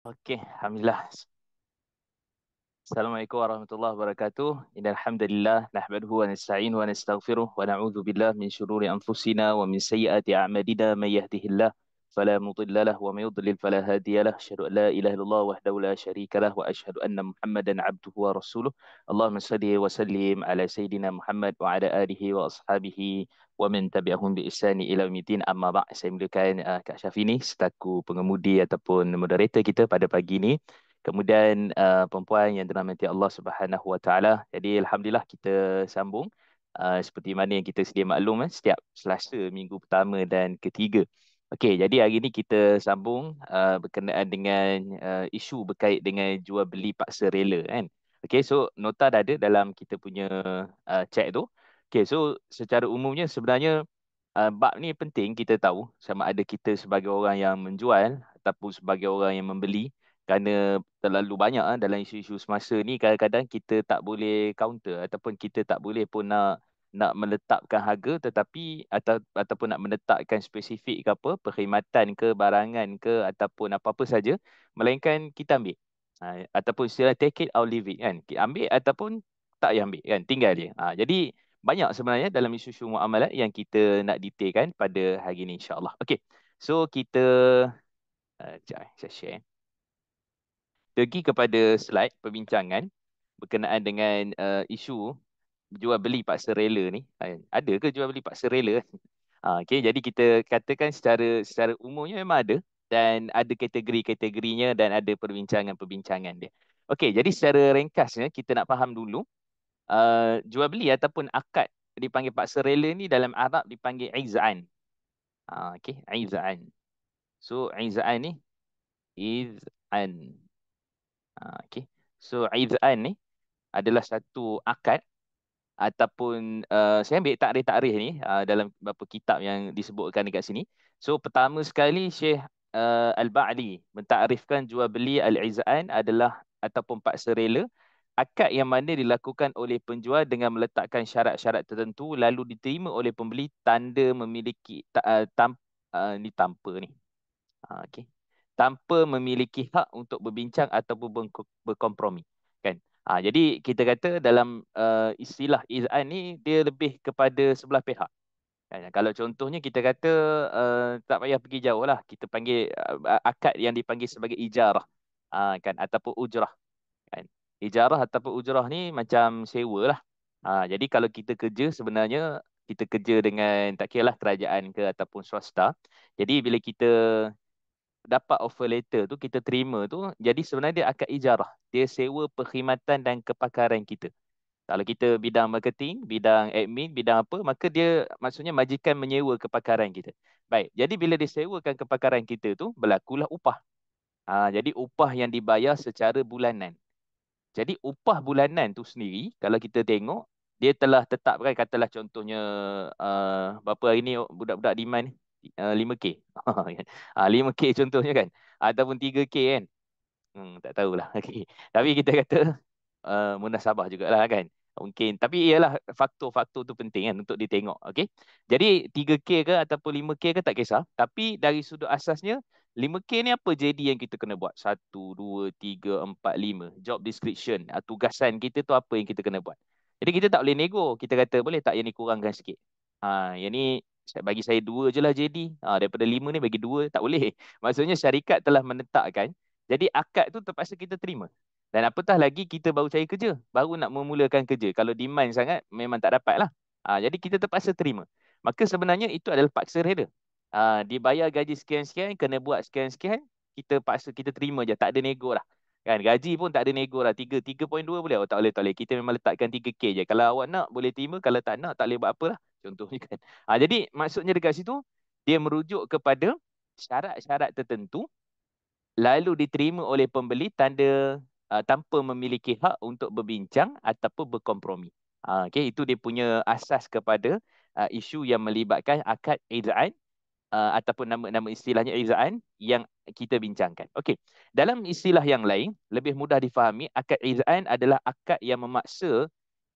Okey, alhamdulillah. Assalamualaikum warahmatullahi wabarakatuh. Innal hamdalillah nahmaduhu wa nasta'inu wa nastaghfiruh wa na'udzu billahi min shururi anfusina wa min sayyiati a'malina may yahdihillah fala mudilla lahu wa may yudlil fala hadiya lahu. Asyhadu an la ilaha illallah wahdahu la syarika lahu wa asyhadu anna Muhammadan 'abduhu wa rasuluh. Allahumma shalli wa sallim ala sayidina Muhammad wa ala alihi wa ashabihi wa man tabi'ahum bi ihsani ila yaumiddin. Amma ba'd. Saya mulakan Kak Syafi ni setaku pengemudi ataupun moderator kita pada pagi ni. Kemudian perempuan yang dirahmati Allah Subhanahu Wa Taala. Jadi alhamdulillah kita sambung seperti mana yang kita sedia maklum setiap Selasa minggu pertama dan ketiga. Okey, jadi hari ini kita sambung berkenaan dengan isu berkait dengan jual beli paksa rela kan. Okey, so nota dah ada dalam kita punya chat tu. Okey, so secara umumnya sebenarnya bab ni penting kita tahu sama ada kita sebagai orang yang menjual ataupun sebagai orang yang membeli, kerana terlalu banyak dalam isu-isu semasa ni kadang-kadang kita tak boleh counter ataupun kita tak boleh pun nak meletakkan harga, tetapi ataupun nak menetapkan spesifik ke apa perkhidmatan ke barangan ke ataupun apa-apa saja, melainkan kita ambil. Ataupun istilah take it or leave it kan, kita ambil ataupun tak payah ambil kan, tinggal dia. Jadi banyak sebenarnya dalam isu-isu muamalat yang kita nak detailkan pada hari ini insya-Allah. Okey. So kita sekejap, saya share. Pergi kepada slide perbincangan berkenaan dengan isu jual beli paksa rela ni. Ada ke jual beli paksa rela? Okey, jadi kita katakan secara umumnya memang ada, dan ada kategori-kategorinya dan ada perbincangan-perbincangan dia. Okey, jadi secara ringkasnya kita nak faham dulu jual beli ataupun akad dipanggil paksa rela ni dalam Arab dipanggil iz'an. Okey, iz'an. So iz'an ni iz'an. Okey. So iz'an ni adalah satu akad ataupun saya ambil takrif-takrif ni dalam beberapa kitab yang disebutkan dekat sini. So pertama sekali Syekh Al-Ba'li mentakrifkan jual beli al-iz'an adalah ataupun paksa rela, akad yang mana dilakukan oleh penjual dengan meletakkan syarat-syarat tertentu lalu diterima oleh pembeli tanda memiliki ni tanpa ni. Okey. Tanpa memiliki hak untuk berbincang ataupun berkompromi. Kan? Jadi kita kata dalam istilah iz'an ni dia lebih kepada sebelah pihak. Kan? Kalau contohnya kita kata tak payah pergi jauh lah. Kita panggil akad yang dipanggil sebagai ijarah. Kan? Ataupun ujrah. Kan? Ijarah ataupun ujrah ni macam sewa lah. Jadi kalau kita kerja sebenarnya kita kerja dengan tak kira lah kerajaan ke ataupun swasta. Jadi bila kita dapat offer letter tu, kita terima tu, jadi sebenarnya dia akad ijarah. Dia sewa perkhidmatan dan kepakaran kita. Kalau kita bidang marketing, bidang admin, bidang apa, maka dia maksudnya majikan menyewa kepakaran kita. Baik, jadi bila disewakan kepakaran kita tu, berlakulah upah. Jadi upah yang dibayar secara bulanan. Jadi upah bulanan tu sendiri, kalau kita tengok, dia telah tetapkan, katalah contohnya berapa hari ni budak-budak demand 5K. 5K contohnya kan. Ataupun 3K kan. Tak tahulah. Okay. Tapi kita kata munasabah jugalah kan. Mungkin. Tapi ialah faktor-faktor tu penting kan untuk ditengok. Okay. Jadi 3K ke ataupun 5K ke tak kisah. Tapi dari sudut asasnya 5K ni apa jadi yang kita kena buat? 1, 2, 3, 4, 5. Job description. Tugasan kita tu apa yang kita kena buat. Jadi kita tak boleh nego. Kita kata boleh tak yang ni kurangkan sikit. Yang ni bagi saya 2 je lah jadi. Daripada 5 ni bagi 2. Tak boleh. Maksudnya syarikat telah menetapkan. Jadi akad tu terpaksa kita terima. Dan apatah lagi kita baru cari kerja. Baru nak memulakan kerja. Kalau demand sangat memang tak dapat lah. Jadi kita terpaksa terima. Maka sebenarnya itu adalah paksa rela. Dibayar gaji sekian-sekian, kena buat sekian-sekian, kita paksa, kita terima je, tak ada nego lah. Kan, gaji pun tak ada nego lah. 3.2 boleh? Oh, tak boleh, tak boleh. Kita memang letakkan 3K je. Kalau awak nak, boleh terima. Kalau tak nak, tak boleh buat apa lah. Contohnya kan. Jadi maksudnya dekat situ, dia merujuk kepada syarat-syarat tertentu lalu diterima oleh pembeli tanpa memiliki hak untuk berbincang ataupun berkompromi. Okay, itu dia punya asas kepada isu yang melibatkan akad iz'an ataupun nama istilahnya iz'an yang kita bincangkan. Okey. Dalam istilah yang lain, lebih mudah difahami, akad iz'an adalah akad yang memaksa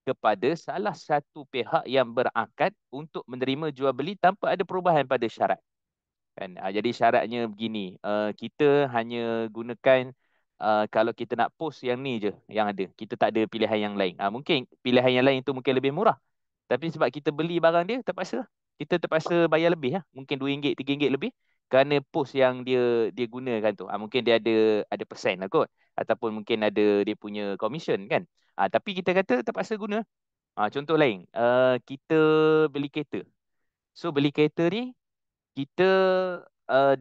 kepada salah satu pihak yang berakad untuk menerima jual beli tanpa ada perubahan pada syarat. kan. Jadi syaratnya begini, kita hanya gunakan kalau kita nak post yang ni je yang ada, kita tak ada pilihan yang lain. Mungkin pilihan yang lain tu mungkin lebih murah, tapi sebab kita beli barang dia terpaksa kita terpaksa bayar lebih lah, mungkin RM2 RM3 lebih kerana post yang dia dia gunakan tu. Mungkin dia ada persen lah kot, ataupun mungkin ada dia punya commission kan. Tapi kita kata terpaksa guna. Contoh lain, kita beli kereta. So beli kereta ni kita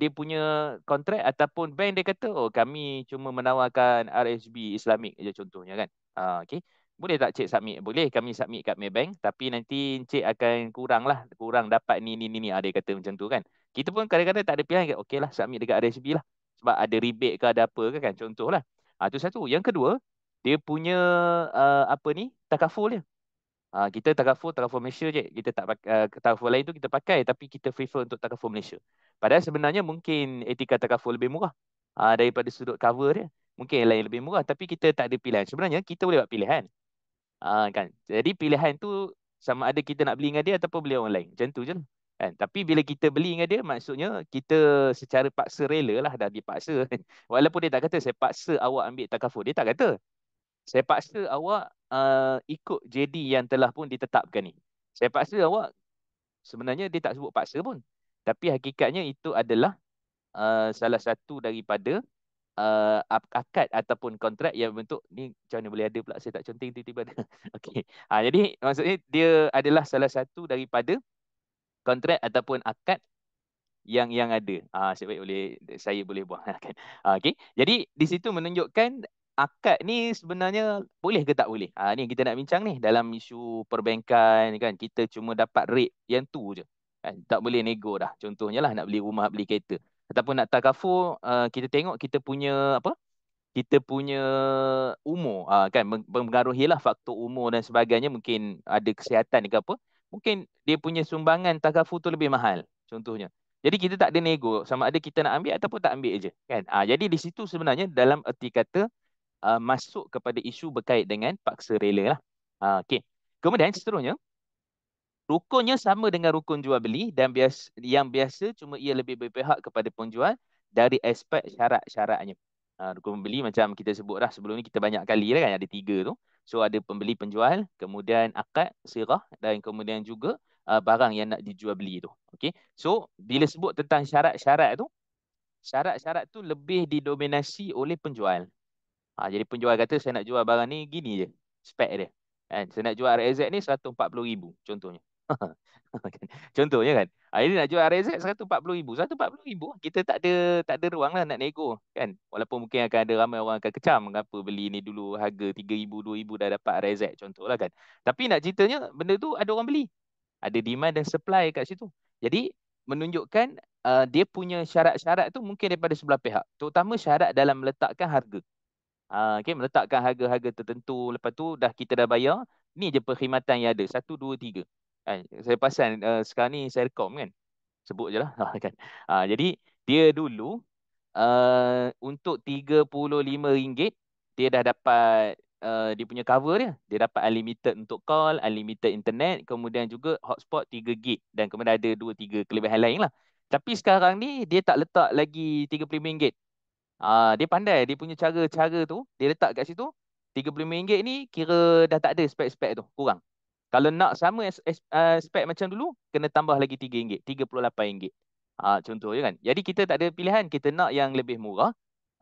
dia punya kontrak ataupun bank dia kata, oh kami cuma menawarkan RSB Islamic je contohnya kan. Okey. Boleh tak cik submit? Boleh, kami submit kat Maybank, tapi nanti cik akan kurang lah, kurang dapat ni. Dia kata macam tu kan. Kita pun kadang-kadang tak ada pilihan, okey lah submit dekat RSB lah. Sebab ada rebate ke ada apa ke kan, contoh lah. Tu satu. Yang kedua, dia punya apa ni, takaful dia. Kita takaful Malaysia je. Kita tak pakai takaful lain tu kita pakai, tapi kita prefer untuk takaful Malaysia. Padahal sebenarnya mungkin etika takaful lebih murah daripada sudut cover dia. Mungkin yang lain lebih murah, tapi kita tak ada pilihan. Sebenarnya kita boleh buat pilihan. Kan. Jadi pilihan tu sama ada kita nak beli dengan dia ataupun beli orang lain. Macam tu je lah. Kan. Tapi bila kita beli dengan dia, maksudnya kita secara paksa rela lah, dah dipaksa. Walaupun dia tak kata saya paksa awak ambil takaful. Dia tak kata saya paksa awak ikut JD yang telah pun ditetapkan ni. Saya paksa awak, sebenarnya dia tak sebut paksa pun. Tapi hakikatnya itu adalah salah satu daripada akad ataupun kontrak yang bentuk ni. Macam mana boleh ada pula, saya tak conteng tiba-tiba ada. Okey. Jadi maksudnya dia adalah salah satu daripada kontrak ataupun akad yang ada. Saya boleh buang kan. Okey. Jadi di situ menunjukkan akad ni sebenarnya boleh ke tak boleh. Ni yang kita nak bincang ni dalam isu perbankan kan. Kita cuma dapat rate yang tu je. Kan? Tak boleh nego dah. Contohnya lah nak beli rumah, beli kereta. Ataupun nak takaful, kita tengok kita punya apa? Kita punya umur, kan mempengaruhi lah faktor umur dan sebagainya, mungkin ada kesihatan ke apa, mungkin dia punya sumbangan takaful tu lebih mahal contohnya. Jadi kita tak ada nego sama ada kita nak ambil ataupun tak ambil je kan. Jadi di situ sebenarnya dalam erti kata masuk kepada isu berkait dengan paksa rela lah. Okey. Kemudian seterusnya, rukunnya sama dengan rukun jual beli dan yang biasa cuma ia lebih berpihak kepada penjual dari aspek syarat-syaratnya. Rukun pembeli macam kita sebut dah sebelum ni, kita banyak kali dah kan, ada tiga tu. So ada pembeli penjual, kemudian akad sirah dan kemudian juga barang yang nak dijual beli tu. Okey. So bila sebut tentang syarat-syarat tu, syarat-syarat tu lebih didominasi oleh penjual. Jadi penjual kata saya nak jual barang ni gini je spek dia. Kan? Saya nak jual RZ ni 140,000 contohnya. Contohnya kan. Jadi nak jual RZ 140,000. 140,000 kita tak ada ruang lah nak nego kan. Walaupun mungkin akan ada ramai orang akan kecam mengapa beli ni dulu harga 3,000 2,000 dah dapat RZ contohlah kan. Tapi nak ceritanya benda tu ada orang beli. Ada demand dan supply kat situ. Jadi menunjukkan dia punya syarat-syarat tu mungkin daripada sebelah pihak. Terutama syarat dalam meletakkan harga. Okay, meletakkan harga-harga tertentu. Lepas tu kita dah bayar. Ni je perkhidmatan yang ada. Satu, dua, tiga. Saya pasal sekarang ni Selcom kan. Sebut je lah. Kan? Jadi dia dulu untuk RM35 dia dah dapat dia punya cover dia. Dia dapat unlimited untuk call, unlimited internet, kemudian juga hotspot 3 gig dan kemudian ada 2-3 kelebihan lain lah. Tapi sekarang ni dia tak letak lagi RM35. Dia pandai, dia punya cara-cara tu, dia letak kat situ, RM35 ni kira dah tak ada spek-spek tu, kurang. Kalau nak sama spek macam dulu, kena tambah lagi RM3, RM38. Contoh je kan. Jadi kita tak ada pilihan, kita nak yang lebih murah.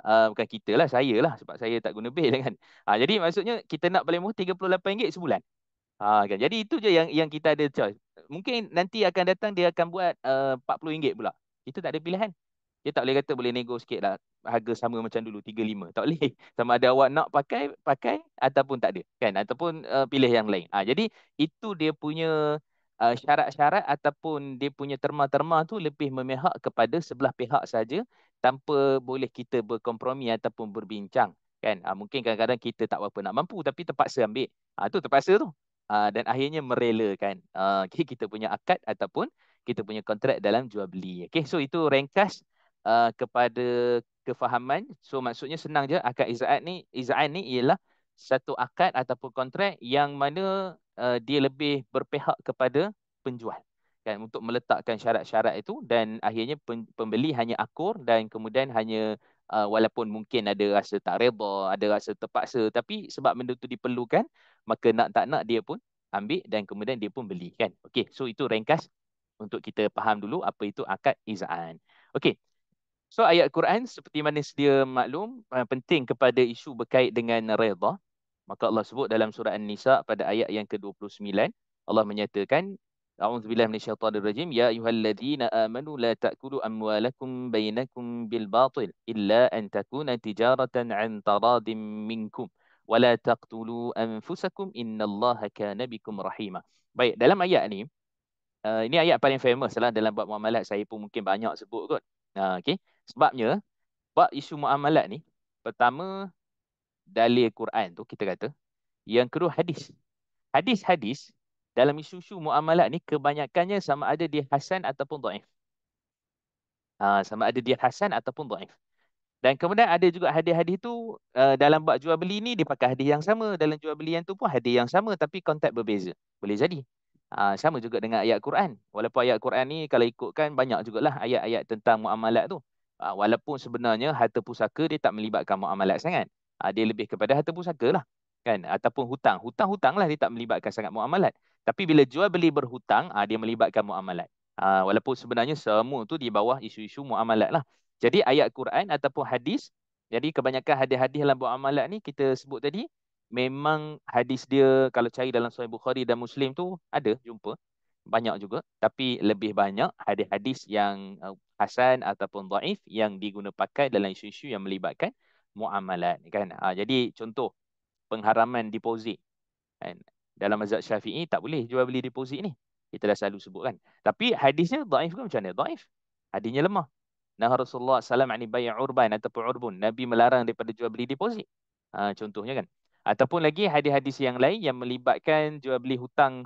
Bukan kita lah, saya lah, sebab saya tak guna bil kan. Jadi maksudnya kita nak paling murah RM38 sebulan. Kan. Jadi itu je yang kita ada choice. Mungkin nanti akan datang dia akan buat RM40 pula. Kita tak ada pilihan. Dia tak boleh kata boleh nego sikit lah. Harga sama macam dulu, 35. Tak boleh. Sama ada awak nak pakai ataupun tak ada. Kan? Ataupun pilih yang lain. Jadi itu dia punya syarat-syarat ataupun dia punya terma-terma tu lebih memihak kepada sebelah pihak saja tanpa boleh kita berkompromi ataupun berbincang. Kan? Mungkin kadang-kadang kita tak berapa nak mampu tapi terpaksa ambil. Tu terpaksa tu. Dan akhirnya merelakan kita punya akad ataupun kita punya kontrak dalam jual beli. Okay, so itu ringkas kepada kefahaman. So maksudnya senang je, akad izaan ni ialah satu akad ataupun kontrak yang mana dia lebih berpihak kepada penjual. kan, untuk meletakkan syarat-syarat itu, dan akhirnya pembeli hanya akur, dan kemudian hanya walaupun mungkin ada rasa tak reda, ada rasa terpaksa, tapi sebab benda itu diperlukan, maka nak tak nak dia pun ambil, dan kemudian dia pun beli, kan. Okey, so itu ringkas untuk kita faham dulu apa itu akad izaan. Okey. So ayat Quran seperti mana sedia maklum, penting kepada isu berkait dengan redha. Maka Allah sebut dalam surah An-Nisa pada ayat yang ke-29, Allah menyatakan, A'udzubillahi minasyaitonirrajim, ya ayyuhalladzina amanu la ta'kulu amwalakum bainakum bil batil illa an takuna tijaratan an taradin minkum wa la taqtulu anfusakum innallaha kana bikum rahima. Baik, dalam ayat ni, ini ayat paling famous lah dalam bab muamalat, saya pun mungkin banyak sebut kot. Okey. Sebabnya bab isu muamalat ni, pertama dalil Quran tu kita kata, yang kedua hadis. Hadis-hadis dalam isu-isu muamalat ni kebanyakannya sama ada dia hasan ataupun dhaif. Sama ada dia hasan ataupun dhaif. Dan kemudian ada juga hadis-hadis tu dalam bab jual beli ni dia pakai hadis yang sama, dalam jual beli yang tu pun hadis yang sama tapi konteks berbeza. Boleh jadi. Sama juga dengan ayat Quran. Walaupun ayat Quran ni kalau ikutkan banyak jugalah ayat-ayat tentang muamalat tu. Walaupun sebenarnya harta pusaka dia tak melibatkan muamalat sangat. Dia lebih kepada harta pusaka lah. Kan? Ataupun hutang. Hutang-hutang lah dia tak melibatkan sangat muamalat. Tapi bila jual beli berhutang, dia melibatkan muamalat. Walaupun sebenarnya semua tu di bawah isu-isu muamalat lah. Jadi ayat Quran ataupun hadis, jadi kebanyakan hadis-hadis dalam muamalat ni kita sebut tadi, memang hadis dia kalau cari dalam Sahih Bukhari dan Muslim tu ada jumpa banyak juga, tapi lebih banyak hadis-hadis yang hasan ataupun dhaif yang diguna pakai dalam isu-isu yang melibatkan muamalat, kan. Jadi contoh pengharaman deposit, kan. Dalam mazhab Syafi'i tak boleh jual beli deposit ni. Kita dah selalu sebut, kan. Tapi hadisnya dhaif ke macam mana? Dhaif. Hadisnya lemah. Nah, Rasulullah SAW ani bai' urban ataupun urbun. Nabi melarang daripada jual beli deposit. Contohnya, kan. Ataupun lagi hadis-hadis yang lain yang melibatkan jual beli hutang,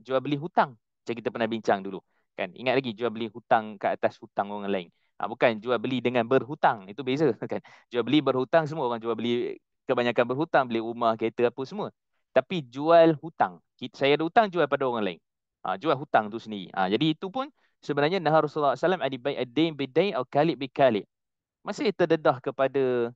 jual beli hutang. Macam kita pernah bincang dulu. Kan. Ingat lagi jual beli hutang ke atas hutang orang lain. Bukan jual beli dengan berhutang. Itu beza. Kan. Jual beli berhutang, semua orang jual beli, kebanyakan berhutang, beli rumah, kereta apa semua. Tapi jual hutang. Saya ada hutang, jual pada orang lain. Jual hutang tu sendiri. Jadi itu pun sebenarnya Nabi Rasulullah SAW ada baik ad-dain bid-dain atau kalib bi-kalib. Masih terdedah kepada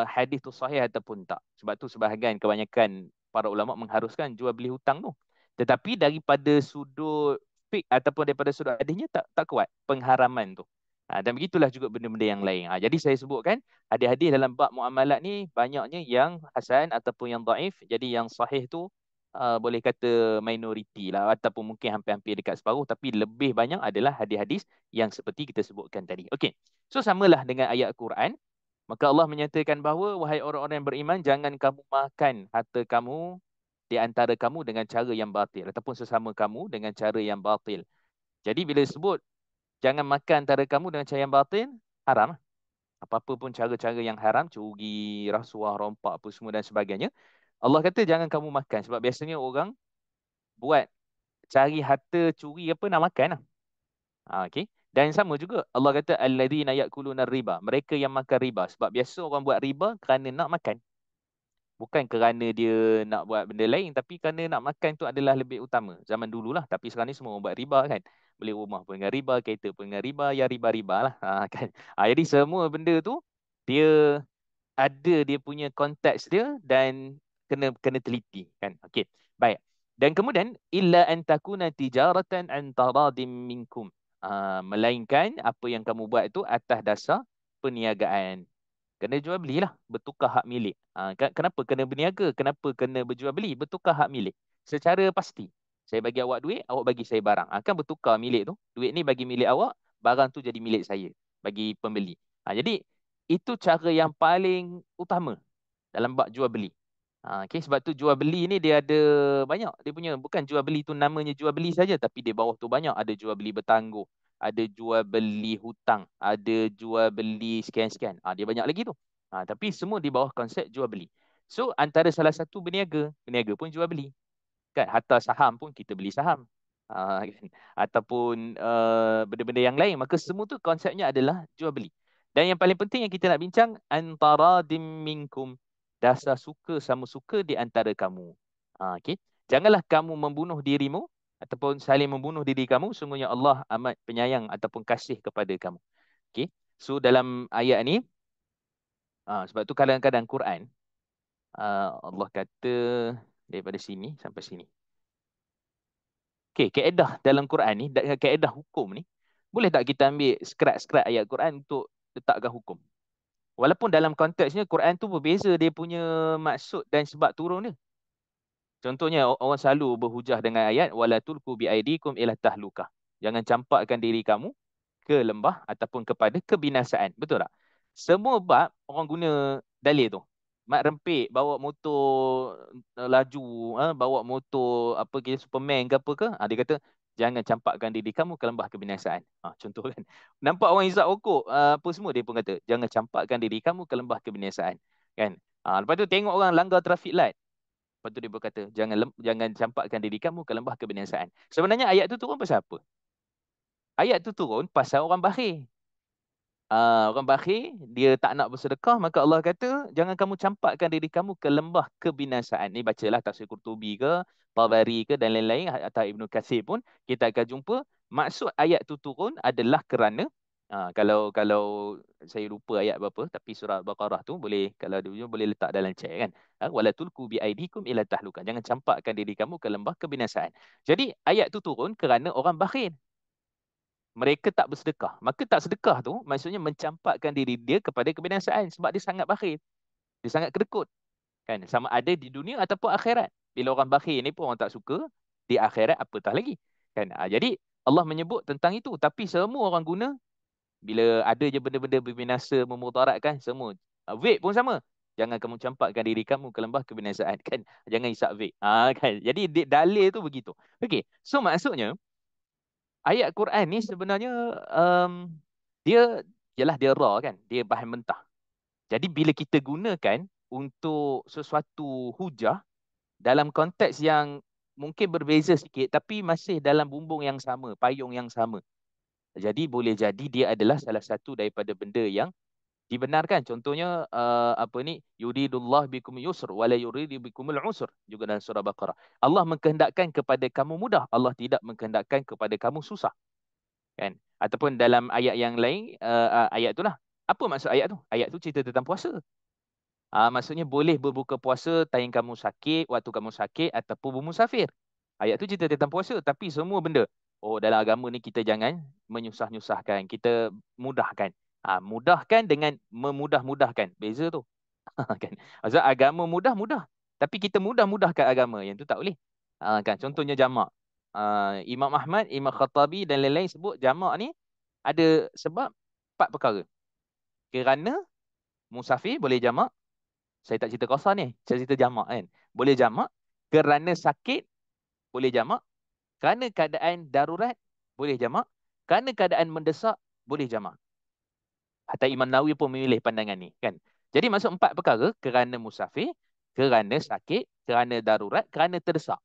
hadis tu sahih ataupun tak. Sebab tu sebahagian kebanyakan para ulama mengharuskan jual beli hutang tu. Tetapi daripada sudut fik ataupun daripada sudut hadisnya tak kuat pengharaman tu. Dan begitulah juga benda-benda yang lain. Jadi saya sebutkan hadis-hadis dalam bab muamalat ni banyaknya yang hasan ataupun yang dhaif. Jadi yang sahih tu boleh kata minoriti lah ataupun mungkin hampir-hampir dekat separuh, tapi lebih banyak adalah hadis-hadis yang seperti kita sebutkan tadi. Okey. So samalah dengan ayat Quran, maka Allah menyatakan bahawa wahai orang-orang yang beriman, jangan kamu makan harta kamu di antara kamu dengan cara yang batil ataupun sesama kamu dengan cara yang batil. Jadi bila sebut jangan makan antara kamu dengan cara yang batil, haram. Apa-apa pun cara-cara yang haram, curi, rasuah, rompak apa semua dan sebagainya, Allah kata jangan kamu makan. Sebab biasanya orang buat cari harta curi apa nak makan lah. Okey. Dan sama juga Allah kata alladzina ya'kuluna riba, mereka yang makan riba. Sebab biasa orang buat riba kerana nak makan. Bukan kerana dia nak buat benda lain, tapi kerana nak makan tu adalah lebih utama. Zaman dululah, tapi sekarang ni semua orang buat riba, kan. Beli rumah pun dengan riba, kereta pun dengan riba, ya riba-riba lah. Kan. Jadi semua benda tu dia ada dia punya konteks dia dan kena kena teliti, kan. Okey. Baik. Dan kemudian illa an takuna tijaratan an taradim minkum. Melainkan apa yang kamu buat itu atas dasar perniagaan. Kena jual belilah, bertukar hak milik. Kenapa kena berniaga? Kenapa kena berjual beli? Bertukar hak milik. Secara pasti. Saya bagi awak duit, awak bagi saya barang. Kan bertukar milik tu. Duit ni bagi milik awak, barang tu jadi milik saya bagi pembeli. Jadi itu cara yang paling utama dalam bab jual beli. Okay, sebab tu jual beli ni dia ada banyak. Dia punya bukan jual beli tu namanya jual beli saja, tapi di bawah tu banyak. Ada jual beli bertangguh, ada jual beli hutang, ada jual beli sekian-sekian. Dia banyak lagi tu. Tapi semua di bawah konsep jual beli. So antara salah satu berniaga, berniaga pun jual beli. Kan harta saham pun kita beli saham. Kan? Ataupun benda-benda yang lain. Maka semua tu konsepnya adalah jual beli. Dan yang paling penting yang kita nak bincang antara minkum, dasar suka sama suka di antara kamu. Okay? Janganlah kamu membunuh dirimu ataupun saling membunuh diri kamu, sungguhnya Allah amat penyayang ataupun kasih kepada kamu. Okey. So dalam ayat ni, sebab tu kadang-kadang Quran, Allah kata daripada sini sampai sini. Okey, kaedah dalam Quran ni, kaedah hukum ni, boleh tak kita ambil skrat-skrat ayat Quran untuk letakkan hukum? Walaupun dalam konteksnya Quran tu berbeza dia punya maksud dan sebab turun dia. Contohnya orang selalu berhujah dengan ayat wala tulqu biaidikum ila tahlukah. Jangan campakkan diri kamu ke lembah ataupun kepada kebinasaan. Betul tak? Semua bab orang guna dalil tu. Mat rempit bawa motor laju, bawa motor apa kira Superman ke apa ke, dia kata jangan campakkan diri kamu ke lembah kebinasaan. Contoh kan. Nampak orang hisap rokok, apa semua dia pun kata jangan campakkan diri kamu ke lembah kebinasaan. Kan? Lepas tu tengok orang langgar traffic light. Lepas tu dia berkata, jangan campakkan diri kamu ke lembah kebinasaan. Sebenarnya ayat tu turun pasal apa? Ayat tu turun pasal orang bakhil. Orang bakhil, dia tak nak bersedekah, maka Allah kata, jangan kamu campakkan diri kamu ke lembah kebinasaan. Ni bacalah tafsir Qurtubi ke, Tabari ke, dan lain-lain, atau Ibnu Katsir pun, kita akan jumpa, maksud ayat tu turun adalah kerana, kalau saya lupa ayat berapa, tapi surah Al-Baqarah tu, boleh, kalau dia boleh letak dalam chat kan. Wala tulku biaidikum ila tahlukan. Jangan campakkan diri kamu ke lembah kebinasaan. Jadi, ayat tu turun kerana orang bakhil. Mereka tak bersedekah. Maka tak sedekah tu maksudnya mencampakkan diri dia kepada kebinasaan sebab dia sangat bakhil. Dia sangat kedekut. Kan? Sama ada di dunia ataupun akhirat. Bila orang bakhil ni pun orang tak suka, di akhirat apatah lagi. Kan? Jadi Allah menyebut tentang itu. Tapi semua orang guna, bila ada je benda-benda berbinasa, memudaratkan, semua. Vape pun sama. Jangan kamu campakkan diri kamu ke lembah kebinasaan. Kan? Jangan isap vape. Kan? Jadi dalil tu begitu. Okey. So maksudnya, ayat Quran ni sebenarnya dia ialah dia raw kan, dia bahan mentah. Jadi bila kita gunakan untuk sesuatu hujah dalam konteks yang mungkin berbeza sikit tapi masih dalam bumbung yang sama, payung yang sama. Jadi boleh jadi dia adalah salah satu daripada benda yang dibenarkan. Contohnya apa ni, yuridullah bikum yusr wala yuridu bikumul usr, juga dalam surah Baqarah. Allah mengkehendakkan kepada kamu mudah, Allah tidak mengkehendakkan kepada kamu susah. Kan, ataupun dalam ayat yang lain, ayat itulah apa maksud ayat tu, ayat tu cerita tentang puasa. Maksudnya boleh berbuka puasa time kamu sakit, waktu kamu sakit ataupun bermusafir. Ayat tu cerita tentang puasa, tapi semua benda, oh dalam agama ni kita jangan menyusah-nyusahkan, kita mudahkan. Mudahkan dengan memudah-mudahkan, beza tu. Kan, maksud agama mudah-mudah, tapi kita mudah-mudahkan agama, yang tu tak boleh. Kan, contohnya jamak. Imam Ahmad, Imam Khattabi dan lain-lain sebut jamak ni ada sebab 4 perkara. Kerana musafir boleh jamak. Saya tak cerita qasar ni, saya cerita jamak kan. Boleh jamak. Kerana sakit boleh jamak. Kerana keadaan darurat boleh jamak. Kerana keadaan mendesak boleh jamak. Hatta Imam Nawawi pun memilih pandangan ni kan. Jadi masuk 4 perkara, kerana musafir, kerana sakit, kerana darurat, kerana terdesak.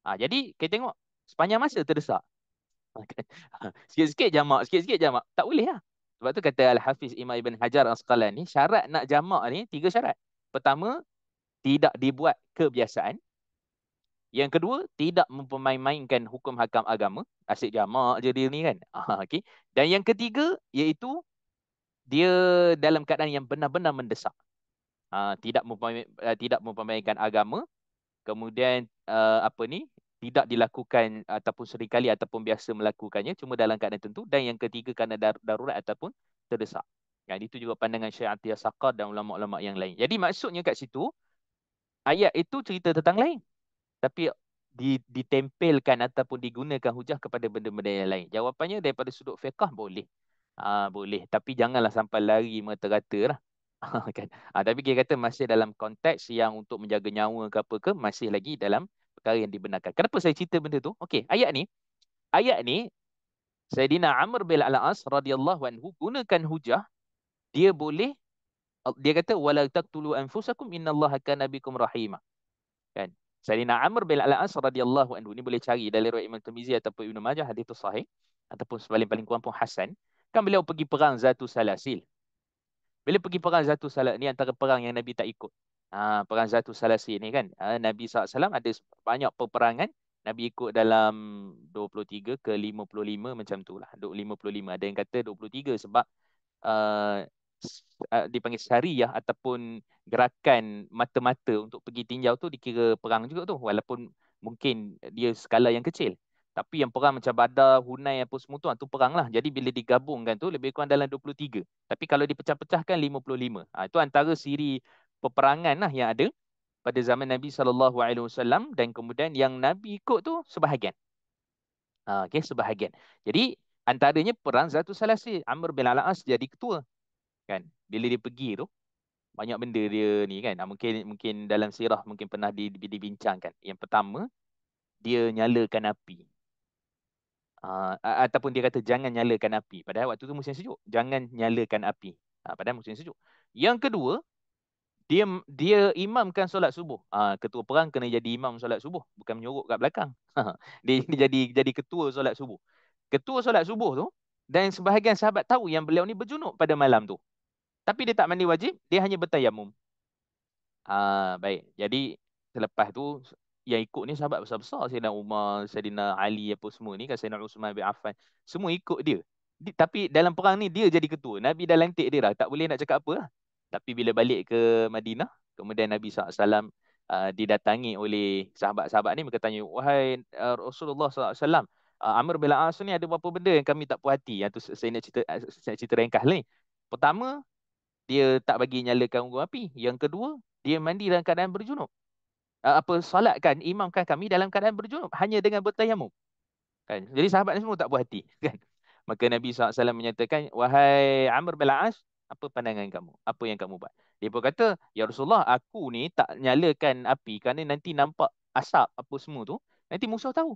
Jadi kita tengok sepanjang masa terdesak. Kan? Sikit-sikit jamak, sikit-sikit jamak. Tak boleh lah. Sebab tu kata Al-Hafiz Imam Ibn Hajar Al-Asqalani, syarat nak jamak ni 3 syarat. Pertama, tidak dibuat kebiasaan. Yang kedua, tidak mempermain-mainkan hukum hakam agama. Asyik jamak je dia ni kan. Okay. Dan yang ketiga, iaitu dia dalam keadaan yang benar-benar mendesak. Tidak mempermainkan agama. Kemudian apa ni, tidak dilakukan ataupun seringkali ataupun biasa melakukannya cuma dalam keadaan tertentu, dan yang ketiga kerana darurat ataupun terdesak. Itu juga pandangan Syekh Atiyah Saqar dan ulama-ulama yang lain. Jadi maksudnya kat situ ayat itu cerita tentang lain, tapi ditempelkan ataupun digunakan hujah kepada benda-benda yang lain. Jawapannya daripada sudut fiqh boleh. Boleh, tapi janganlah sampai lari merata-rata lah. Kan? Tapi kita kata masih dalam konteks yang untuk menjaga nyawa ke apa ke, masih lagi dalam perkara yang dibenarkan. Kenapa saya cerita benda tu? Okey, ayat ni Sayyidina Amr bin Al-As radhiyallahu anhu gunakan hujah, dia boleh, dia kata wala taqtulu anfusakum innallaha kana bikum rahimah. Kan? Sayyidina Amr bin Al-As radhiyallahu anhu ni boleh cari dari riwayat Imam Tirmizi ataupun Ibnu Majah, hadis tu sahih ataupun paling kurang pun hasan. Kan beliau pergi perang Zatul Salasil. Bila pergi perang Zatul Salasil ni antara perang yang Nabi tak ikut. Perang Zatul Salasil ni kan, Nabi SAW ada banyak peperangan, Nabi ikut dalam 23 ke 55 macam tu lah. 55. Ada yang kata 23 sebab uh, dipanggil syariah ataupun gerakan mata-mata untuk pergi tinjau tu dikira perang juga tu, walaupun mungkin dia skala yang kecil. Tapi yang perang macam Badar, Hunain apa semua tu perang lah. Jadi bila digabungkan tu lebih kurang dalam 23. Tapi kalau dipecah-pecahkan 55. Itu antara siri peperangan lah yang ada pada zaman Nabi SAW, dan kemudian yang Nabi ikut tu sebahagian. Okey, sebahagian. Jadi antaranya perang Zatul Salasil. Amr bin Al-As jadi ketua kan. Bila dia pergi tu banyak benda dia ni kan. Mungkin mungkin dalam sirah mungkin pernah dibincangkan. Yang pertama, dia nyalakan api. Ataupun dia kata jangan nyalakan api. Padahal waktu tu musim sejuk. Jangan nyalakan api. Padahal musim sejuk. Yang kedua, dia dia imamkan solat subuh. Ketua perang kena jadi imam solat subuh, bukan menyorok kat belakang. Dia jadi ketua solat subuh. Ketua solat subuh tu, dan sebahagian sahabat tahu yang beliau ni berjunub pada malam tu. Tapi dia tak mandi wajib, dia hanya bertayamum. Baik. Jadi selepas tu yang ikut ni sahabat besar-besar, Sayyidina Umar, Sayyidina Ali apa semua ni kan, Sayyidina Uthman bin Affan, semua ikut dia. Tapi dalam perang ni dia jadi ketua. Nabi dah lantik dia dah, tak boleh nak cakap apa lah. Tapi bila balik ke Madinah, kemudian Nabi SAW didatangi oleh sahabat-sahabat ni, mereka tanya, wahai Rasulullah SAW, Amr bin Al-As ni ada beberapa benda yang kami tak puas hati. Yang tu saya nak cerita ringkas ni. Pertama, dia tak bagi nyalakan unggun api. Yang kedua, dia mandi dalam keadaan berjunub. Solatkan, imamkan kami dalam keadaan berjunub hanya dengan bertayamum. Kan? Jadi sahabat ni semua tak puas hati. Kan? Maka Nabi SAW menyatakan, wahai Amr bin Al-As, apa pandangan kamu? Apa yang kamu buat? Dia pun kata, ya Rasulullah, aku ni tak nyalakan api kerana nanti nampak asap apa semua tu, nanti musuh tahu.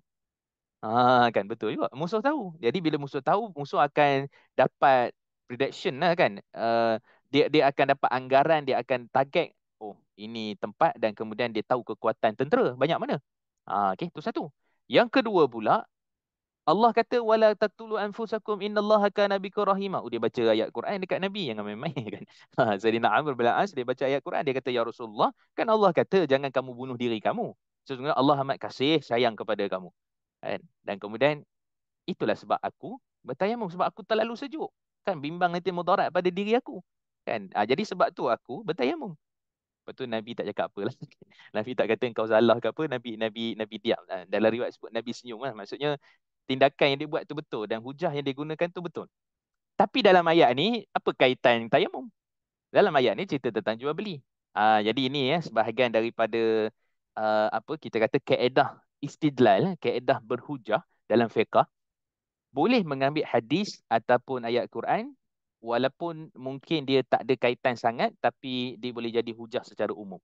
Kan betul juga. Musuh tahu. Jadi bila musuh tahu, musuh akan dapat prediction lah kan. Dia akan dapat anggaran, dia akan target. Oh, ini tempat, dan kemudian dia tahu kekuatan tentera banyak mana. Okey, itu satu. Yang kedua pula, Allah kata wala taqtulu anfusakum innallaha kana bikum rahima. Dia baca ayat Quran dekat Nabi, jangan main-main kan. Sayyidina Amr bin As dia baca ayat Quran, dia kata ya Rasulullah, kan Allah kata jangan kamu bunuh diri kamu. Sesungguhnya Allah amat kasih sayang kepada kamu. Kan? Dan kemudian itulah sebab aku bertayamum, sebab aku terlalu sejuk. Kan bimbang nanti mudarat pada diri aku. Kan? Jadi sebab tu aku bertayamum. Lepas tu Nabi tak cakap apa lah. Nabi tak kata kau salah ke apa. Nabi diam. Dalam riwayat sebut Nabi senyum lah. Maksudnya tindakan yang dia buat tu betul dan hujah yang dia gunakan tu betul. Tapi dalam ayat ni apa kaitan tayamum? Dalam ayat ni cerita tentang jual beli. Jadi ini sebahagian daripada apa kita kata kaedah istidlal, kaedah berhujah dalam fiqh. Boleh mengambil hadis ataupun ayat Quran walaupun mungkin dia tak ada kaitan sangat, tapi dia boleh jadi hujah secara umum.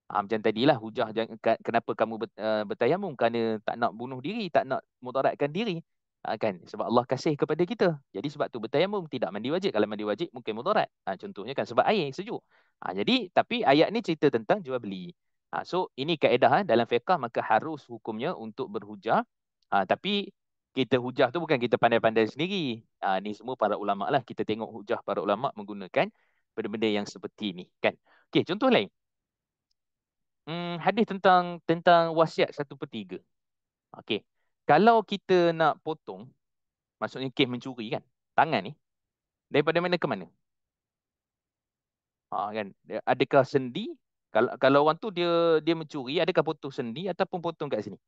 Macam tadilah hujah kenapa kamu bertayamum, kerana tak nak bunuh diri, tak nak mudaratkan diri. Kan sebab Allah kasih kepada kita. Jadi sebab tu bertayamum, tidak mandi wajib. Kalau mandi wajib mungkin mudarat. Contohnya kan sebab air sejuk. Jadi tapi ayat ni cerita tentang jual beli. So ini kaedah dalam fiqh, maka harus hukumnya untuk berhujah. Tapi kita hujah tu bukan kita pandai-pandai sendiri. Ni semua para ulama lah. Kita tengok hujah para ulama menggunakan benda-benda yang seperti ni kan. Okey, contoh lain. Hadis tentang wasiat 1/3. Okey. Kalau kita nak potong, maksudnya kes mencuri kan, tangan ni daripada mana ke mana? Kan. Adakah sendi? Kalau orang tu dia mencuri, adakah potong sendi ataupun potong kat sini?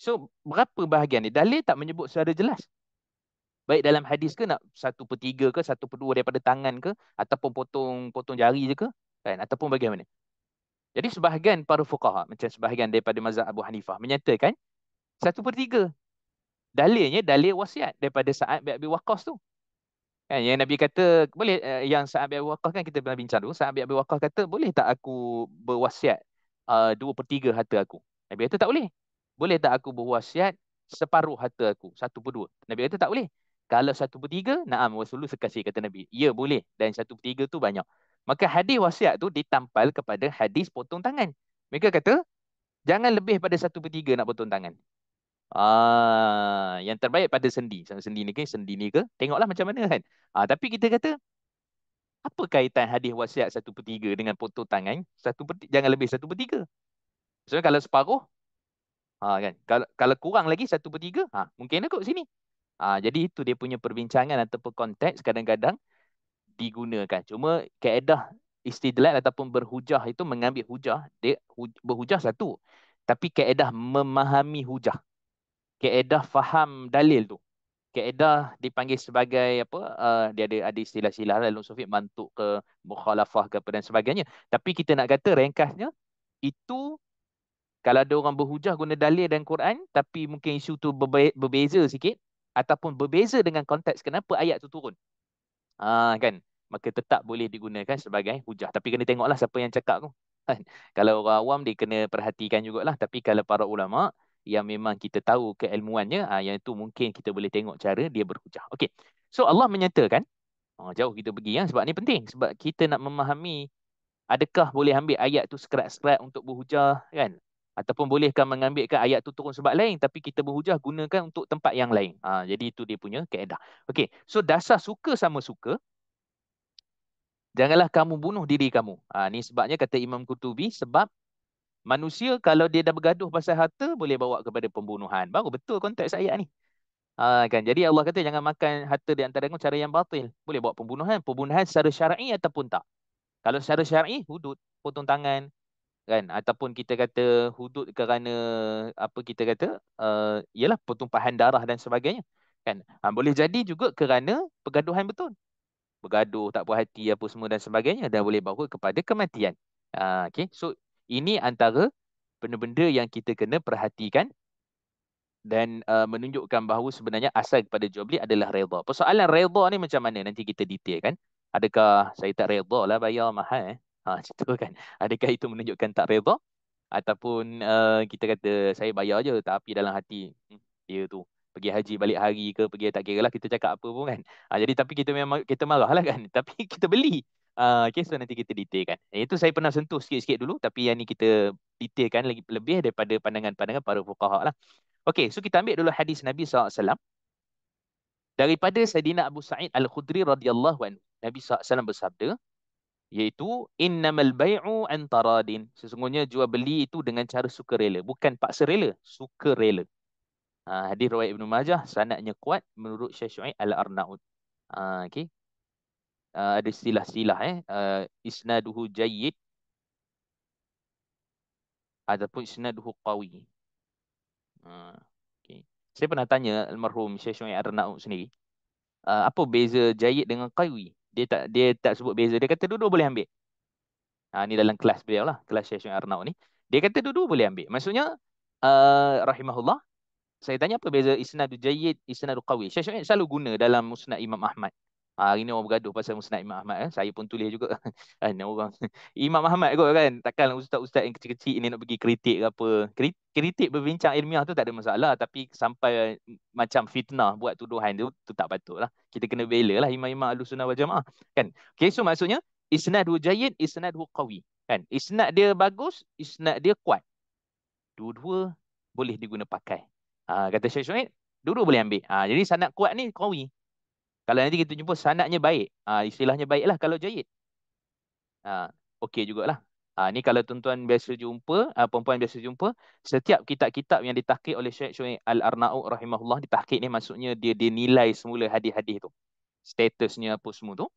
So, berapa bahagian ni? Dalil tak menyebut secara jelas. Baik dalam hadis ke nak 1/3 ke 1/2 daripada tangan ke, ataupun potong jari je ke, kan? Ataupun bagaimana? Jadi sebahagian para fuqaha, macam sebahagian daripada mazhab Abu Hanifah menyatakan 1/3. Dalilnya dalil wasiat daripada Sa'ad bin Abi Waqqas tu. Kan yang Nabi kata boleh, yang Sa'ad bin Abi Waqqas kan kita pernah bincang dulu. Sa'ad bin Abi Waqqas kata boleh tak aku berwasiat 2/3 harta aku? Nabi kata tak boleh. Boleh tak aku berwasiat separuh harta aku, 1/2? Nabi kata tak boleh. Kalau 1/3, na'am wasulu sekasih, kata Nabi. Ya boleh, dan 1/3 tu banyak. Maka hadis wasiat tu ditampal kepada hadis potong tangan. Mereka kata jangan lebih pada 1/3 nak potong tangan. Yang terbaik pada sendi. Sendi ni ke? Tengoklah macam mana kan. Tapi kita kata, apa kaitan hadis wasiat 1/3 dengan potong tangan? Jangan lebih 1/3. Sebenarnya kalau separuh, Kan. Kalau kurang lagi 1/3, mungkin dia kot sini. Jadi itu dia punya perbincangan ataupun konteks kadang-kadang digunakan. Cuma kaedah istidlal ataupun berhujah itu mengambil hujah, dia berhujah satu. Tapi kaedah memahami hujah, kaedah faham dalil tu. Kaedah dipanggil sebagai apa? Dia ada istilah-istilah dalam sufik mantuk ke mukhalafah ke apa dan sebagainya. Tapi kita nak kata ringkasnya itu kalau ada orang berhujah guna dalil dan Quran tapi mungkin isu tu berbeza sikit ataupun berbeza dengan konteks kenapa ayat tu turun. Kan, maka tetap boleh digunakan sebagai hujah, tapi kena tengoklah siapa yang cakap tu. Kan, kalau orang awam dia kena perhatikan jugalah, tapi kalau para ulama yang memang kita tahu keilmuannya, yang itu mungkin kita boleh tengok cara dia berhujah. Okey, so Allah menyatakan, jauh kita pergi sebab ni penting, sebab kita nak memahami adakah boleh ambil ayat tu sekerat-sekerat untuk berhujah, kan, ataupun bolehkah mengambilkan ayat tu turun sebab lain tapi kita berhujah gunakan untuk tempat yang lain. Jadi itu dia punya kaedah. Okey, so dasar suka sama suka, janganlah kamu bunuh diri kamu. Ni sebabnya kata Imam Qurtubi, sebab manusia kalau dia dah bergaduh pasal harta boleh bawa kepada pembunuhan. Baru betul konteks ayat ni. Kan, jadi Allah kata jangan makan harta di antara kamu cara yang batil. Boleh bawa pembunuhan, pembunuhan secara syar'i ataupun tak. Kalau secara syar'i, hudud, potong tangan, kan, ataupun kita kata hudud kerana apa kita kata, ialah pertumpahan darah dan sebagainya, kan. Boleh jadi juga kerana pergaduhan betul, bergaduh, tak puas hati apa semua dan sebagainya, dan boleh bawa kepada kematian. Okay. So ini antara benda-benda yang kita kena perhatikan dan menunjukkan bahawa sebenarnya asal kepada jual beli adalah redha. Persoalan redha ni macam mana nanti kita detailkan. Adakah saya tak redha lah bayar mahal? Macam tu kan. Adakah itu menunjukkan tak redha? Ataupun kita kata saya bayar je tapi dalam hati dia tu pergi haji balik hari ke pergi tak kira lah kita cakap apa pun kan. Jadi tapi kita memang kita marah lah kan. Tapi kita beli. Okay, so nanti kita detailkan. Itu saya pernah sentuh sikit-sikit dulu tapi yang ni kita detailkan lagi lebih daripada pandangan-pandangan para fuqaha lah. Okay, so kita ambil dulu hadis Nabi SAW daripada Sayyidina Abu Sa'id Al-Khudri radhiyallahu anhu. Nabi SAW bersabda, iaitu innamal bai'u an taradin. Sesungguhnya jual beli itu dengan cara sukarela, bukan paksa rela, sukarela. Hadis riwayat Ibnu Majah, sanadnya kuat menurut Syekh Syuaib Al-Arnaud. Okey. Ada istilah-istilah isnaduhu jayyid ataupun isnaduhu qawi. Okey. Saya pernah tanya almarhum Syekh Syuaib Al-Arnaud sendiri, apa beza jayyid dengan qawi? Dia tak sebut beza, dia kata dua-dua boleh ambil. Ni dalam kelas beliau lah, kelas Syekh Syuaib Arnaud ni. Dia kata dua-dua boleh ambil. Maksudnya, rahimahullah, saya tanya apa beza isnadu jayyid, isnadu qawi. Syekh Syuaib selalu guna dalam musnad Imam Ahmad. Hari ni orang bergaduh pasal musnad Imam Ahmad. Saya pun tulis juga. Orang Imam Ahmad kot kan. Takkan ustaz-ustaz yang kecil-kecil ini nak pergi kritik ke apa. Kritik berbincang ilmiah tu tak ada masalah. Tapi sampai macam fitnah buat tuduhan tu tak patut lah. Kita kena bela lah imam-imam Ahlussunnah wal Jamaah. Kan? Okay, so maksudnya isnadu jayyid, isnadu qawi. Kan? Isnad dia bagus, isnad dia kuat. Dua-dua boleh diguna pakai. Kata Syekh Syuaib, dua-dua boleh ambil. Jadi sanad kuat ni qawi. Kalau nanti kita jumpa sanadnya baik, istilahnya baiklah kalau jayyid. Okey jugalah. Ni kalau tuan-tuan biasa jumpa, perempuan biasa jumpa, setiap kitab-kitab yang ditahqiq oleh Syekh Syuaib Al-Arnaud rahimahullah, ditahqiq ni maksudnya dia nilai semula hadis-hadis tu. Statusnya apa semua tu.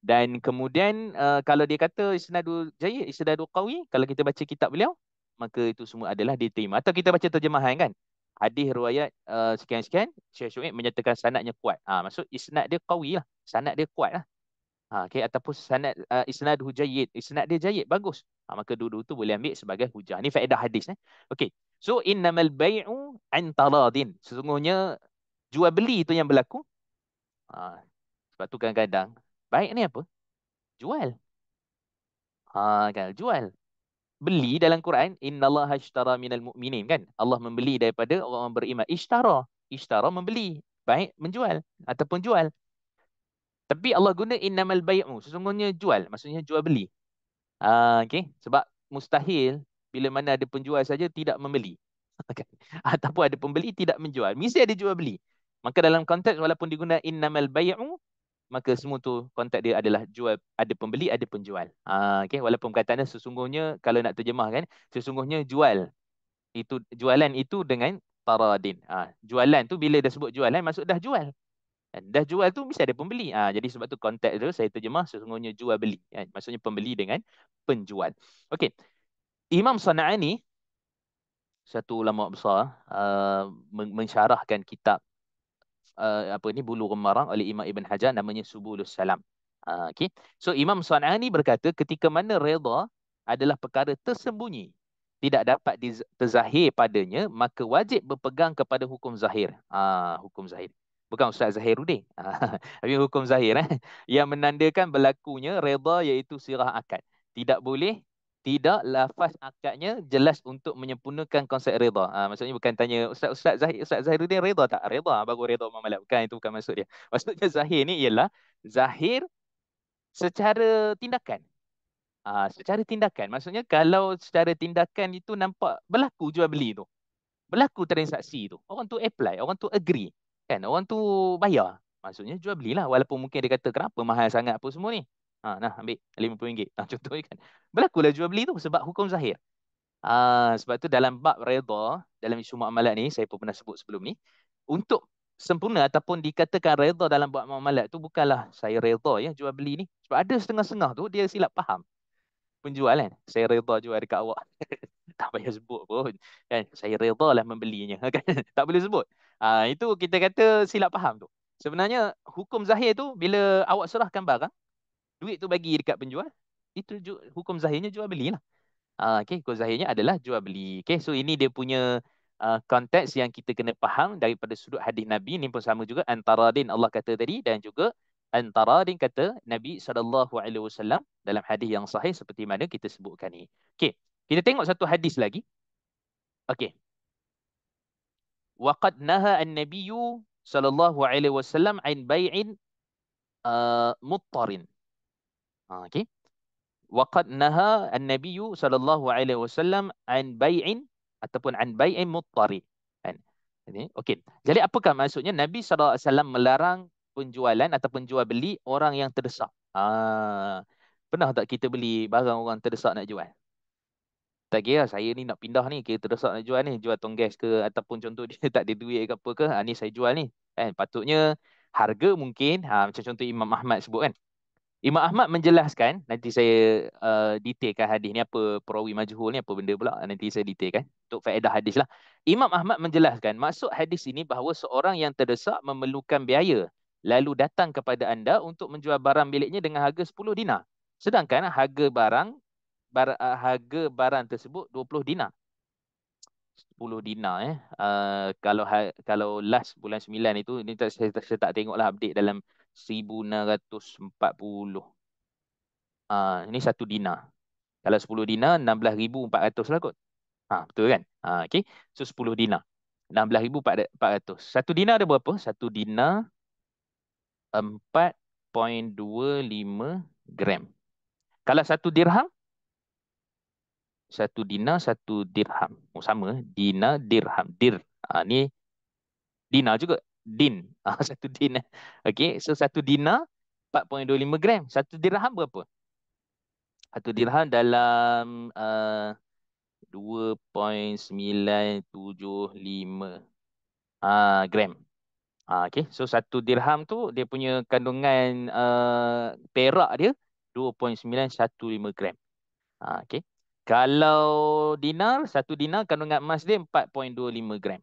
Dan kemudian kalau dia kata isnadu jayyid, isnadu qawi, kalau kita baca kitab beliau, maka itu semua adalah diterima. Atau kita baca terjemahan kan. Hadis riwayat sekian-sekian, Syekh Syuaib menyatakan sanadnya kuat. Maksud isnad dia qawi lah. Sanad dia kuat lah. Okay, ataupun sanad isnaduhu jayyid, isnad dia jayyid, bagus. Maka dua-dua tu boleh ambil sebagai hujah. Ni faedah hadis. Okey. So innamal bai'u an taradin. Sesungguhnya jual beli itu yang berlaku. Sebab tu kadang-kadang baik ni apa? Jual. Kan jual. Beli dalam Quran, innallaha ashtara minal mu'minin kan? Allah membeli daripada orang beriman. Ishtara. Ishtara membeli. Baik menjual ataupun jual. Tapi Allah guna innamal bai'u. Sesungguhnya jual. Maksudnya jual beli. Okay. Sebab mustahil bila mana ada penjual saja tidak membeli. Kan? Ataupun ada pembeli tidak menjual. Mesti ada jual beli. Maka dalam konteks walaupun diguna innamal bai'u, maka semua tu konteks dia adalah jual, ada pembeli, ada penjual. Okay. Walaupun perkataannya sesungguhnya, kalau nak terjemahkan, sesungguhnya jual. Itu jualan itu dengan taradin. Jualan tu bila dah sebut jualan maksud dah jual. Kan? Dah jual tu mesti ada pembeli. Jadi sebab tu konteks tu saya terjemah sesungguhnya jual beli. Kan? Maksudnya pembeli dengan penjual. Okey. Imam Sana'ani, satu ulama besar, mensyarahkan kitab apa ni Bulughul Maram oleh Imam Ibn Hajar namanya Subulus Salam. Okey. So Imam San'ani berkata ketika mana redha adalah perkara tersembunyi, tidak dapat terzahir padanya, maka wajib berpegang kepada hukum zahir. Hukum zahir. Bukan Ustaz Zahiruddin. Tapi hukum zahir yang menandakan berlakunya redha iaitu sirah akad. Tidak boleh tidak lafaz akadnya jelas untuk menyempurnakan konsep reda. Maksudnya bukan tanya Ustaz Zahiruddin reda tak? Reda baru reda muamalat. Bukan, itu bukan maksud dia. Maksudnya zahir ni ialah zahir secara tindakan. Secara tindakan. Maksudnya kalau secara tindakan itu nampak berlaku jual beli tu. Berlaku transaksi tu. Orang tu apply, orang tu agree. Kan? Orang tu bayar. Maksudnya jual belilah. Walaupun mungkin dia kata kenapa mahal sangat apa semua ni. Nah ambil RM50. Contohnya kan. Berlakulah jual beli tu sebab hukum zahir. Sebab tu dalam bab redha, dalam isu muamalat ni, saya pun pernah sebut sebelum ni, untuk sempurna ataupun dikatakan redha dalam bab muamalat tu bukanlah saya redha ya jual beli ni. Sebab ada setengah-setengah tu dia silap faham. Penjual kan, saya redha jual dekat awak. Tak payah sebut pun. Kan, saya redha lah membelinya. Kan? Tak boleh sebut. Itu kita kata silap faham tu. Sebenarnya hukum zahir tu bila awak serahkan barang, duit tu bagi dekat penjual, itu hukum zahirnya jual beli lah. Okay, hukum zahirnya adalah jual beli. Okay, so ini dia punya konteks yang kita kena faham daripada sudut hadis Nabi. Ini pun sama juga antara din Allah kata tadi dan juga antara din kata Nabi SAW dalam hadis yang sahih seperti mana kita sebutkan ni. Okay, kita tengok satu hadis lagi. Okay. Waqad naha an-nabiyyu SAW an bai'in muttarin. Okay. Waqad naha an-nabiyyu sallallahu alaihi wasallam an bai'in ataupun an bai'in muttari. Kan? Ini okey. Jadi apakah maksudnya Nabi sallallahu alaihi wasallam melarang penjualan ataupun jual beli orang yang terdesak? Pernah tak kita beli barang orang terdesak nak jual? Tak kira saya ni nak pindah ni, kira terdesak nak jual ni, jual tong gas ke ataupun contoh dia tak ada duit ke apa ke, ni saya jual ni. Kan? Patutnya harga mungkin macam contoh Imam Ahmad sebut kan. Imam Ahmad menjelaskan, nanti saya detailkan hadis ni apa perawi majhul ni apa benda pula, nanti saya detailkan untuk faedah hadis lah. Imam Ahmad menjelaskan maksud hadis ini bahawa seorang yang terdesak memerlukan biaya lalu datang kepada anda untuk menjual barang miliknya dengan harga 10 dinar. Sedangkan harga barang tersebut 20 dinar. 10 dinar kalau last bulan 9 itu ini saya tak tengoklah update dalam 1640. Ini 1 dinar. Kalau 10 dinar 16,400 lah kot. Betul kan? Okey. So 10 dinar. 16,400. 1 dinar ada berapa? 1 dinar 4,25 gram. Kalau 1 dirham, 1 dinar 1 dirham. Sama. Dinar, dirham. Ni dinar juga. Din. 1 dinar. Okey. So 1 dinar 4,25 gram. 1 dirham berapa? 1 dirham dalam 2,975 gram. Okay. So 1 dirham tu dia punya kandungan perak dia 2,915 gram. Okay. Kalau dinar, 1 dinar kandungan emas dia 4,25 gram.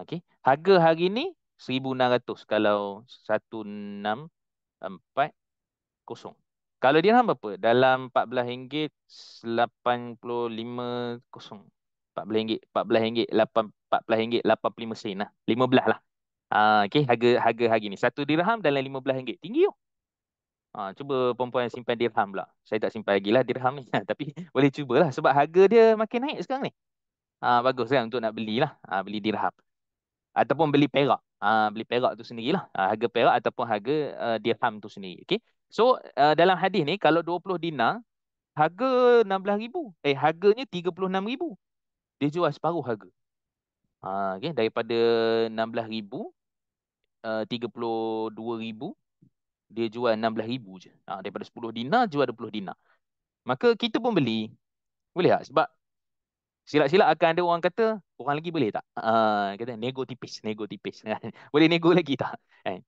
Okay. Harga hari ni 1,600 kalau 1,640. Kalau dirham berapa? Dalam RM14 85 kosong. RM14, RM14, 8, RM14.85 lah. 15 lah. Okey, harga hari ni. 1 dirham dalam RM15. Tinggi tu. Cuba perempuan simpan dirham pula. Saya tak simpan lagi lah dirham ni. Tapi boleh cubalah sebab harga dia makin naik sekarang ni. Bagus kan untuk nak belilah. Beli dirham. Ataupun beli perak. Beli perak tu sendirilah. Harga perak ataupun harga dirham tu sendiri. Okey. So dalam hadis ni kalau 20 dinar harga 16,000. Harganya 36,000. Dia jual separuh harga. Okay. Daripada 16,000, 32,000, dia jual 16,000 je. Daripada 10 dinar jual 20 dinar. Maka kita pun beli. Boleh tak? Sebab Silap-silap akan ada orang kata, orang lagi boleh tak? Kata nego tipis, nego tipis. Boleh nego lagi tak?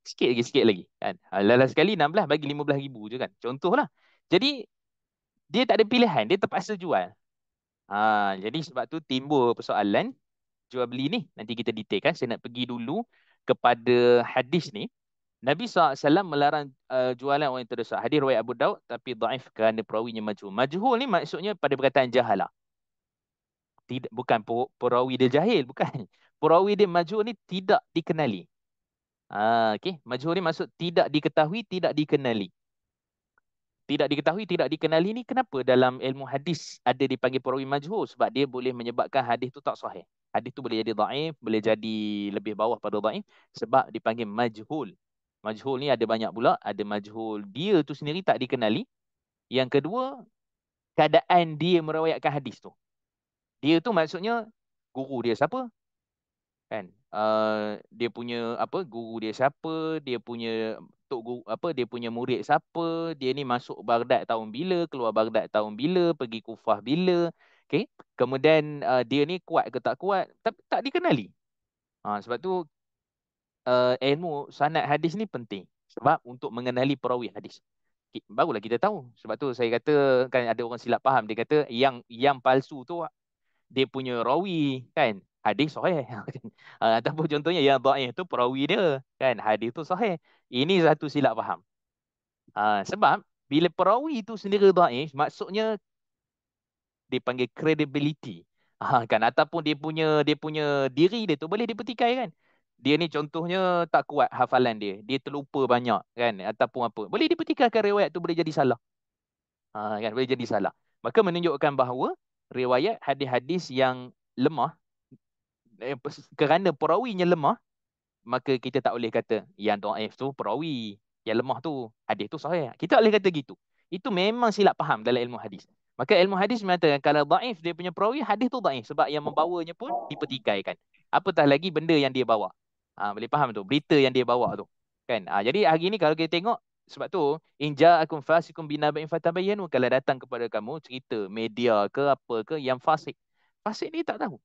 Sikit lagi. Kan? Last sekali 16 bagi 15,000 je kan. Contohlah. Jadi dia tak ada pilihan, dia terpaksa jual. Jadi sebab tu timbul persoalan jual beli ni. Nanti kita detailkan. Saya nak pergi dulu kepada hadis ni. Nabi SAW melarang jualan orang yang terdesak. Hadis riwayat Abu Daud tapi dhaif kerana perawinya majhul. Majhul ni maksudnya pada perkataan jahalah. Tidak, bukan perawi dia jahil, bukan. Perawi dia majhul ni tidak dikenali. Okey, majhul ni maksud tidak diketahui, tidak dikenali. Tidak diketahui, tidak dikenali ni kenapa dalam ilmu hadis ada dipanggil perawi majhul? Sebab dia boleh menyebabkan hadis tu tak sahih. Hadis tu boleh jadi dhaif, boleh jadi lebih bawah pada dhaif sebab dipanggil majhul. Majhul ni ada banyak pula, ada majhul dia tu sendiri tak dikenali. Yang kedua, keadaan dia meriwayatkan hadis tu. Dia tu maksudnya guru dia siapa? Kan, dia punya apa, guru dia siapa, dia punya tok guru apa, dia punya murid siapa, dia ni masuk Baghdad tahun bila, keluar Baghdad tahun bila, pergi Kufah bila. Okey, kemudian dia ni kuat ke tak kuat, tapi tak dikenali. Sebab tu ilmu sanad hadis ni penting sebab untuk mengenali perawi hadis. Barulah kita tahu. Sebab tu saya kata kan ada orang silap faham, dia kata yang palsu tu dia punya rawi kan hadis sahih. Ataupun contohnya yang dhaif tu perawi dia kan hadis tu sahih. Ini satu silap faham. Sebab bila perawi tu sendiri dhaif maksudnya dipanggil credibility. Kan ataupun dia punya diri dia tu boleh dipertikai kan. Dia ni contohnya tak kuat hafalan dia. Dia terlupa banyak kan ataupun apa. Boleh dipertikaikan riwayat tu boleh jadi salah. Kan boleh jadi salah. Maka menunjukkan bahawa riwayat hadis-hadis yang lemah kerana perawinya lemah, maka kita tak boleh kata yang dhaif tu perawi, yang lemah tu hadis tu sahih. Kita tak boleh kata gitu. Itu memang silap faham dalam ilmu hadis. Maka ilmu hadis mengatakan kalau dhaif dia punya perawi, hadis tu dhaif sebab yang membawanya pun dipertikaikan. Apatah lagi benda yang dia bawa. Boleh faham tu, berita yang dia bawa tu. Kan? Jadi hari ni kalau kita tengok sebab tu in ja'akum fasikum binaba'in fatabayyanu, kalau datang kepada kamu cerita media ke apa ke yang fasik. Fasik ni tak tahu.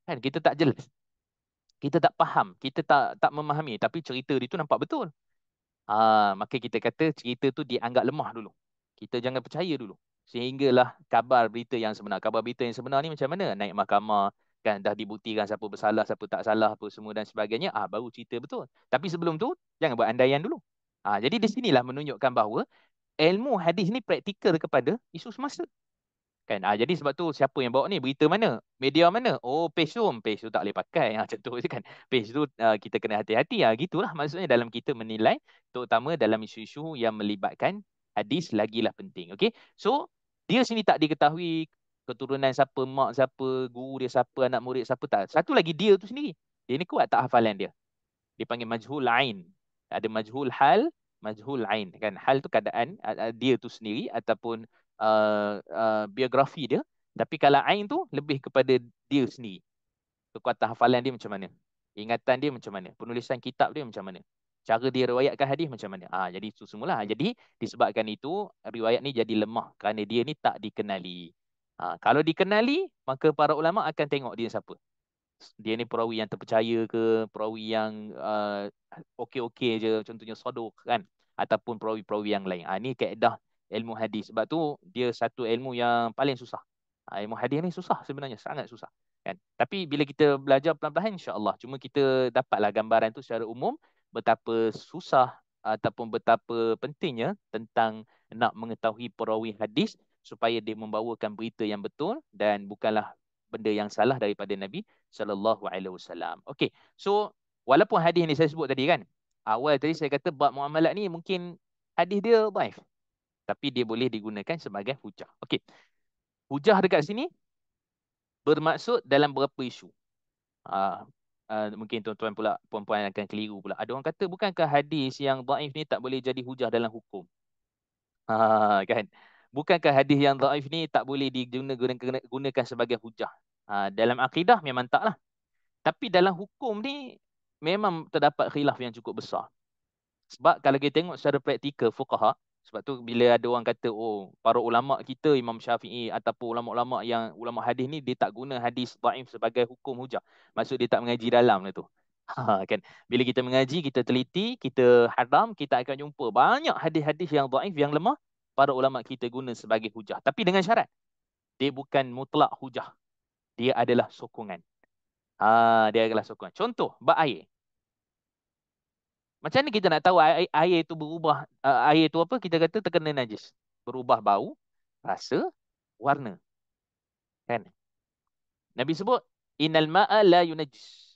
Kan kita tak jelas. Kita tak faham, kita tak memahami tapi cerita dia tu nampak betul. Maka kita kata cerita tu dianggap lemah dulu. Kita jangan percaya dulu. Sehinggalah kabar berita yang sebenar. Kabar berita yang sebenar ni macam mana? Naik mahkamah, kan dah dibuktikan siapa bersalah, siapa tak salah apa semua dan sebagainya. Baru cerita betul. Tapi sebelum tu jangan buat andaian dulu. Jadi di sinilah menunjukkan bahawa ilmu hadis ni praktikal kepada isu semasa. Kan, jadi sebab tu siapa yang bawa ni, berita mana, media mana, oh page tu tak boleh pakai, macam tu je kan. Page tu kita kena hati-hati, gitulah maksudnya dalam kita menilai, terutama dalam isu-isu yang melibatkan hadis lagilah penting. Okay, so dia sini tak diketahui keturunan siapa, mak siapa, guru dia siapa, anak murid siapa, tak. Satu lagi dia tu sendiri, dia ni kuat tak hafalan dia, dipanggil majhul ain. Ada majhul hal, majhul ain kan. Hal tu keadaan dia tu sendiri ataupun biografi dia. Tapi kalau ain tu lebih kepada dia sendiri. Kekuatan hafalan dia macam mana? Ingatan dia macam mana? Penulisan kitab dia macam mana? Cara dia riwayatkan hadis macam mana? Jadi itu semula. Jadi disebabkan itu riwayat ni jadi lemah kerana dia ni tak dikenali. Kalau dikenali, maka para ulama akan tengok dia siapa. Dia ni perawi yang terpercaya ke, perawi yang okey-okey je, contohnya Saduq kan, ataupun perawi-perawi yang lain. Ini kaedah ilmu hadis. Sebab tu dia satu ilmu yang paling susah. Ilmu hadis ni susah sebenarnya, sangat susah kan. Tapi bila kita belajar pelan-pelan insya-Allah, cuma kita dapatlah gambaran tu secara umum betapa susah ataupun betapa pentingnya tentang nak mengetahui perawi hadis supaya dia membawakan berita yang betul dan bukanlah benda yang salah daripada Nabi sallallahu alaihi wasallam. Okey. So walaupun hadis ni saya sebut tadi kan. Awal tadi saya kata bab muamalat ni mungkin hadis dia dhaif. Tapi dia boleh digunakan sebagai hujah. Okey. Hujah dekat sini bermaksud dalam beberapa isu. Ah, mungkin tuan-tuan pula puan-puan akan keliru pula. Ada orang kata bukankah hadis yang dhaif ni tak boleh jadi hujah dalam hukum? Kan? Bukankah hadis yang dhaif ni tak boleh digunakan sebagai hujah? Dalam akidah memang taklah. Tapi dalam hukum ni memang terdapat khilaf yang cukup besar. Sebab kalau kita tengok secara praktikal fuqaha, Sebab tu bila ada orang kata, oh, para ulama kita, Imam Syafi'i ataupun ulama-ulama yang ulama hadis ni, dia tak guna hadis dhaif sebagai hukum hujah. Maksud dia tak mengaji dalam lah tu. Kan. Bila kita mengaji, kita teliti, kita hadam, kita akan jumpa banyak hadis-hadis yang dhaif, yang lemah, para ulama kita guna sebagai hujah. Tapi dengan syarat, dia bukan mutlak hujah. Dia adalah sokongan. Dia adalah sokongan. Contoh, bab air. Macam ni kita nak tahu air itu berubah, air itu apa? Kita kata terkena najis. Berubah bau, rasa, warna. Kan? Nabi sebut, innal ma'a la yunajis.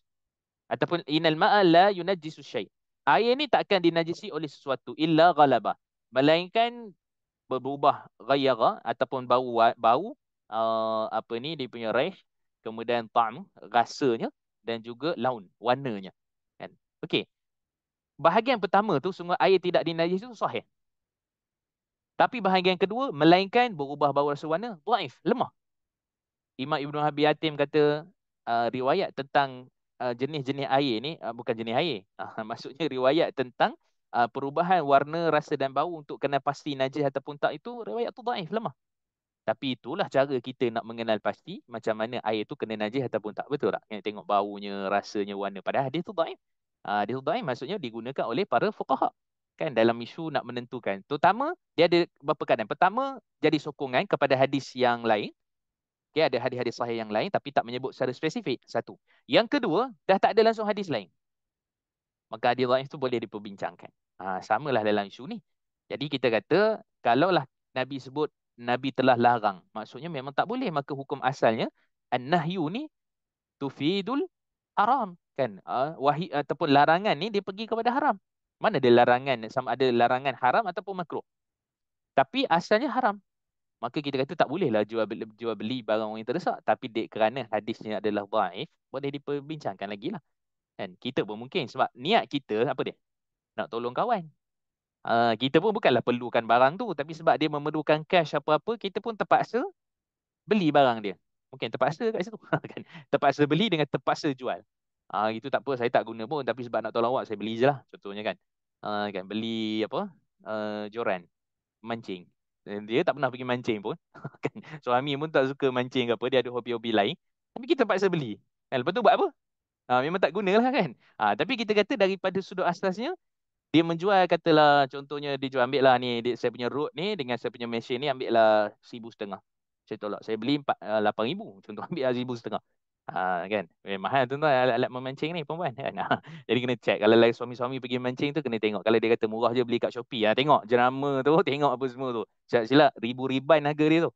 Ataupun innal ma'a la yunajisu syai'. Air ni takkan dinajisi oleh sesuatu illa ghalaba. Melainkan berubah ghayara ataupun bau apa ni dia punya raih, kemudian ta'am, rasanya, dan juga laun, warnanya. Kan? Okey. Bahagian pertama tu sungguh air tidak dinajis itu sahih. Tapi bahagian kedua, melainkan berubah bau rasa warna, dhaif, lemah. Imam Ibn Abi Hatim kata riwayat tentang jenis-jenis air ni, bukan jenis air. Maksudnya riwayat tentang perubahan warna, rasa dan bau untuk kena pasti najis ataupun tak, itu riwayat tu dhaif, lemah. Tapi itulah cara kita nak mengenal pasti macam mana air tu kena najis ataupun tak. Betul tak? Yang tengok baunya, rasanya, warna. Padahal hadis tu dhaif. Hadis tu dhaif maksudnya digunakan oleh para fuqaha. Kan dalam isu nak menentukan. Terutama dia ada beberapa keadaan. Pertama, jadi sokongan kepada hadis yang lain. Okay, ada hadis-hadis sahih yang lain tapi tak menyebut secara spesifik. Satu. Yang kedua, dah tak ada langsung hadis lain. Maka hadis dhaif tu boleh diperbincangkan. Samalah dalam isu ni. Jadi kita kata, kalaulah Nabi sebut Nabi telah larang, maksudnya memang tak boleh. Maka hukum asalnya an-nahyu ni tufidul haram, kan? Wahid ataupun larangan ni dia pergi kepada haram. Mana ada larangan, sama ada larangan haram ataupun makruh. Tapi asalnya haram. Maka kita kata tak bolehlah jual beli barang orang yang terdesak. Tapi kerana hadisnya adalah dhaif, boleh diperbincangkan lagi lah. Kan? Kita pun mungkin sebab niat kita apa dia? Nak tolong kawan. Kita pun bukanlah perlukan barang tu, tapi sebab dia memerlukan cash apa-apa, kita pun terpaksa beli barang dia. Mungkin terpaksa kat situ. Kan? Terpaksa beli dengan terpaksa jual. Itu tak apa, saya tak guna pun, tapi sebab nak tolong awak, saya beli je lah. Contohnya kan. Kan beli apa? Joran, mancing. Dan dia tak pernah pergi mancing pun. Kan? Suami pun tak suka mancing ke apa, dia ada hobi-hobi lain. Tapi kita terpaksa beli. Kan? Lepas tu buat apa? Memang tak gunalah kan. Tapi kita kata daripada sudut asasnya, dia menjual, katalah contohnya dia jual, ambil lah ni saya punya rod ni dengan saya punya mesin ni, ambil lah 1,500. Saya tolak, saya beli 8,000 contoh, ambil lah 1,500. Kan mahal tu alat-alat memancing ni perempuan kan. Jadi kena check. Kalau lagi suami-suami pergi mancing tu, kena tengok. Kalau dia kata murah je beli kat Shopee, tengok jenama tu, tengok apa semua tu, silap ribu-riban harga dia tu.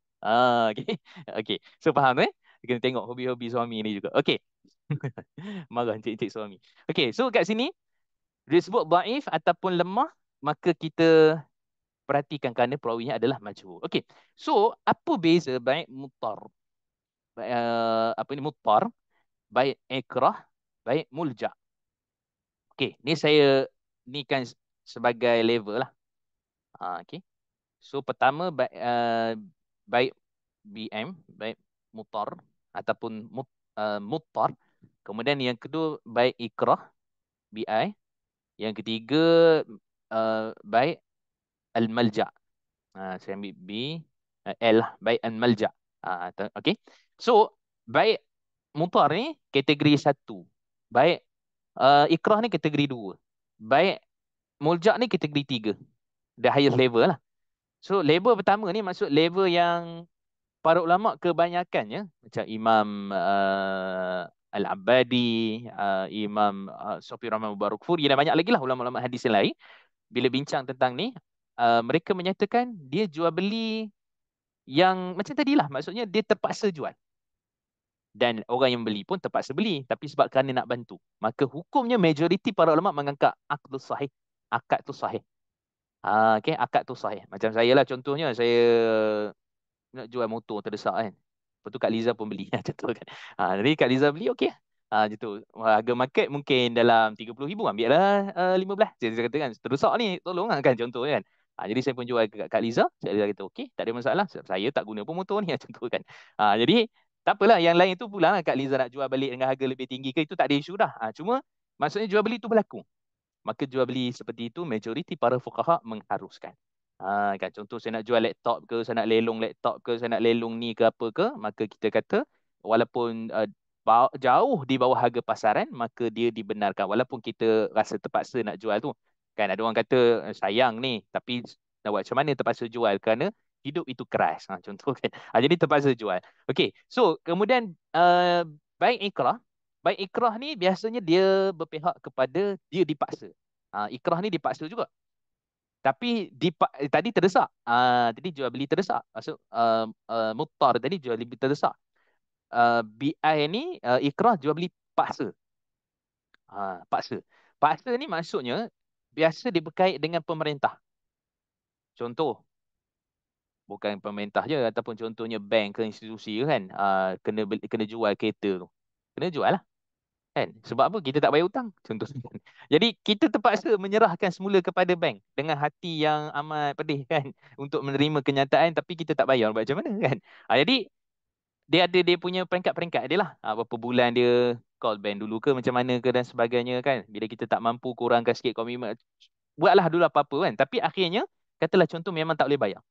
Okay. Okay, so faham eh, kena tengok hobi-hobi suami ni juga. Okay. Marah encik-encik suami. Okay, so kat sini disebut dhaif ataupun lemah, maka kita perhatikan kerana perawinya adalah majhul. Okey. So, apa beza baik muttar, apa ni muttar, baik ikrah, baik mulja. Okey, ni saya ni kan sebagai level lah. Okey. So, pertama baik BM, baik muttar ataupun muttar. Kemudian yang kedua baik ikrah, BI. Yang ketiga baik al-malja. Saya ambil B, L lah, baik al-malja. Okay. So, baik mutar ni kategori 1. Baik ikrah ni kategori 2. Baik mulja ni kategori 3. The highest level lah. So, level pertama ni maksud level yang para ulama kebanyakannya, macam Imam Al-Abadi, Imam Sofi Rahman Mubarakfuri, dan banyak lagi lah ulama-ulama hadis yang lain. Bila bincang tentang ni, mereka menyatakan dia jual beli yang macam tadilah. Maksudnya dia terpaksa jual. Dan orang yang beli pun terpaksa beli. Tapi sebab kerana nak bantu. Maka hukumnya majoriti para ulama menganggap akad sahih. Akad tu sahih. Okay, akad tu sahih. Macam saya lah contohnya. Saya nak jual motor terdesak kan. Lepas tu Kak Liza pun beli. Macam tu kan. Jadi Kak Liza beli okey. Macam tu. Harga market mungkin dalam 30,000. Ambil lah 15. Saya kata kan, terdesak ni tolong lah kan, contoh kan. Jadi saya pun jual ke Kak Liza. Kak Liza kata okey, tak ada masalah. Saya tak guna pun motor ni. Macam tu kan. Jadi tak apalah, yang lain tu pula Kak Liza nak jual balik dengan harga lebih tinggi ke, itu tak ada isu dah. Cuma maksudnya jual beli tu berlaku. Maka jual beli seperti itu majoriti para fuqaha mengharuskan. Kan contoh saya nak jual laptop ke, saya nak lelong laptop ke, saya nak lelong ni ke apa ke, maka kita kata walaupun jauh di bawah harga pasaran, maka dia dibenarkan walaupun kita rasa terpaksa nak jual tu. Kan ada orang kata sayang ni, tapi nak buat macam mana, terpaksa jual kerana hidup itu keras. Contoh kan. Jadi terpaksa jual. Okey, so kemudian baik ikrah. Baik ikrah ni biasanya dia berpihak kepada dia dipaksa. Ikrah ni dipaksa juga. Tapi tadi terdesak. Tadi jual beli terdesak. Maksud muttar tadi jual beli terdesak. BI ni ikrah jual beli paksa. Paksa. Paksa ni maksudnya biasa dia berkait dengan pemerintah. Contoh, bukan pemerintah je ataupun contohnya bank ke institusi ke kan, kena jual kereta tu. Kena jual lah. Kan? Sebab apa? Kita tak bayar hutang. Contohnya. Jadi kita terpaksa menyerahkan semula kepada bank dengan hati yang amat pedih kan untuk menerima kenyataan tapi kita tak bayar. Macam mana kan? Jadi dia ada dia punya peringkat-peringkat dia lah. Berapa bulan dia call bank dulu ke macam mana ke dan sebagainya kan. Bila kita tak mampu kurangkan sikit komitmen. Buatlah dulu apa-apa kan. Tapi akhirnya katalah contoh memang tak boleh bayar.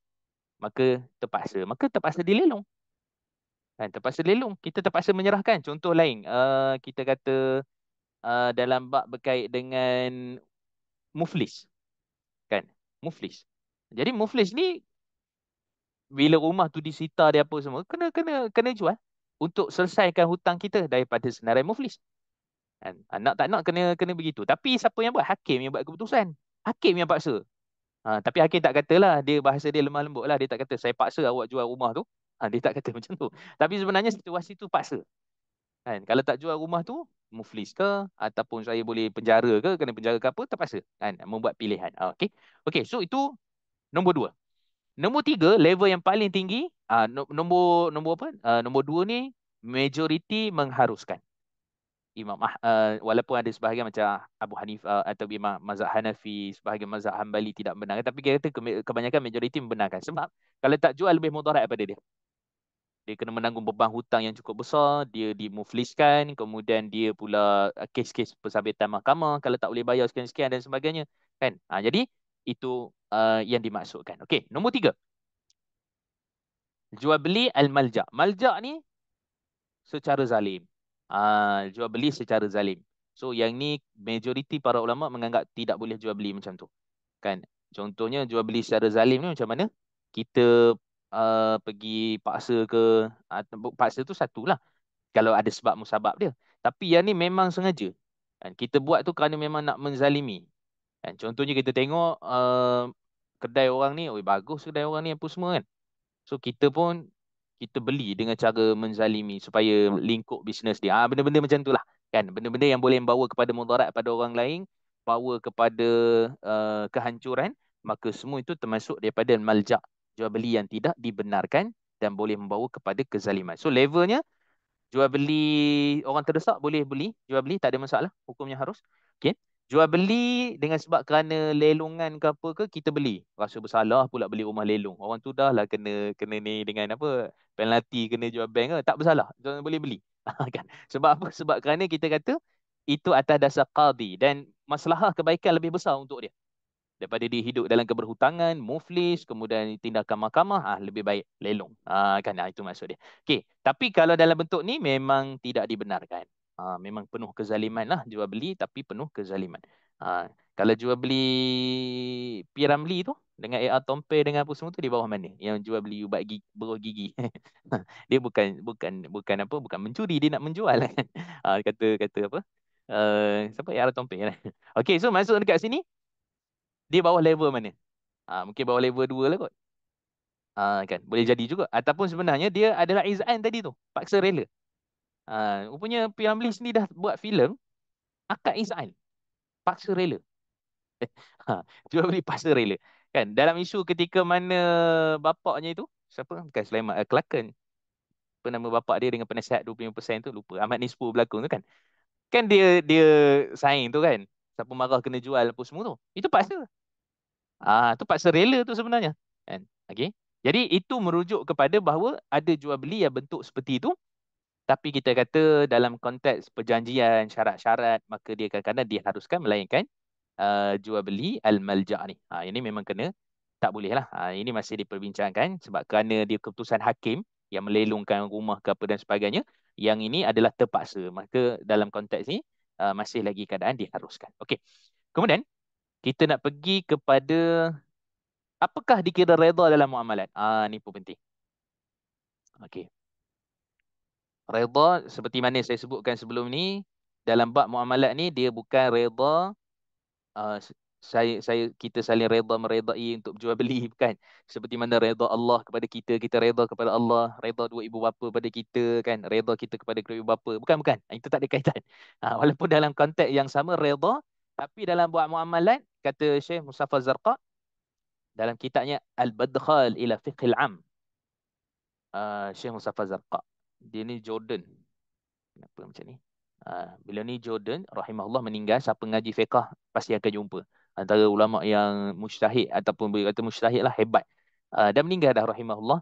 Maka terpaksa. Maka terpaksa dilelong. Kan? Terpaksa dilelong. Kita terpaksa menyerahkan. Contoh lain. Kita kata dalam bab berkait dengan muflis kan, muflis. Jadi muflis ni bila rumah tu disita dia apa semua kena kena kena jual untuk selesaikan hutang kita daripada senarai muflis kan. Nak tak nak kena kena begitu, tapi siapa yang buat? Hakim yang buat keputusan, hakim yang paksa. Tapi hakim tak katalah, dia bahasa dia lemah lembut lah, dia tak kata saya paksa awak jual rumah tu. Dia tak kata macam tu, tapi sebenarnya situasi tu paksa kan. Kalau tak jual rumah tu muflis ke ataupun saya boleh penjara ke, kena penjara ke apa, terpaksa kan membuat pilihan. Okey. Okey, so itu nombor dua. Nombor tiga, level yang paling tinggi, nombor apa, nombor dua ni majoriti mengharuskan. Walaupun ada sebahagian macam Abu Hanifah atau Imam mazhab Hanafi, sebahagian mazhab Hambali tidak membenarkan, tapi kita kebanyakan majoriti membenarkan. Sebab kalau tak jual lebih mudarat daripada dia. Dia kena menanggung beban hutang yang cukup besar, dia dimufliskan, kemudian dia pula kes-kes pensabitan mahkamah kalau tak boleh bayar sekian-sekian dan sebagainya kan. Jadi itu yang dimaksudkan. Okey, nombor tiga, jual beli al-malja. Malja ni secara zalim. Jual beli secara zalim. So yang ni majoriti para ulama menganggap tidak boleh jual beli macam tu. Kan? Contohnya jual beli secara zalim ni macam mana? Kita pergi paksa ke, paksa tu satulah kalau ada sebab musabab dia. Tapi yang ni memang sengaja. Kan? Kita buat tu kerana memang nak menzalimi. Kan? Contohnya kita tengok kedai orang ni, oi bagus kedai orang ni apa semua kan. So kita pun kita beli dengan cara menzalimi supaya lingkup bisnes dia. Benda-benda macam itulah kan. Benda-benda yang boleh membawa kepada mudarat pada orang lain, bawa kepada kehancuran, maka semua itu termasuk daripada maljak, jual beli yang tidak dibenarkan dan boleh membawa kepada kezaliman. So levelnya, jual beli orang terdesak boleh beli, jual beli tak ada masalah, hukumnya harus. Okey. Jual beli dengan sebab kerana lelongan ke apa ke kita beli. Rasa bersalah pula beli rumah lelong. Orang tu dah lah kena kena ni dengan apa? Penalti kena jual bank ke, tak bersalah. Jangan boleh beli. Kan? Sebab apa? Sebab kerana kita kata itu atas dasar qadi dan masalah kebaikan lebih besar untuk dia daripada dia hidup dalam keberhutangan, muflis, kemudian tindakan mahkamah, lebih baik lelong. Kan itu maksud dia. Okey, tapi kalau dalam bentuk ni memang tidak dibenarkan. Memang penuh kezaliman lah jual beli, tapi penuh kezaliman. Kalau jual beli Piramli tu dengan AR Tompe dengan apa semua tu di bawah mana? Yang jual beli ubat gigi, beruh gigi. Dia bukan bukan bukan apa, bukan mencuri, dia nak menjual kan. Kata kata apa? Siapa AR Tompe kan? Okey, so masuk dekat sini dia bawah level mana? Mungkin bawah level 2 lah kot. Kan boleh jadi juga, ataupun sebenarnya dia adalah izan tadi tu, paksa rela. Rupanya P.Ramlee sendiri dah buat filem akad izan, paksa rela. Jual beli paksa rela. Kan dalam isu ketika mana bapaknya itu siapa? Bukan Sulaiman, Kelakon. Apa nama bapak dia dengan penasihat 25% tu lupa. Ahmad Nisfu berlakon tu kan. Kan dia dia sign tu kan. Siapa marah kena jual apa semua tu. Itu paksa. Tu paksa rela tu sebenarnya. Kan? Okey. Jadi itu merujuk kepada bahawa ada jual beli yang bentuk seperti itu, tapi kita kata dalam konteks perjanjian, syarat-syarat, maka dia kadang-kadang diharuskan melainkan jual beli al-malja' ni. Ini memang kena tak boleh lah. Ini masih diperbincangkan sebab kerana dia keputusan hakim yang melelongkan rumah ke apa dan sebagainya. Yang ini adalah terpaksa. Maka dalam konteks ni masih lagi keadaan diharuskan. Okey. Kemudian kita nak pergi kepada apakah dikira redha dalam muamalat. Ni pun penting. Okey. Redha seperti mana saya sebutkan sebelum ni, dalam bab muamalat ni dia bukan redha uh, kita saling redha meredai untuk jual beli, bukan. Seperti mana redha Allah kepada kita, kita redha kepada Allah, redha dua ibu bapa pada kita, kan, redha kita kepada kedua ibu bapa, bukan, bukan. Itu tak ada kaitan. Walaupun dalam konteks yang sama redha, tapi dalam buat muamalat, kata Syekh Mustafa Zarqa dalam kitabnya Al-Badkhal ila Fiqhil Am, Syekh Mustafa Zarqa, dia ni Jordan. Kenapa macam ni? Beliau ni Jordan, rahimahullah, meninggal. Siapa ngaji fiqah pasti akan jumpa. Antara ulama yang mujtahid ataupun boleh kata mujtahid lah, hebat. Dan meninggal dah, rahimahullah.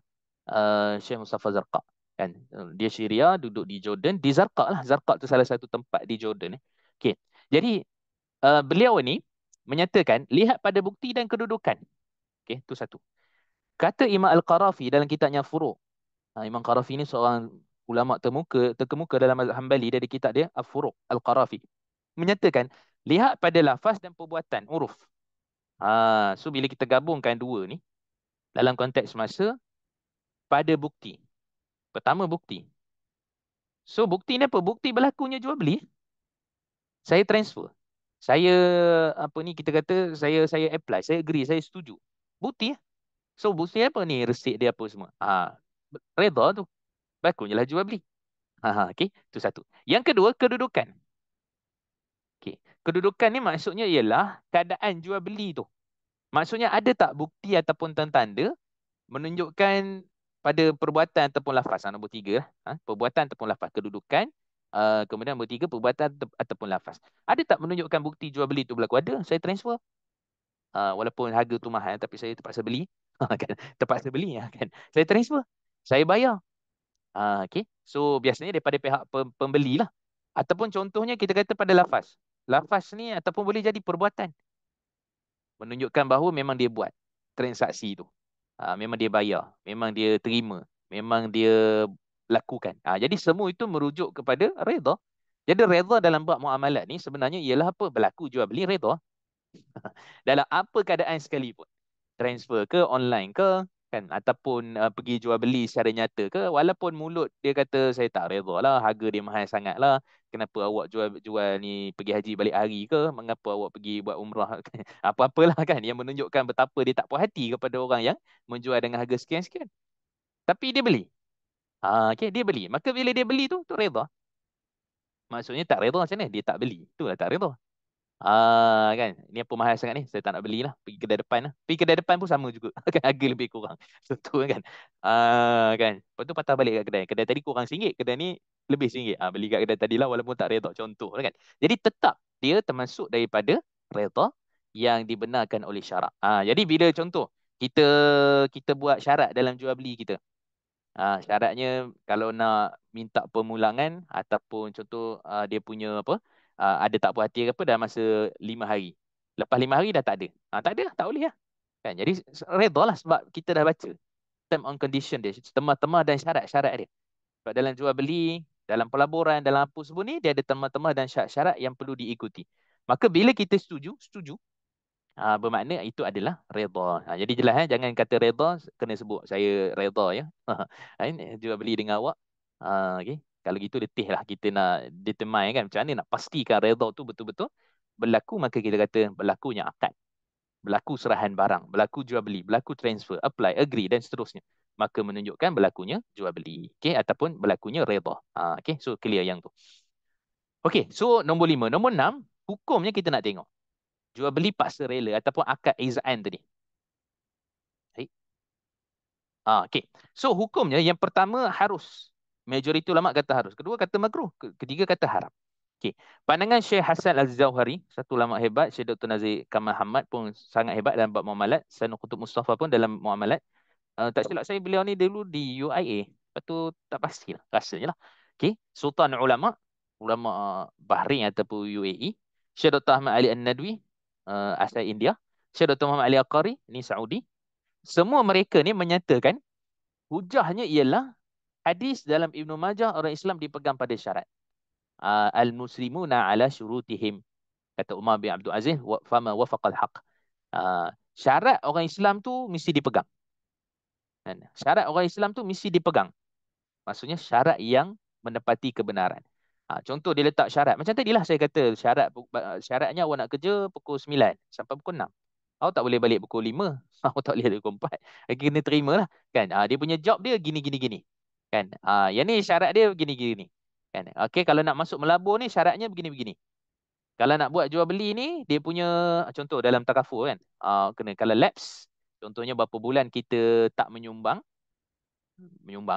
Syekh Mustafa Zarqa. Kan? Dia Syria, duduk di Jordan. Di Zarqa lah. Zarqa tu salah satu tempat di Jordan. Okay. Jadi, beliau ni menyatakan, lihat pada bukti dan kedudukan. Okay, tu satu. Kata Imam Al-Qarafi dalam kitabnya Furu'. Imam Qarafi ni seorang ulama terkemuka dalam mazhab Hambali. Dari kitab dia Al-Furu' Al-Qarafi menyatakan, lihat pada lafaz dan perbuatan, uruf. So bila kita gabungkan dua ni dalam konteks masa, pada bukti. Pertama, bukti. So bukti ni apa? Bukti berlakunya jual beli. Saya transfer. Saya apa ni, kita kata saya apply, saya agree, saya setuju. Bukti. So bukti apa ni? Resit dia apa semua. Redha tu. Berlakunya lah jual beli. Okey, itu satu. Yang kedua, kedudukan. Okey, kedudukan ni maksudnya ialah keadaan jual beli tu. Maksudnya ada tak bukti ataupun tanda menunjukkan pada perbuatan ataupun lafaz. Nombor tiga, perbuatan ataupun lafaz. Kedudukan. Kemudian nombor tiga, perbuatan ataupun lafaz. Ada tak menunjukkan bukti jual beli tu berlaku? Ada, saya transfer. Walaupun harga tu mahal, tapi saya terpaksa beli. Kan? Terpaksa beli, kan? Saya transfer. Saya bayar. Okay. So biasanya daripada pihak pembeli lah. Ataupun contohnya kita kata pada lafaz. Lafaz ni ataupun boleh jadi perbuatan. Menunjukkan bahawa memang dia buat transaksi tu. Memang dia bayar. Memang dia terima. Memang dia lakukan. Jadi semua itu merujuk kepada redha. Jadi redha dalam bab muamalat ni sebenarnya ialah apa? Berlaku jual beli, redha. Dalam apa keadaan sekalipun. Transfer ke, online ke, kan, ataupun pergi jual beli secara nyata ke, walaupun mulut dia kata saya tak redha lah, harga dia mahal sangat lah, kenapa awak jual ni, pergi haji balik hari ke, mengapa awak pergi buat umrah, apa-apalah, kan, yang menunjukkan betapa dia tak puas hati kepada orang yang menjual dengan harga sekian-sekian. Tapi dia beli. Okay, dia beli. Maka bila dia beli tu redha. Maksudnya tak redha macam mana? Dia tak beli. Itulah tak redha. Kan, ni apa mahal sangat ni, saya tak nak belilah, pergi kedai depan lah. Pergi kedai depan pun sama juga. Kan, harga lebih kurang. Betul kan. Kan, lepas tu patah balik kat kedai. Kedai tadi kurang RM1, kedai ni lebih RM1. Beli kat kedai tadi lah, walaupun tak redha, contoh kan. Jadi tetap dia termasuk daripada redha yang dibenarkan oleh syarak. Jadi bila contoh kita kita buat syarat dalam jual beli kita. Syaratnya kalau nak minta pemulangan ataupun contoh dia punya apa, ada tak puas hati ke apa dalam masa 5 hari. Lepas 5 hari dah tak ada. Tak ada, tak boleh lah. Kan? Jadi redha lah sebab kita dah baca term and condition dia, temah-temah dan syarat-syarat dia. Sebab dalam jual beli, dalam pelaburan, dalam apa semua ni, dia ada temah-temah dan syarat-syarat yang perlu diikuti. Maka bila kita setuju, bermakna itu adalah redha. Jadi jelas, jangan kata redha kena sebut saya redha ya. Jual beli dengan awak. Okay. Kalau gitu letih lah kita nak determine kan macam mana nak pastikan redha tu betul-betul berlaku. Maka kita kata berlakunya akad, berlaku serahan barang, berlaku jual beli, berlaku transfer, apply, agree dan seterusnya. Maka menunjukkan berlakunya jual beli, okay? Ataupun berlakunya redha. Okay. So clear yang tu. Okay. So nombor 5. Nombor 6, hukumnya kita nak tengok jual beli paksa rela ataupun akad izaan tadi. Baik. Okay. So hukumnya yang pertama harus. Majoriti ulama kata harus. Kedua kata makruh. Ketiga kata haram. Okay. Pandangan Syekh Hasan Al-Zawhari, satu ulama hebat. Syekh Dr. Nazir Kamal Hamad pun sangat hebat dalam bab muamalat. Sayyid Qutb Mustafa pun dalam muamalat. Tak silap saya beliau ni dulu di UIA. Lepas tu tak pastilah. Rasanya lah. Okay. Sultan ulama. Ulama Bahrain ataupun UAE. Syekh Dr. Ahmad Ali An-Nadwi, asal India. Syekh Dr. Muhammad Ali Aqari, ini Saudi. semua mereka ni menyatakan hujahnya ialah hadis dalam Ibnu Majah, orang Islam dipegang pada syarat. Al-muslimuna ala syurutihim, kata Umar bin Abdul Aziz, fama wafaqal haq. Syarat orang Islam tu mesti dipegang. Kan? Syarat orang Islam tu mesti dipegang. Maksudnya syarat yang menepati kebenaran. Contoh dia letak syarat. Macam tadilah saya kata syaratnya awak nak kerja pukul 9 sampai pukul 6. Awak tak boleh balik pukul 5. Awak tak boleh balik pukul 4. Kena terima lah. Kan? Dia punya job dia gini, gini, gini. Kan? Yang ni syarat dia begini, gini. Kan? Okay, kalau nak masuk melabur ni syaratnya begini, begini. Kalau nak buat jual beli ni, dia punya contoh dalam takaful kan. Kena kalau lapse, contohnya berapa bulan kita tak menyumbang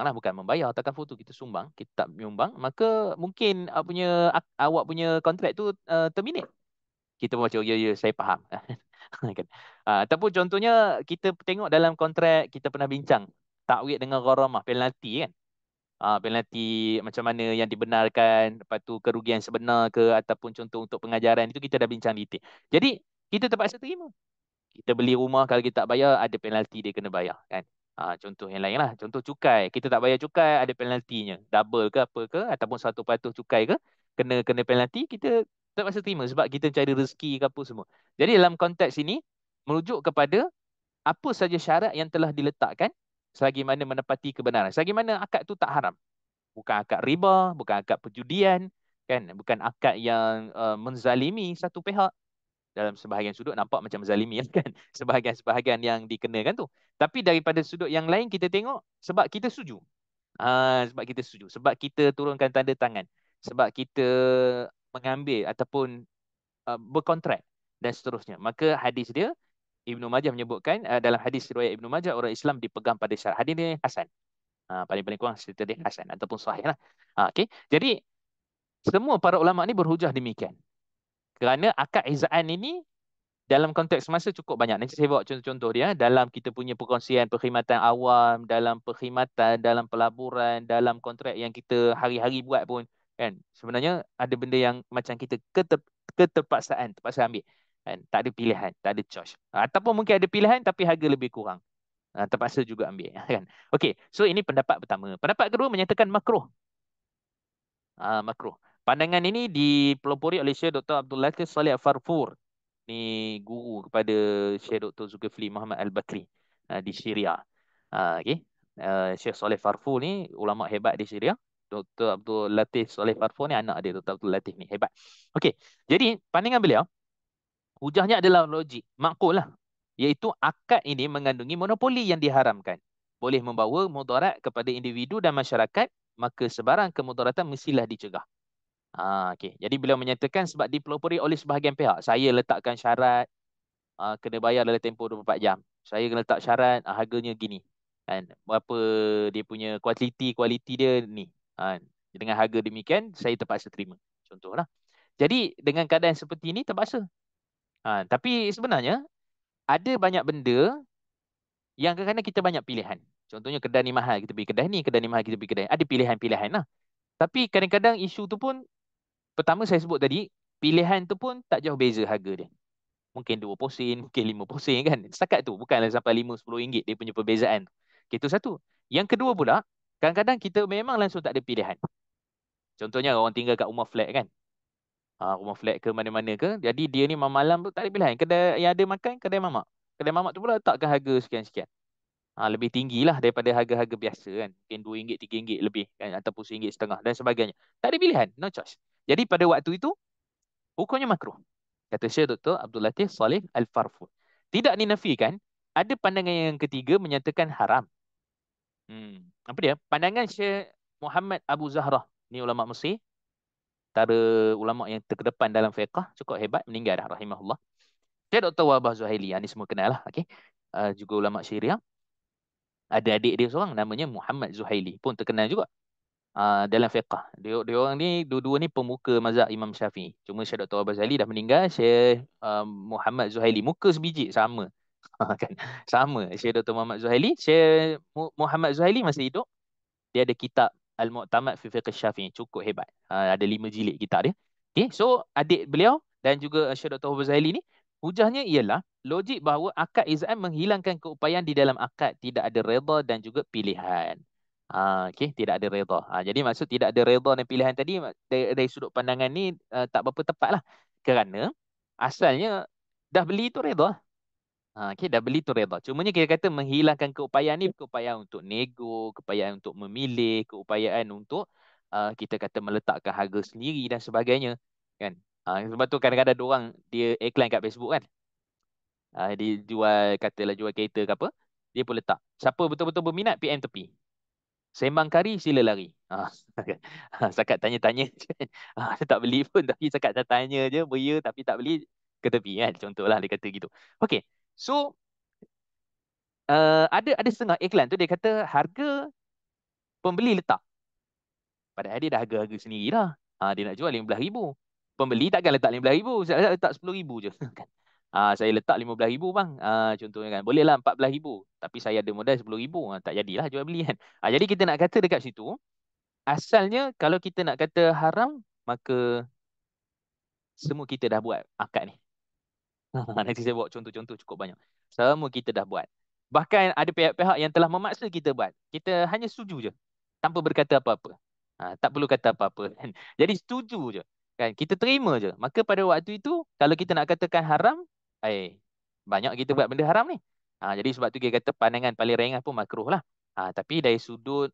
lah, bukan membayar takaful tu, kita sumbang, kita tak menyumbang, maka mungkin awak punya kontrak tu terminate. Kita pun macam, ya, ya, saya faham. Kan? Ataupun contohnya kita tengok dalam kontrak, kita pernah bincang takwid dengan gharamah, penalti kan. Penalti macam mana yang dibenarkan, lepas tu kerugian sebenar ke, ataupun contoh untuk pengajaran, itu kita dah bincang detail. Jadi kita terpaksa terima. Kita beli rumah, kalau kita tak bayar, ada penalti dia kena bayar kan. Contoh yang lain lah, contoh cukai, kita tak bayar cukai, ada penaltinya, double ke apa ke, ataupun 1% cukai ke, kena kena penalti, kita terpaksa terima sebab kita cari rezeki ke apa semua. Jadi dalam konteks ini merujuk kepada apa saja syarat yang telah diletakkan selagi mana menepati kebenaran. Selagi mana akad tu tak haram. Bukan akad riba, bukan akad perjudian, kan? Bukan akad yang menzalimi satu pihak. Dalam sebahagian sudut nampak macam menzalimi kan? Sebahagian-sebahagian yang dikenakan tu. Tapi daripada sudut yang lain kita tengok sebab kita setuju. Sebab kita setuju. Sebab kita turunkan tanda tangan. Sebab kita mengambil ataupun berkontrak dan seterusnya. Maka hadis dia, Ibnu Majah menyebutkan dalam hadis riwayat Ibnu Majah, orang Islam dipegang pada syarat. Hadis ni hasan. Paling-paling kurang cerita dia hasan ataupun sahih lah. Okay. Jadi semua para ulama ni berhujah demikian. Kerana akad izaan ini dalam konteks masa cukup banyak. Nanti saya bawa contoh-contoh dia. Dalam kita punya perkongsian perkhidmatan awam, dalam perkhidmatan, dalam pelaburan, dalam kontrak yang kita hari-hari buat pun, kan, sebenarnya ada benda yang macam kita terpaksa ambil. Kan? Tak ada pilihan, tak ada choice. Ataupun mungkin ada pilihan tapi harga lebih kurang. Terpaksa juga ambil. Kan? Okey, so ini pendapat pertama. Pendapat kedua menyatakan makruh. Makruh. Pandangan ini dipelopori oleh Syekh Dr. Abdul Latif Saleh Al-Farfur. Ni guru kepada Syekh Dr. Zulkifli Muhammad Al-Bakri di Syria. Okay. Syekh Saleh Farfur ni ulama hebat di Syria. Dr. Abdul Latif Saleh Farfur ni anak dia, Dr. Abdul Latif ni hebat. Okey. Jadi pandangan beliau, hujahnya adalah logik, makul lah. Iaitu akad ini mengandungi monopoli yang diharamkan. Boleh membawa mudarat kepada individu dan masyarakat, maka sebarang kemudaratan mestilah dicegah. Okay. Jadi beliau menyatakan sebab dipelopori oleh sebahagian pihak. Saya letakkan syarat, kena bayar dalam tempoh 24 jam. Saya kena letak syarat, harganya gini. Kan? Berapa dia punya kualiti dia ni. Dengan harga demikian, saya terpaksa terima. Contohlah. Jadi dengan keadaan seperti ini, terpaksa. Tapi sebenarnya, ada banyak benda yang kadang-kadang kita banyak pilihan. Contohnya kedai ni mahal, kita pergi kedai ni. Kedai ni mahal, kita pergi kedai. Ada pilihan-pilihan lah. Tapi kadang-kadang isu tu pun, pertama saya sebut tadi, pilihan tu pun tak jauh beza harga dia. Mungkin 2 sen, mungkin 5 sen kan. Setakat tu, bukanlah sampai 5-10 ringgit dia punya perbezaan. Itu satu. Yang kedua pula, kadang-kadang kita memang langsung tak ada pilihan. Contohnya orang tinggal kat rumah flat kan. Rumah flat ke mana-mana ke. Jadi dia ni malam tu tak ada pilihan. Kedai yang ada makan, kedai mamak. Kedai mamak tu pula letakkan harga sekian-sekian. Lebih tinggi lah daripada harga-harga biasa kan. Mungkin RM2, RM3 lebih kan. Ataupun RM1.50 dan sebagainya. Tak ada pilihan. No choice. Jadi pada waktu itu, hukumnya makruh. Kata Syekh Dr. Abdul Latif Saleh Al-Farfur. Tidak dinafikan, ada pandangan yang ketiga menyatakan haram. Apa dia? Pandangan Syekh Muhammad Abu Zahrah. Ni ulama Mesir. Antara ulama yang terkedepan dalam fiqah. Cukup hebat. Meninggal dah rahimahullah. Syekh Dr. Wabah Zuhaili. Ni semua kenal lah. Okay. Juga ulama Syria. Ada adik dia seorang namanya Muhammad Zuhaili. Pun terkenal juga. Dalam fiqah. Dia orang ni, dua-dua ni pemuka mazhab Imam Syafi'i. Cuma Syekh Dr. Wabah Zuhaili dah meninggal. Syekh Muhammad Zuhaili. Muka sebiji. Sama. Kan? Sama. Syekh Dr. Muhammad Zuhaili. Syekh Muhammad Zuhaili masih hidup. Dia ada kitab Al-Mu'tamad fi Fiqh Syafi'i. Cukup hebat. Ada 5 jilid kitab dia. Okay. So, adik beliau dan juga Syekh Dr. Wabah Zuhaili ni Hujahnya ialah logik bahawa akad izaan menghilangkan keupayaan di dalam akad, tidak ada redha dan juga pilihan. Okey, tidak ada redha. Jadi maksud tidak ada redha dan pilihan tadi dari sudut pandangan ni tak berapa tepat lah. Kerana asalnya dah beli tu redha. Okey, dah beli tu redha. Cumanya kita kata menghilangkan keupayaan ni, keupayaan untuk nego, keupayaan untuk memilih, keupayaan untuk kita kata meletakkan harga sendiri dan sebagainya. Kan? Sebab tu kadang-kadang ada orang dia iklan kat Facebook kan. Dia jual katalah jual kereta ke apa, dia pun letak siapa betul-betul berminat PM tepi, sembang kari sila lari. Setakat tanya-tanya je. Dia tak beli pun tapi setakat tanya je beria tapi tak beli ke tepi kan, contohlah dia kata gitu. Okey, so ada setengah iklan tu dia kata harga pembeli letak, padahal dia dah harga-harga sendiri dah. Dia nak jual 15,000. Pembeli takkan letak 15,000, saya letak 10,000 je. Kan? Saya letak 15,000 bang. Contohnya kan. Bolehlah 14,000. Tapi saya ada modal 10,000. Tak jadilah jual beli kan. Jadi kita nak kata dekat situ, asalnya kalau kita nak kata haram, maka semua kita dah buat akad ni. Nanti saya bawa contoh-contoh cukup banyak. Semua kita dah buat. Bahkan ada pihak-pihak yang telah memaksa kita buat. Kita hanya setuju je. Tanpa berkata apa-apa. Tak perlu kata apa-apa. Kan? Jadi setuju je. Kan? Kita terima je. Maka pada waktu itu, kalau kita nak katakan haram, banyak kita buat benda haram ni. Jadi sebab tu kita kata pandangan paling ringan pun makruh lah. Tapi dari sudut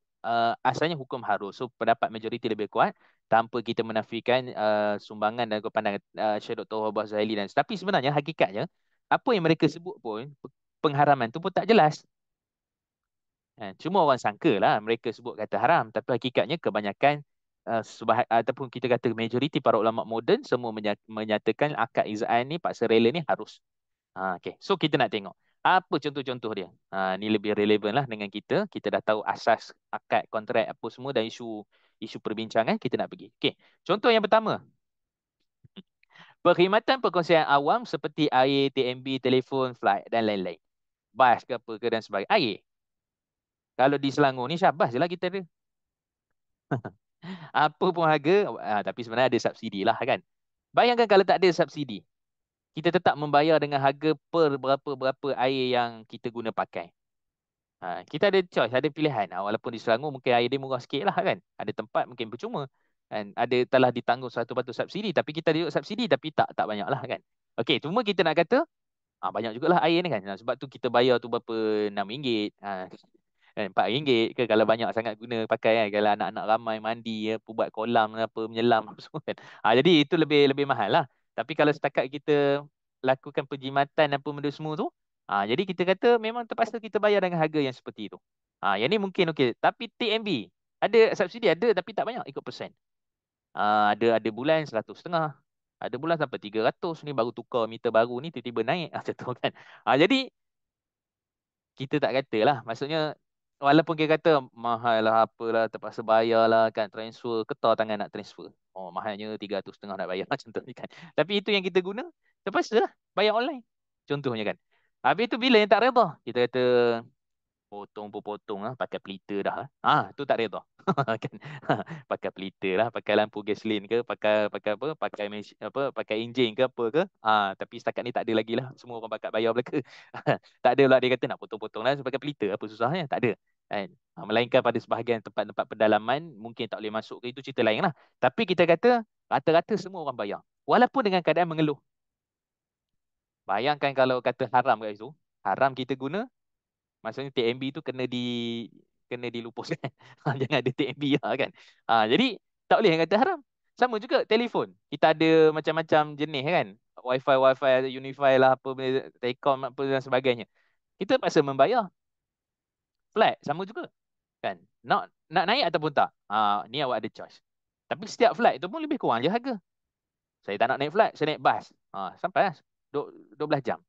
asalnya hukum harus. So pendapat majoriti lebih kuat tanpa kita menafikan sumbangan dan pandangan Syekh Dr. Wahbah Zuhaili dan tapi sebenarnya hakikatnya apa yang mereka sebut pun pengharaman tu pun tak jelas. Cuma orang sangka lah mereka sebut kata haram tapi hakikatnya kebanyakan ataupun kita kata majoriti para ulama moden semua menyatakan akad izaan ni paksa rela ni harus. Okay. So kita nak tengok apa contoh-contoh dia. Ni lebih relevan lah dengan kita. Kita dah tahu asas akad kontrak apa semua dan isu perbincangan kita nak pergi. Okay. Contoh yang pertama. Perkhidmatan perkongsian awam seperti air, TMB, telefon, flight dan lain-lain. Bas ke apa ke dan sebagainya. Air. Kalau di Selangor ni syabas je lah kita ada. Apa pun harga, tapi sebenarnya ada subsidi lah kan. Bayangkan kalau tak ada subsidi. Kita tetap membayar dengan harga per berapa-berapa air yang kita guna pakai. Kita ada choice, ada pilihan. Walaupun di Selangor mungkin air dia murah sikit lah kan. Ada tempat mungkin percuma. Kan? Ada telah ditanggung satu batu subsidi. Tapi kita ada subsidi tapi tak banyak lah kan. Okey, cuma kita nak kata, banyak jugalah air ni kan. Sebab tu kita bayar tu berapa, RM6. Kan, RM4 ke kalau banyak sangat guna pakai kan. Kalau anak-anak ramai mandi, apa, buat kolam, apa, menyelam apa semua kan. Jadi itu lebih lebih mahal lah. Tapi kalau setakat kita lakukan perkhidmatan apa benda semua tu, jadi kita kata memang terpaksa kita bayar dengan harga yang seperti itu. Yang ni mungkin okey. Tapi TMB, ada subsidi ada tapi tak banyak, ikut persen. Ada bulan 100 setengah. Ada bulan sampai 300 ni baru tukar meter baru ni tiba-tiba naik. Macam tu kan. Jadi kita tak kata lah. Maksudnya walaupun kita kata mahal lah apalah terpaksa bayar lah kan transfer ketar tangan nak transfer. Mahalnya 300 setengah nak bayar macam tu ni kan. Tapi itu yang kita guna terpaksa lah bayar online. Contohnya kan. Habis tu bila yang tak reda kita kata potong pun potong lah pakai pelita dah. Tu tak reda. Kan. Pakai pelita lah, pakai lampu gasolin ke, pakai pakai apa, pakai apa, pakai enjin ke apa ke. Tapi setakat ni tak ada lagi lah. Semua orang bakat bayar belaka. Tak ada pula dia kata nak potong-potong lah sebagai pelita. Apa susahnya? Tak ada. Kan? Melainkan pada sebahagian tempat-tempat pedalaman mungkin tak boleh masuk ke, itu cerita lain lah. Tapi kita kata rata-rata semua orang bayar. Walaupun dengan keadaan mengeluh. Bayangkan kalau kata haram kat situ. Haram kita guna. Maksudnya TMB tu kena dilupus kan. Jangan ada TMB lah kan. Jadi tak boleh kata haram. Sama juga telefon. Kita ada macam-macam jenis kan. Wi-Fi, Unify lah, apa benda, Telkom apa dan sebagainya. Kita paksa membayar. Flat sama juga kan. Nak naik ataupun tak. Ni awak ada choice. Tapi setiap flight tu pun lebih kurang je harga. Saya tak nak naik flight, saya naik bas. Sampai lah 12 jam.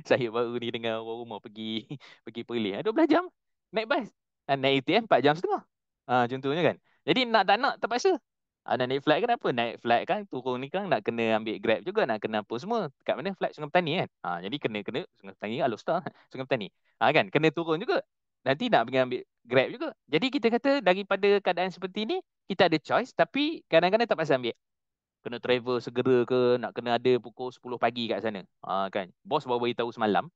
Saya baru ni dengan orang rumah pergi pergi Perlis. 12 jam naik bas. Naik ATM 4 jam setengah. Contohnya kan. Jadi nak tak nak terpaksa. Nak naik flight kan apa? Naik flight kan turun ni kan nak kena ambil Grab juga, nak kena apa semua. Kat mana flight Sungai Petani kan. Jadi kena Sungai Petani Alostar Sungai Petani. Kan kena turun juga. Nanti nak pergi ambil Grab juga. Jadi kita kata daripada keadaan seperti ni kita ada choice tapi kadang-kadang terpaksa ambil. kena travel segera ke, nak kena ada pukul 10 pagi kat sana. Kan. Bos baru beritahu semalam,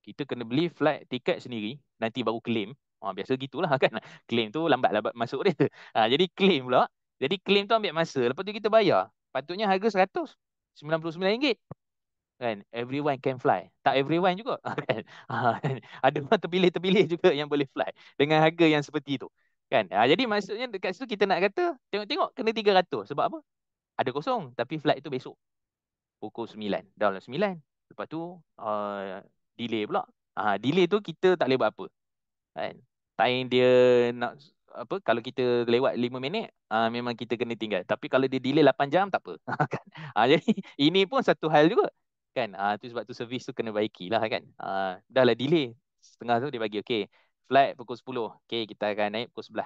kita kena beli flight tiket sendiri, nanti baru claim. Biasa gitulah kan. Claim tu lambat-lambat masuk dia. Jadi claim pula. Jadi claim tu ambil masa. Lepas tu kita bayar. Patutnya harga RM199. Kan? Everyone can fly. Tak everyone juga. Kan? Ada orang terpilih-terpilih juga yang boleh fly dengan harga yang seperti itu. Kan? Jadi maksudnya dekat situ kita nak kata, tengok-tengok kena 300. Sebab apa? Ada kosong. Tapi flight tu besok. Pukul 9. Dah lah 9. Lepas tu delay pula. Delay tu kita tak boleh buat apa. Kan? Time dia nak apa, kalau kita lewat 5 minit memang kita kena tinggal. Tapi kalau dia delay 8 jam tak apa. Kan? Jadi ini pun satu hal juga. Kan? Tu sebab tu servis tu kena baiki lah kan. Dah lah delay. Setengah tu dia bagi okey. Flight pukul 10. Okey, kita akan naik pukul 11.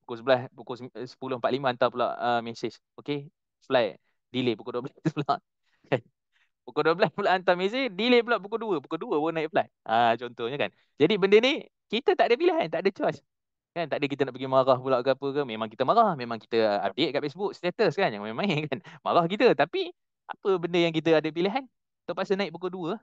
Pukul 11, pukul 10.45 hantar pula message. Okey, flight delay pukul 12 pula. Pukul 12 pula hantar mesej, delay pula pukul 2. Pukul 2 baru naik flight. Contohnya kan. Jadi benda ni kita tak ada pilihan, tak ada choice. Kan, tak ada kita nak pergi marah pula ke apa ke. Memang kita marah, memang kita update kat Facebook status kan, yang main-main kan. Marah kita, tapi apa benda yang kita ada pilihan? Terpaksa naik pukul 2.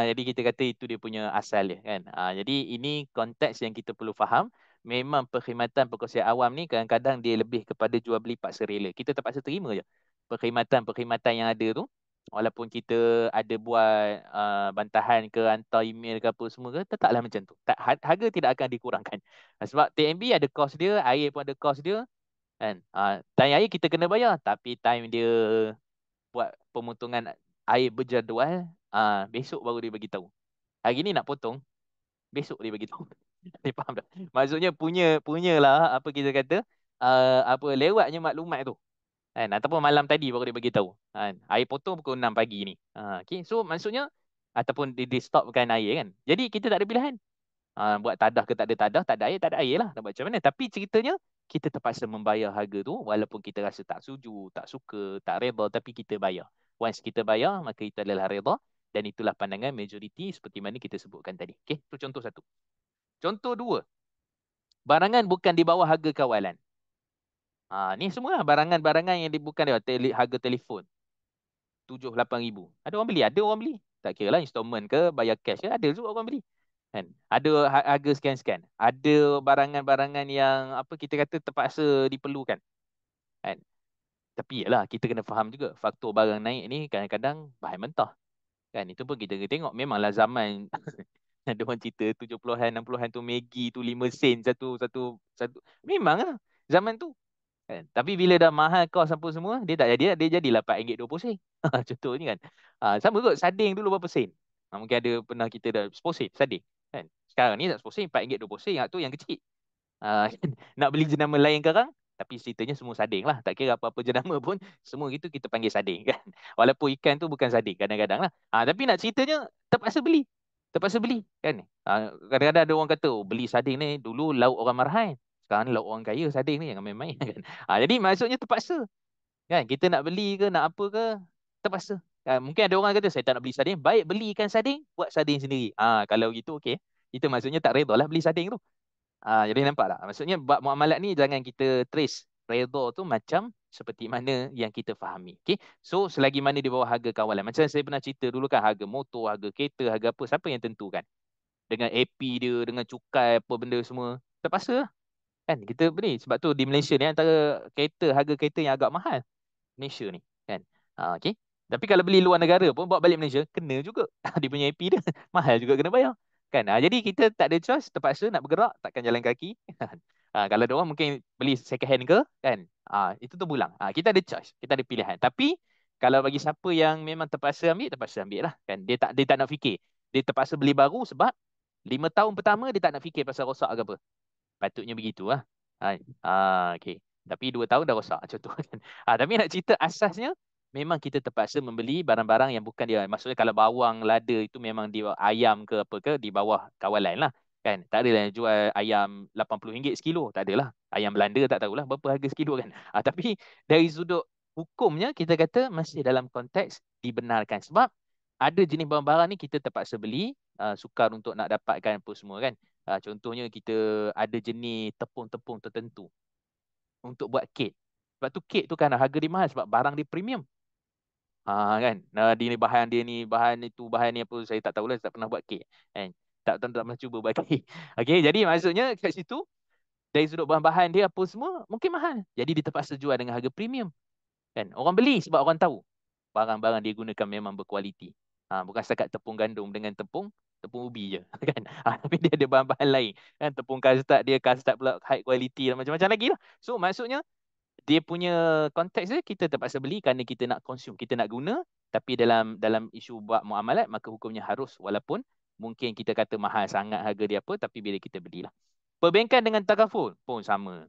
Jadi kita kata itu dia punya asal dia kan. Jadi ini konteks yang kita perlu faham. Memang perkhidmatan perkongsian awam ni kadang-kadang dia lebih kepada jual beli paksa rela. Kita terpaksa terima je perkhidmatan-perkhidmatan yang ada tu. Walaupun kita ada buat bantahan ke, hantar email ke apa semua ke, tetaplah macam tu. Harga tidak akan dikurangkan. Sebab TNB ada kos dia, air pun ada kos dia kan. Time air kita kena bayar, tapi time dia buat pemotongan air berjadual, besok baru dia bagi tahu. Hari ni nak potong, besok dia bagi tahu. Dia faham tak? Maksudnya punyalah apa kita kata, apa lewatnya maklumat tu. Kan? Ataupun malam tadi baru dia bagi tahu. Kan? Air potong pukul 6 pagi ni. Okay. So maksudnya ataupun di stopkan air kan. Jadi kita tak ada pilihan. Buat tadah ke tak ada air lah. Nak buat macam mana? Tapi ceritanya kita terpaksa membayar harga tu walaupun kita rasa tak setuju, tak suka, tak redha, tapi kita bayar. Once kita bayar, maka itu adalah redha, dan itulah pandangan majoriti seperti mana kita sebutkan tadi. Okey, itu contoh satu. Contoh dua, barangan bukan di bawah harga kawalan. Ni semua lah barangan-barangan yang bukan di bawah harga telefon. 7-8 ribu. Ada orang beli? Ada orang beli. Tak kira lah installment ke, bayar cash ke, ada juga orang beli. Kan? Ada harga sekian-sekian. Ada barangan-barangan yang apa kita kata terpaksa diperlukan. Kan? Tapi yalah, kita kena faham juga faktor barang naik ni kadang-kadang bahan mentah. Kan? Itu pun kita kena tengok. Memanglah zaman ada orang cerita 70-an, 60-an tu Maggi tu 5 sen satu satu satu. Memanglah zaman tu. Kan? Tapi bila dah mahal kos apa semua, dia tak jadi, dia jadilah RM4.20. Contohnya kan. Sama kot sarding dulu berapa sen? Mungkin ada pernah kita dah 10 sen sarding. Kan? Sekarang ni tak 10 sen, RM4.20. Yang tu yang kecil. Nak beli jenama lain sekarang, tapi ceritanya semua sarding lah. Tak kira apa-apa jenama pun, semua itu kita panggil sarding kan. Walaupun ikan tu bukan sarding kadang-kadang lah. Tapi nak ceritanya terpaksa beli. Terpaksa beli kan. Kadang-kadang ada orang kata, oh, beli sarding ni dulu lauk orang marahan. Sekarang ni lauk orang kaya sarding ni, jangan main-main kan. Jadi maksudnya terpaksa. Kan kita nak beli ke nak apa ke, terpaksa. Mungkin ada orang kata saya tak nak beli sarding, baik beli ikan sarding, buat sarding sendiri. Kalau gitu okey. Itu maksudnya tak redha lah beli sarding tu. Jadi nampak tak? Maksudnya bab muamalat ni jangan kita trace redha tu macam seperti mana yang kita fahami. Okay? So selagi mana di bawah harga kawalan. Macam saya pernah cerita dulu kan, harga motor, harga kereta, harga apa, siapa yang tentukan? Dengan AP dia, dengan cukai apa benda semua. Terpaksa lah. Kan kita beri. Sebab tu di Malaysia ni antara kereta, harga kereta yang agak mahal. Malaysia ni. Kan? Okay? Tapi kalau beli luar negara pun bawa balik Malaysia, kena juga. Dia punya AP dia. Mahal juga kena bayar. Kan? Jadi kita tak ada choice, terpaksa nak bergerak, takkan jalan kaki. Kalau ada orang mungkin beli second hand ke, kan? Itu tu bulang. Kita ada choice, kita ada pilihan. Tapi kalau bagi siapa yang memang terpaksa ambil lah. Kan? Dia tak nak fikir. Dia terpaksa beli baru sebab 5 tahun pertama dia tak nak fikir pasal rosak ke apa. Patutnya begitu lah. Okay. Tapi 2 tahun dah rosak contoh kan. Tapi nak cerita asasnya memang kita terpaksa membeli barang-barang yang bukan dia. Maksudnya kalau bawang, lada itu memang di ayam ke apa ke di bawah kawalan lah. Kan? Tak adalah yang jual ayam RM80 sekilo. Tak adalah. Ayam Belanda tak tahulah berapa harga sekilo kan. Tapi dari sudut hukumnya kita kata masih dalam konteks dibenarkan. Sebab ada jenis barang-barang ni kita terpaksa beli sukar untuk nak dapatkan apa semua kan. Contohnya kita ada jenis tepung-tepung tertentu untuk buat kek. Sebab tu kek tu kan harga dia mahal sebab barang dia premium. Kan. Nah, dia ni bahan itu bahan ni apa saya tak tahulah, saya tak pernah buat kek. Kan. Tak pernah cuba buat kek. Okey, jadi maksudnya kat situ dari sudut bahan-bahan dia apa semua mungkin mahal. Jadi dia terpaksa jual dengan harga premium. Kan. Orang beli sebab orang tahu barang-barang dia gunakan memang berkualiti. Bukan setakat tepung gandum dengan tepung ubi je kan. Tapi dia ada bahan-bahan lain. Kan tepung custard pula high quality dan macam-macam lagi lah. So maksudnya dia punya konteks dia kita terpaksa beli kerana kita nak consume, kita nak guna, tapi dalam dalam isu buat muamalat maka hukumnya harus walaupun mungkin kita kata mahal sangat harga dia apa tapi bila kita belilah. Perbankan dengan takaful pun sama.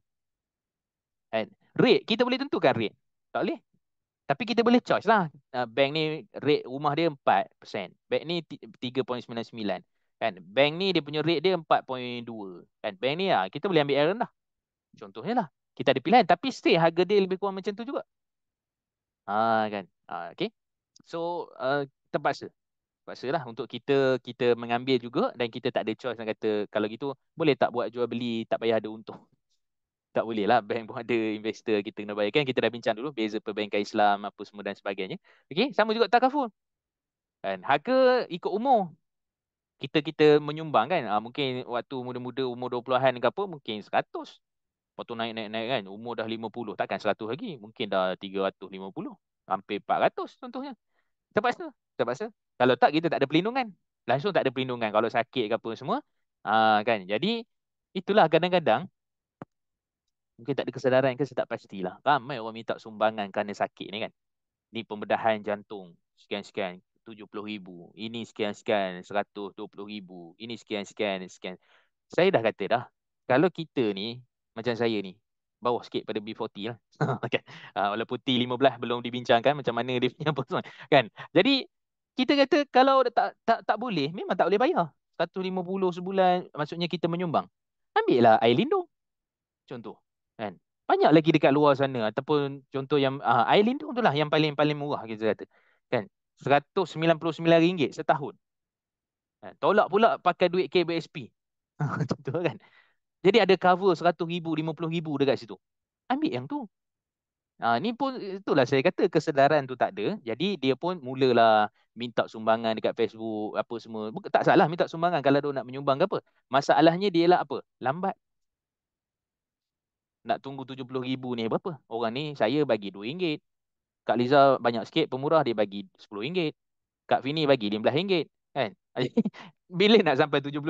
Kan? Rate kita boleh tentukan rate. Tak boleh. Tapi kita boleh choice lah. Bank ni rate rumah dia 4%. Bank ni 3.99. Kan? Bank ni dia punya rate dia 4.2. Kan? Bank ni kita boleh ambil yang rendah. Contohnya lah. Kita ada pilihan. Tapi stay harga dia lebih kurang macam tu juga. Kan. Okay. So, terpaksa. Terpaksa lah untuk kita kita mengambil juga dan kita tak ada choice nak kata kalau gitu boleh tak buat jual beli tak payah ada untung. Tak boleh lah bank pun ada investor kita kena bayar kan kita dah bincang dulu beza perbankan Islam apa semua dan sebagainya. Okey, sama juga takaful. Kan harga ikut umur. Kita menyumbang kan. Mungkin waktu muda-muda umur 20-an ke apa mungkin 100. Lepas tu naik-naik kan umur dah 50 takkan 100 lagi. Mungkin dah 350. Hampir 400 contohnya. Terpaksa. Terpaksa. Kalau tak kita tak ada perlindungan. Langsung tak ada perlindungan kalau sakit ke apa semua. Kan. Jadi itulah kadang-kadang mungkin tak ada kesedaran ke saya tak pastilah. Ramai orang minta sumbangan kerana sakit ni kan. Ni pembedahan jantung sekian-sekian 70,000. Ini sekian-sekian 120,000. Ini sekian-sekian sekian. Saya dah kata dah. Kalau kita ni macam saya ni bawah sikit pada B40 lah. Kan. Walaupun T15 belum dibincangkan macam mana dia punya apa semua. Kan. Jadi kita kata kalau tak boleh memang tak boleh bayar. 150 sebulan maksudnya kita menyumbang. Ambil lah air lindung contoh kan banyak lagi dekat luar sana ataupun contoh yang air lindung tu lah yang paling paling murah kita kata kan RM199 setahun kan? Tolak pula pakai duit KBSP contoh kan jadi ada cover 100,000 50,000 dekat situ ambil yang tu ni pun itulah saya kata kesedaran tu tak ada jadi dia pun mulalah minta sumbangan dekat Facebook apa semua tak salah minta sumbangan kalau dia nak menyumbang ke apa masalahnya dia lah apa lambat nak tunggu 70,000 ni berapa? Orang ni saya bagi RM2. Kak Liza banyak sikit pemurah dia bagi RM10. Kak Fini bagi RM15. Kan? Bila nak sampai 70,000?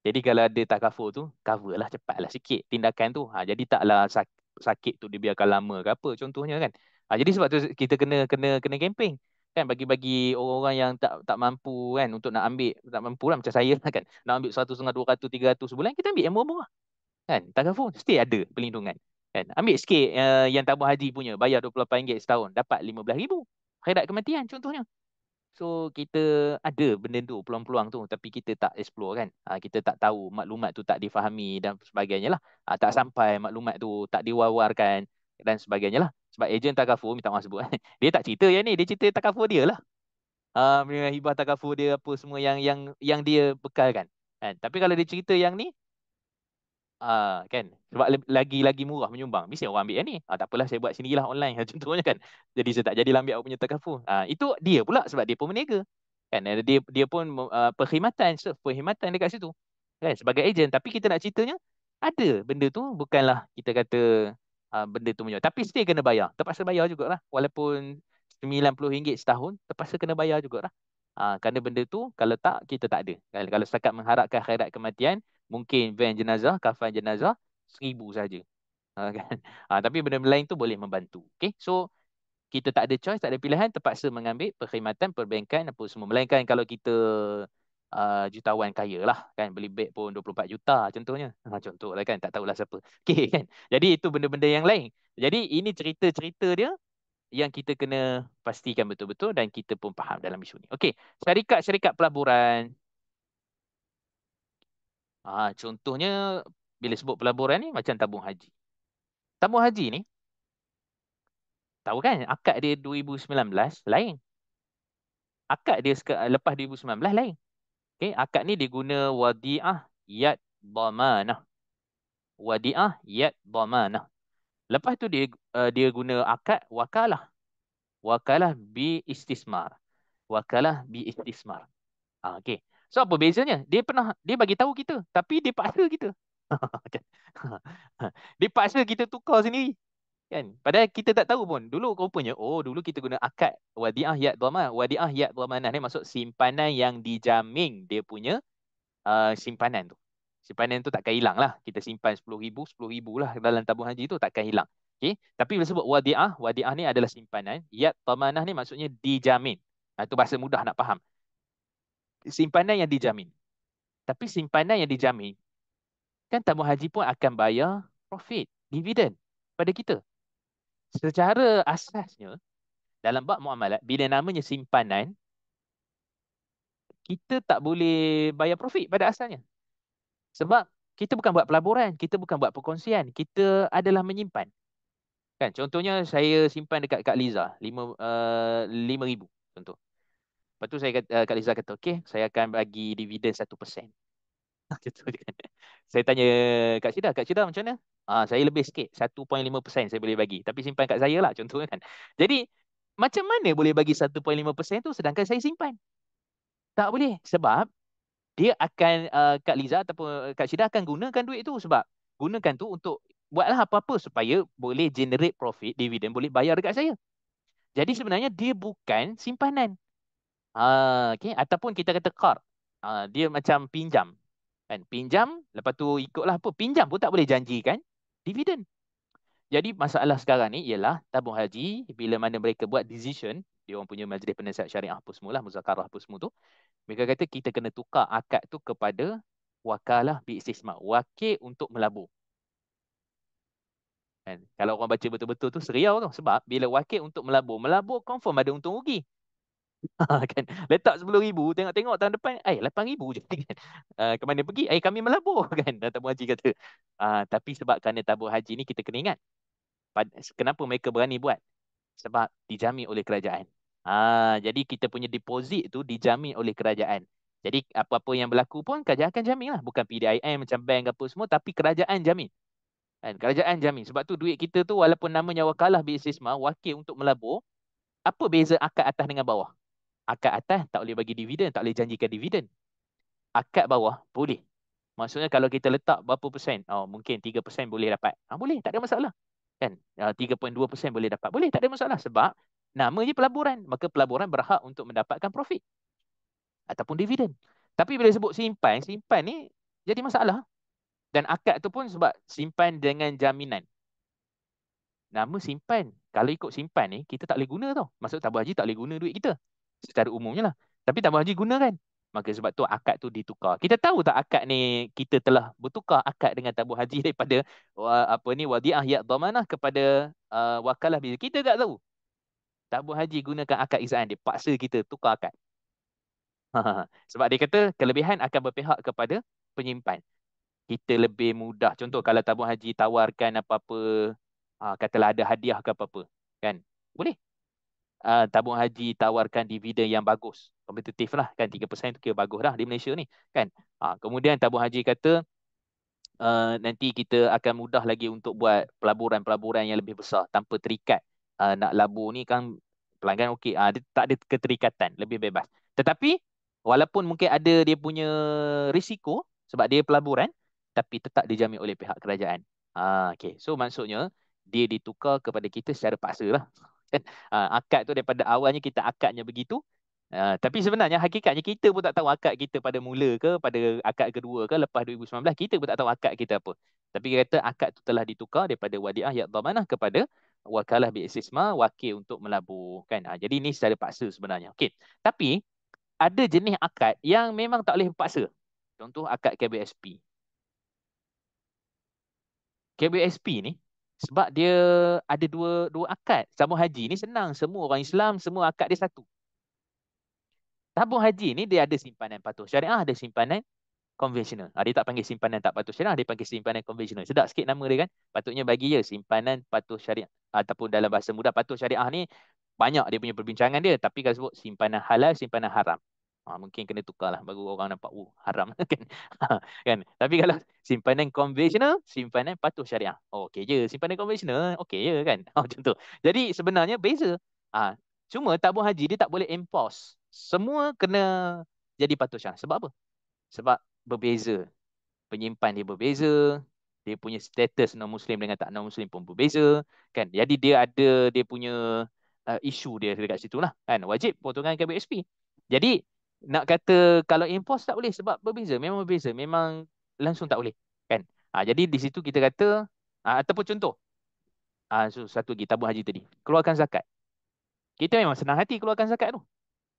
Jadi kalau ada takaful tu, cover lah cepatlah sikit tindakan tu. Jadi taklah sakit tu dibiarkan lama ke apa contohnya kan. Jadi sebab tu kita kena kena kena campaign kan bagi-bagi orang-orang yang tak mampu kan untuk nak ambil tak mampu lah macam saya lah kan nak ambil 150 200 300 sebulan kita ambil yang murah-murah kan takaful mesti ada perlindungan kan ambil sikit yang tabung haji punya bayar RM28 setahun dapat RM15,000 akhirat kematian contohnya so kita ada benda tu peluang-peluang tu tapi kita tak explore kan kita tak tahu maklumat tu tak difahami dan sebagainya lah tak sampai maklumat tu tak diwawarkan dan sebagainya lah sebab ejen takaful minta maaf sebut dia tak cerita yang ni dia cerita takaful dia lah hibah takaful dia apa semua yang dia bekalkan kan tapi kalau dia cerita yang ni kan sebab lagi murah menyumbang mesti orang ambil yang ni tak apalah saya buat sendirilah online contohnya kan jadi saya tak jadilah ambil awak punya takaful itu dia pula sebab dia pun berniaga kan dia pun perkhidmatan dekat situ kan sebagai ejen tapi kita nak ceritanya ada benda tu bukanlah kita kata benda tu menyumbang tapi still kena bayar terpaksa bayar jugalah walaupun RM90 setahun terpaksa kena bayar jugalah kerana benda tu kalau tak kita tak ada kan kalau setakat mengharapkan akhirat kematian mungkin van jenazah, kafan jenazah 1,000 saja. Kan? Tapi benda-benda lain tu boleh membantu. Okay? So, kita tak ada choice, tak ada pilihan, terpaksa mengambil perkhidmatan, perbankan, apa semua. Melainkan kalau kita jutawan kaya lah. Kan? Beli beg pun 24 juta contohnya. Contoh lah kan, tak tahulah siapa. Okay, kan? Jadi, itu benda-benda yang lain. Jadi, ini cerita-cerita dia yang kita kena pastikan betul-betul dan kita pun faham dalam isu ni. Okay, syarikat-syarikat pelaburan. Contohnya bila sebut pelaburan ni macam tabung haji. Tabung haji ni tahu kan akad dia 2019 lain. Akad dia lepas 2019 lain. Okey, akad ni dia guna wadi'ah yad dhamanah. Wadi'ah yad dhamanah. Lepas tu dia guna akad wakalah. Wakalah bi istismar. Wakalah bi istismar. Okey. So apa bezanya? Dia bagi tahu kita, tapi dia paksa kita. Kan? Dia paksa kita tukar sendiri. Kan? Padahal kita tak tahu pun. Dulu rupanya, dulu kita guna akad wadiah yad dhamanah. Wadiah yad dhamanah ni maksud simpanan yang dijamin dia punya simpanan tu. Simpanan tu takkan hilang lah. Kita simpan 10,000, 10,000 lah dalam tabung haji tu takkan hilang. Okay? Tapi bila sebut wadiah, wadiah ni adalah simpanan. Yad dhamanah ni maksudnya dijamin. Itu bahasa mudah nak faham. Simpanan yang dijamin. Tapi simpanan yang dijamin, kan tabung haji pun akan bayar profit, dividen pada kita. Secara asasnya, dalam bab muamalat, bila namanya simpanan, kita tak boleh bayar profit pada asalnya. Sebab kita bukan buat pelaburan, kita bukan buat perkongsian, kita adalah menyimpan. Kan, contohnya saya simpan dekat Kak Liza, 5,000 contoh. Lepas tu Kak Liza kata, okey, saya akan bagi dividen 1%. Gitu kan. Saya tanya Kak Syida macam mana? Saya lebih sikit, 1.5% saya boleh bagi. Tapi simpan kat saya lah contohnya kan. Jadi, macam mana boleh bagi 1.5% tu sedangkan saya simpan? Tak boleh. Sebab dia akan, Kak Liza ataupun Kak Syida akan gunakan duit tu. Sebab gunakan tu untuk buatlah apa-apa supaya boleh generate profit, dividen, boleh bayar dekat saya. Jadi sebenarnya dia bukan simpanan. Okay. Ataupun kita kata qard. Dia macam pinjam. Kan? Pinjam, lepas tu ikutlah apa. Pinjam pun tak boleh janjikan dividen. Jadi masalah sekarang ni ialah tabung haji, bila mana mereka buat decision, dia orang punya majlis penasihat syariah apa semua lah, muzakarah apa semua tu, mereka kata kita kena tukar akad tu kepada wakalah bi istismar. Wakil untuk melabur. Kan? Kalau orang baca betul-betul tu seriau tu. Sebab bila wakil untuk melabur, melabur confirm ada untung rugi. Kan? Letak 10,000, tengok-tengok tahun depan, 8,000 je. Kan? Ke mana pergi? Kami melabur. Kan? Dan tabung haji kata. Tapi sebab kerana tabung haji ni kita kena ingat. Kenapa mereka berani buat? Sebab dijamin oleh kerajaan. Jadi kita punya deposit tu dijamin oleh kerajaan. Jadi apa-apa yang berlaku pun kerajaan akan jamin lah. Bukan PDIM macam bank apa semua, tapi kerajaan jamin. Kan? Kerajaan jamin. Sebab tu duit kita tu walaupun namanya wakalah bisnisma, wakil untuk melabur, apa beza akad atas dengan bawah? Akad atas tak boleh bagi dividen, tak boleh janjikan dividen. Akad bawah boleh. Maksudnya kalau kita letak berapa persen? Mungkin 3% boleh dapat. Boleh, tak ada masalah. Kan? 3.2% boleh dapat. Boleh, tak ada masalah. Sebab nama je pelaburan. Maka pelaburan berhak untuk mendapatkan profit. Ataupun dividen. Tapi bila sebut simpan, simpan ni jadi masalah. Dan akad tu pun sebab simpan dengan jaminan. Nama simpan. Kalau ikut simpan ni, kita tak boleh guna tau. Maksud tabung haji tak boleh guna duit kita. Secara umumnya lah. Tapi tabung haji guna kan. Maka sebab tu akad tu ditukar. Kita tahu tak akad ni kita telah bertukar akad dengan tabung haji daripada wadiah yad dhamanah kepada wakalah bila. Kita tak tahu. Tabung haji gunakan akad iksaan. Dia paksa kita tukar akad. Sebab dia kata kelebihan akan berpihak kepada penyimpan. Kita lebih mudah. Contoh kalau tabung haji tawarkan apa-apa, katalah ada hadiah ke apa-apa. Kan? Boleh. Tabung haji tawarkan dividen yang bagus. Kompetitif lah. Kan 3% tu kira bagus dah di Malaysia ni. Kan? Kemudian tabung haji kata nanti kita akan mudah lagi untuk buat pelaburan-pelaburan yang lebih besar tanpa terikat. Nak labur ni kan pelanggan okey. Dia tak ada keterikatan. Lebih bebas. Tetapi walaupun mungkin ada dia punya risiko sebab dia pelaburan, tapi tetap dijamin oleh pihak kerajaan. Okay. So maksudnya dia ditukar kepada kita secara paksa lah. Akad tu daripada awalnya kita akadnya begitu. Tapi sebenarnya hakikatnya kita pun tak tahu akad kita pada mula ke, pada akad kedua ke, lepas 2019, kita pun tak tahu akad kita apa. Tapi dia kata akad tu telah ditukar daripada wadiah yad dhamanah kepada wakalah bi istismar, wakil untuk melabur. Kan? Jadi ini secara paksa sebenarnya. Okay. Tapi ada jenis akad yang memang tak boleh paksa. Contoh akad KBSP. KBSP ni sebab dia ada dua akad. Tabung haji ni senang. Semua orang Islam, semua akad dia satu. Tabung haji ni dia ada simpanan patuh syariah, ada simpanan konvensional. Dia tak panggil simpanan tak patuh syariah, dia panggil simpanan konvensional. Sedap sikit nama dia kan. Patutnya bagi je simpanan patuh syariah. Ataupun dalam bahasa mudah, patuh syariah ni banyak dia punya perbincangan dia. Tapi kalau sebut simpanan halal, simpanan haram. Mungkin kena tukar lah baru orang nampak haram kan. Kan. Tapi kalau simpanan konvensional, simpanan patuh syariah. Oh, okey je. Simpanan konvensional, okey je kan. Macam tu. Jadi sebenarnya beza. Ah, cuma tabung haji dia tak boleh impose. Semua kena jadi patuh syariah. Sebab apa? Sebab berbeza. Penyimpan dia berbeza, dia punya status non muslim dengan tak non muslim pun berbeza kan. Jadi dia ada dia punya isu dia dekat situ lah kan. Wajib potongan KBSP. Jadi nak kata kalau impos tak boleh sebab berbeza, memang berbeza, memang langsung tak boleh kan. Jadi di situ kita kata ataupun contoh satu lagi tabung haji tadi, keluarkan zakat. Kita memang senang hati keluarkan zakat tu.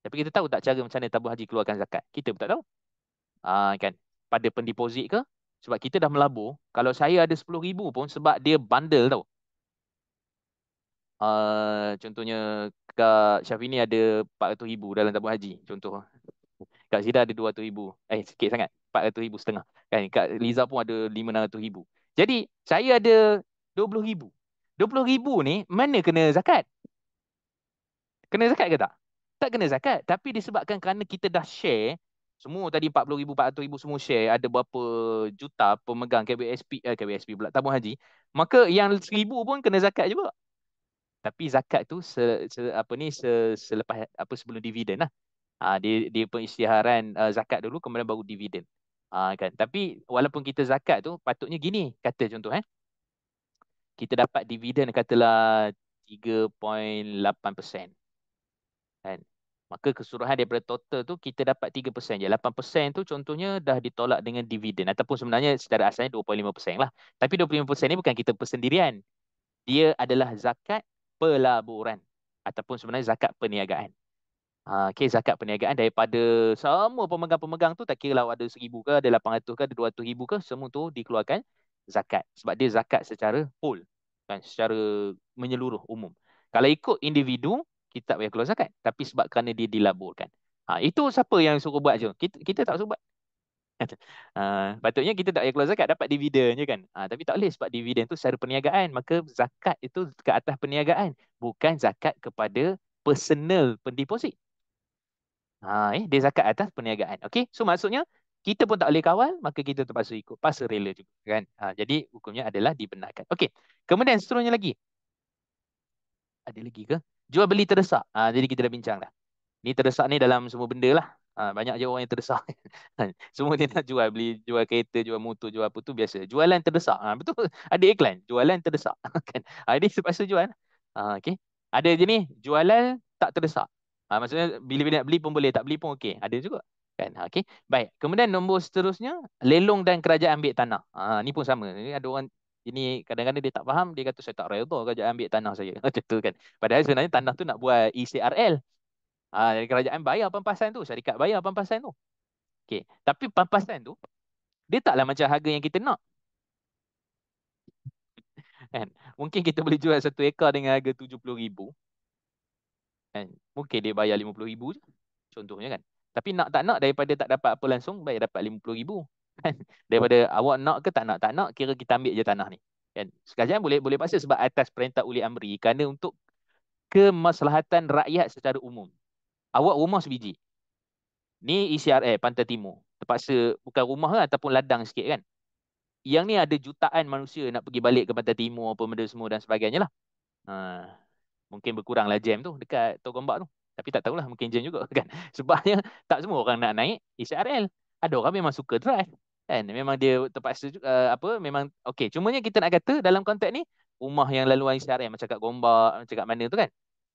Tapi kita tahu tak cara macam mana tabung haji keluarkan zakat? Kita pun tak tahu. Kan pada pendeposit ke, sebab kita dah melabur. Kalau saya ada 10,000 pun sebab dia bundle tau. Contohnya Kak Syafini ada 400,000 dalam tabung haji contoh. Kak Zida ada 200,000, sikit sangat, 400,500 kan. Kak Liza pun ada 500,000. Jadi saya ada 20,000. 20,000 ni mana kena zakat? Kena zakat ke tak? Tak kena zakat. Tapi disebabkan kerana kita dah share, semua tadi 40,000, 400,000 semua share, ada berapa juta pemegang KBSP pula, tabung haji. Maka yang 1,000 pun kena zakat juga. Tapi zakat tu selepas sebelum dividen lah. Dia pengisytiharan zakat dulu, kemudian baru dividen. Kan. Tapi walaupun kita zakat tu, patutnya gini, kata contoh kita dapat dividen katalah 3.8%. Kan. Maka keseluruhan daripada total tu kita dapat 3% je. 8% tu contohnya dah ditolak dengan dividen. Ataupun sebenarnya secara asalnya 25% lah. Tapi 25% ni bukan kita persendirian. Dia adalah zakat pelaburan. Ataupun sebenarnya zakat perniagaan. Okay, zakat perniagaan daripada semua pemegang-pemegang tu, tak kira lah ada 1,000 ke, ada 800 ke, ada 200,000 ke, semua tu dikeluarkan zakat. Sebab dia zakat secara whole. Kan, secara menyeluruh umum. Kalau ikut individu, kita tak payah keluar zakat. Tapi sebab kerana dia dilaburkan. Itu siapa yang suruh buat je? Kita tak suruh buat. Patutnya kita tak payah keluar zakat, dapat dividen je kan. Tapi tak boleh sebab dividen tu secara perniagaan. Maka zakat itu ke atas perniagaan. Bukan zakat kepada personal pendeposit. Dia zakat atas perniagaan. Okey, so maksudnya kita pun tak boleh kawal, maka kita terpaksa ikut, pasal rela juga kan. Jadi hukumnya adalah dibenarkan. Okey, kemudian seterusnya lagi. Ada lagi ke? Jual beli terdesak. Jadi kita dah bincang dah. Ni terdesak ni dalam semua benda lah. Banyak je orang yang terdesak. Semua dia nak jual, jual kereta, jual motor, jual apa tu biasa. Jualan terdesak. Betul, ada iklan. Jualan terdesak. Kan? Dia terpaksa jual. Okay. Ada je ni, jualan tak terdesak. Maksudnya bila nak beli pun boleh, tak beli pun okey. Ada juga. Kan? Okay. Baik. Kemudian nombor seterusnya, lelong dan kerajaan ambil tanah. Ni pun sama. Ni ada orang ini kadang-kadang dia tak faham, dia kata saya tak redha kerajaan ambil tanah saya. Macam tu kan. Padahal sebenarnya tanah tu nak buat ECRL. Dari kerajaan bayar pampasan tu, syarikat bayar pampasan tu. Okey, tapi pampasan tu dia taklah macam harga yang kita nak. Kan? Mungkin kita boleh jual 1 ekar dengan harga 70,000. Kan? Mungkin dia bayar 50,000 je. Contohnya kan. Tapi nak tak nak, daripada tak dapat apa langsung, baik dapat 50,000. Kan? Daripada awak nak ke tak nak, kira kita ambil je tanah ni. Kan? Sekalian boleh paksa sebab atas perintah uli amri, kerana untuk kemaslahatan rakyat secara umum. Awak rumah sebiji. Ni ECRA Pantai Timur. Terpaksa bukan rumah lah, ataupun ladang sikit kan. Yang ni ada jutaan manusia nak pergi balik ke Pantai Timur apa benda semua dan sebagainya lah. Ha, mungkin berkuranglah jam tu dekat Tok Gombak tu. Tapi tak tahulah, mungkin jam juga kan. Sebabnya tak semua orang nak naik ECRL. Ada orang memang suka drive. Kan? Memang dia terpaksa memang okey. Cumanya kita nak kata dalam konteks ni, rumah yang laluan ECRL macam kat Gombak, macam kat mana tu kan.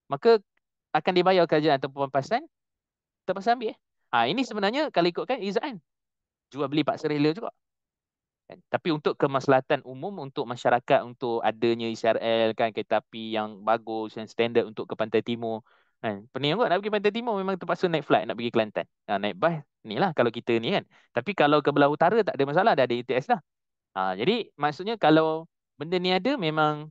Maka akan dibayar kerajaan ataupun pampasan, terpaksa ambil. Ini sebenarnya kalau ikutkan izaan, jual beli paksa rela juga. Kan? Tapi untuk kemaslahatan umum, untuk masyarakat, untuk adanya ECRL kan, kereta api yang bagus, yang standard untuk ke Pantai Timur. Kan? Pening kot nak pergi Pantai Timur, memang terpaksa naik flight nak pergi Kelantan. Naik bas, inilah kalau kita ni kan. Tapi kalau ke belah utara tak ada masalah, dah ada ETS dah. Jadi maksudnya kalau benda ni ada, memang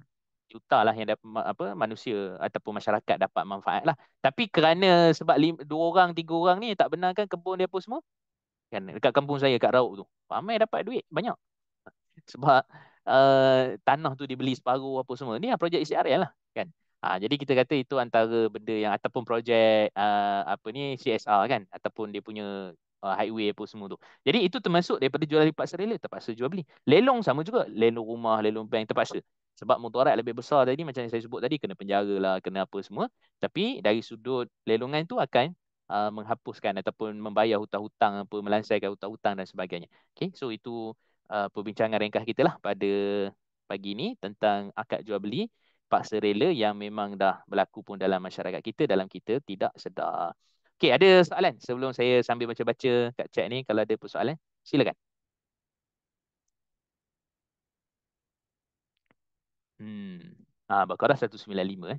juta lah yang dapat manusia ataupun masyarakat dapat manfaat lah. Tapi kerana sebab 2 orang, 3 orang ni tak benarkan kebun dia apa semua, kan dekat kampung saya kat Rauk tu, ramai dapat duit banyak. Sebab tanah tu dibeli separuh apa semua. Ni lah projek ECRL lah kan. Jadi kita kata itu antara benda yang ataupun projek apa ni CSR kan ataupun dia punya highway apa semua tu. Jadi itu termasuk daripada jual beli paksa rela terpaksa jual beli. Lelong sama juga, lelong rumah, lelong bank terpaksa. Sebab mudarat lebih besar tadi macam yang saya sebut tadi kena penjara lah, kena apa semua. Tapi dari sudut lelongan tu akan menghapuskan ataupun membayar hutang-hutang apa, melansaikan hutang-hutang dan sebagainya. Okay, so itu perbincangan ringkas kita lah pada pagi ni tentang akad jual beli paksa rela yang memang dah berlaku pun dalam masyarakat kita, dalam kita tidak sedar. Okey, ada soalan sebelum saya sambil baca-baca kat chat ni, kalau ada persoalan, silakan. Hmm. Baqarah 195 eh.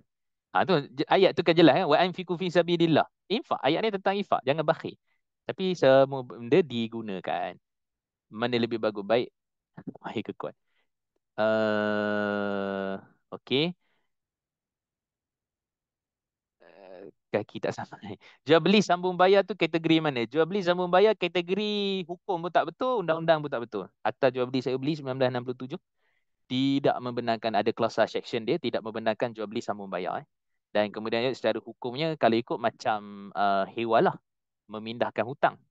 Tu ayat tu kan jelas kan, wa anfiqu fi sabilillah. Infak, ayat ni tentang infak, jangan bakhil. Tapi semua benda digunakan. Mana lebih bagus baik? Mahir ke kuat. Okey. Kaki tak sampai. Jual beli sambung bayar tu kategori mana? Jual beli sambung bayar kategori hukum pun tak betul, undang-undang pun tak betul. Akta jual beli saya beli 1967 tidak membenarkan, ada clause section dia tidak membenarkan jual beli sambung bayar. Dan kemudian secara hukumnya kalau ikut macam hewalah, memindahkan hutang.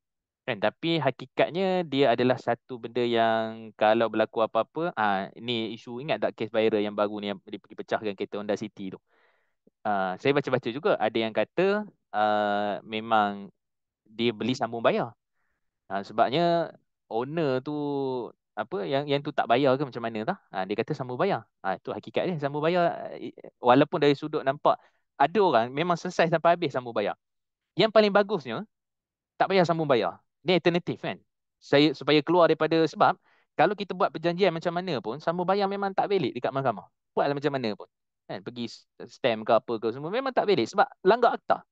Kan? Tapi hakikatnya dia adalah satu benda yang kalau berlaku apa-apa, ini isu, ingat tak kes viral yang baru ni yang dipecahkan kereta Honda City tu. Saya baca-baca juga ada yang kata memang dia beli sambung bayar. Sebabnya owner tu apa yang tu tak bayar ke macam mana tah? Dia kata sambung bayar. Itu hakikat dia sambung bayar. Walaupun dari sudut nampak ada orang memang selesai sampai habis sambung bayar. Yang paling bagusnya tak payah sambung bayar. Ni alternatif kan. Saya supaya keluar daripada, sebab kalau kita buat perjanjian macam mana pun sambung bayar memang tak valid dekat mahkamah. Buatlah macam mana pun. Kan pergi stamp ke apa ke semua memang tak valid sebab langgar akta.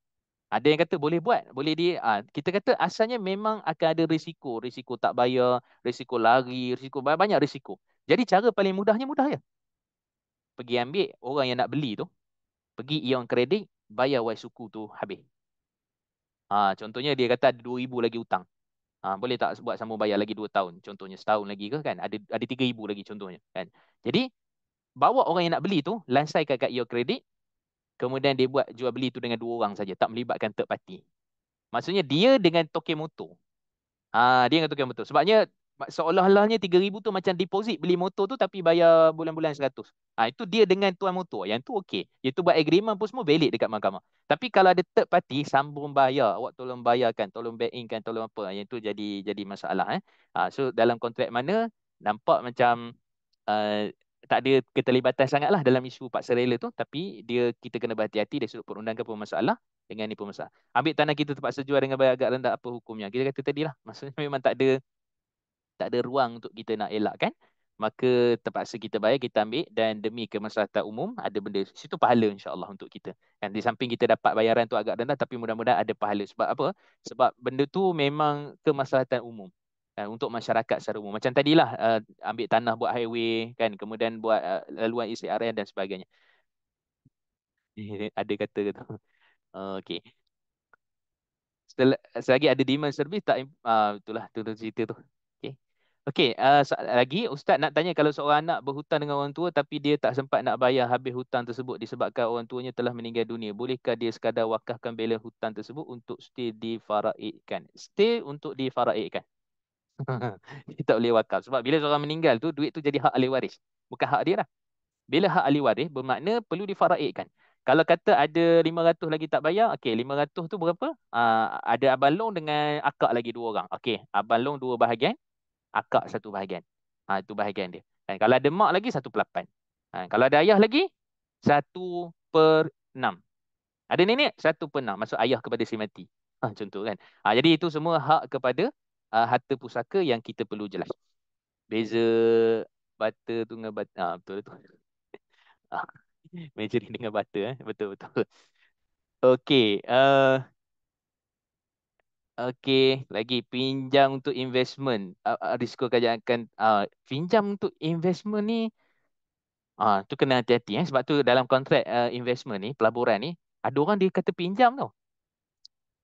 Ada yang kata boleh buat, boleh kita kata asalnya memang akan ada risiko, risiko tak bayar, risiko lari, risiko banyak risiko. Jadi cara paling mudahnya mudah je. Pergi ambil orang yang nak beli tu, pergi ion kredit, bayar wai suku tu habis. Contohnya dia kata ada 2,000 lagi hutang. Boleh tak buat sambung bayar lagi 2 tahun? Contohnya setahun lagi ke kan? Ada 3,000 lagi contohnya kan. Jadi bawa orang yang nak beli tu, lansaikan kat ion kredit, kemudian dia buat jual beli tu dengan 2 orang saja, tak melibatkan third party. Maksudnya dia dengan token motor. Dia dengan token motor. Sebabnya seolah-olahnya 3,000 tu macam deposit beli motor tu tapi bayar bulan-bulan 100. Itu dia dengan tuan motor. Yang tu okey. Yang tu buat agreement pun semua valid dekat mahkamah. Tapi kalau ada third party sambung bayar, awak tolong bayarkan, tolong back in kan, tolong apa. Yang tu jadi masalah. So dalam kontrak mana nampak macam uh, tak ada keterlibatan sangatlah dalam isu paksa rela tu, tapi kita kena berhati-hati dari sudut perundangan pun masalah, dengan ni pun masalah. Ambil tanah kita terpaksa jual dengan bayar agak rendah, apa hukumnya? Kita kata tadi lah, maksudnya memang tak ada ruang untuk kita nak elakkan, maka terpaksa kita bayar, kita ambil, dan demi kemaslahatan umum ada benda situ, pahala insya-Allah untuk kita. Kan di samping kita dapat bayaran tu agak rendah, tapi mudah-mudahan ada pahala. Sebab apa? Sebab benda tu memang kemaslahatan umum. Untuk masyarakat secara umum. Macam tadilah ambil tanah buat highway kan, kemudian buat laluan ECRN dan sebagainya. Ada kata tu. Okey. Selagi ada demand service tak itulah tu cerita tu. Okey. Okey, lagi Ustaz nak tanya, kalau seorang anak berhutang dengan orang tua tapi dia tak sempat nak bayar habis hutang tersebut disebabkan orang tuanya telah meninggal dunia, bolehkah dia sekadar wakafkan balance hutang tersebut untuk still difaraidkan? Still untuk difaraidkan. Dia tak boleh wakaf sebab bila seorang meninggal tu duit tu jadi hak ahli waris. Bukan hak dia lah. Bila hak ahli waris bermakna perlu difaraidkan. Kalau kata ada 500 lagi tak bayar, okey 500 tu berapa? Ada abang long dengan akak lagi 2 orang. Okey, abang long 2 bahagian, akak 1 bahagian. Itu bahagian dia. Dan kalau ada mak lagi 1/8. Kalau ada ayah lagi 1/6. Ada nenek 1/6. Maksud ayah kepada si mati. Contoh kan. Jadi itu semua hak kepada harta pusaka yang kita perlu jelas. Beza butter tu dengan butter. Betul tu. Majoring dengan butter betul betul. Okey, lagi pinjam untuk investment. Risiko kerajaan akan pinjam untuk investment ni tu kena hati-hati sebab tu dalam kontrak investment ni, pelaburan ni, ada orang dia kata pinjam tau.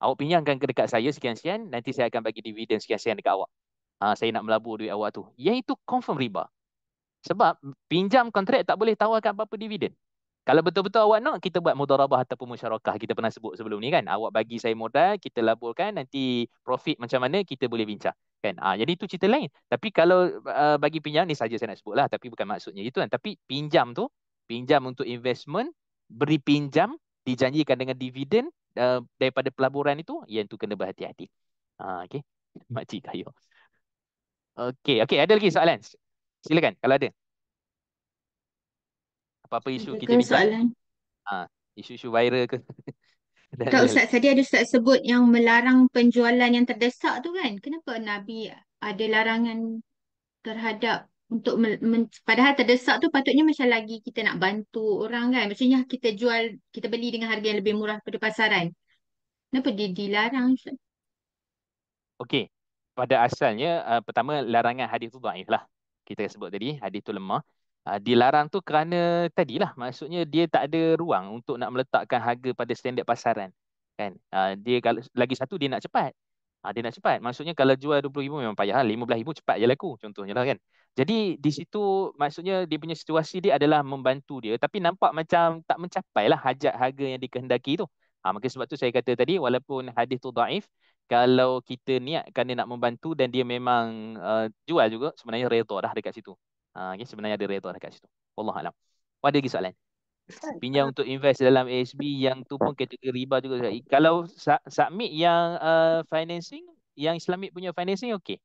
Awak pinjamkan ke dekat saya sekian-sekian, nanti saya akan bagi dividen sekian-sekian dekat awak. Saya nak melabur duit awak tu. Yang itu confirm riba. Sebab pinjam kontrak tak boleh tawarkan apa-apa dividen. Kalau betul-betul awak nak, kita buat mudharabah ataupun musyarakah. Kita pernah sebut sebelum ni kan. Awak bagi saya modal, kita laburkan, nanti profit macam mana, kita boleh bincang. Kan? Jadi itu cerita lain. Tapi kalau bagi pinjam, ni saja saya nak sebut lah. Tapi bukan maksudnya itu kan. Tapi pinjam tu, pinjam untuk investment, beri pinjam, dijanjikan dengan dividen daripada pelaburan itu, yang tu kena berhati-hati. Okay. Makcik kayu. Okay, okay. Ada lagi soalan? Silakan kalau ada. Apa-apa isu kita Adakah bincang. soalan? Isu-isu viral ke? Dan Tak, lain-lain. Ustaz, tadi ada Ustaz sebut yang melarang penjualan yang terdesak tu kan. Kenapa Nabi ada larangan terhadap untuk padahal terdesak tu patutnya macam lagi kita nak bantu orang kan. Maksudnya kita jual, kita beli dengan harga yang lebih murah pada pasaran. Kenapa dia dilarang, Ustaz? Okey. Pada asalnya, pertama larangan hadis tu dhaif lah. Kita sebut tadi, hadis tu lemah. Dilarang tu kerana tadilah, maksudnya dia tak ada ruang untuk nak meletakkan harga pada standard pasaran. Kan? Dia kalau lagi satu dia nak cepat. Dia nak cepat. Maksudnya kalau jual 20,000 memang payah. 15,000 cepat je laku. Contohnya lah kan. Jadi di situ maksudnya dia punya situasi dia adalah membantu dia. Tapi nampak macam tak mencapai lah hajat harga yang dikehendaki tu. Maka sebab tu saya kata tadi walaupun hadis tu dhaif, kalau kita niatkan dia nak membantu dan dia memang jual juga, sebenarnya redha dah dekat situ. Okay, sebenarnya ada redha dekat situ. Wallahualam. Ada lagi soalan? Ustaz, Pinjam untuk invest dalam ASB yang tu pun kategori riba juga. Kalau submit yang financing, yang Islamic punya financing, okey.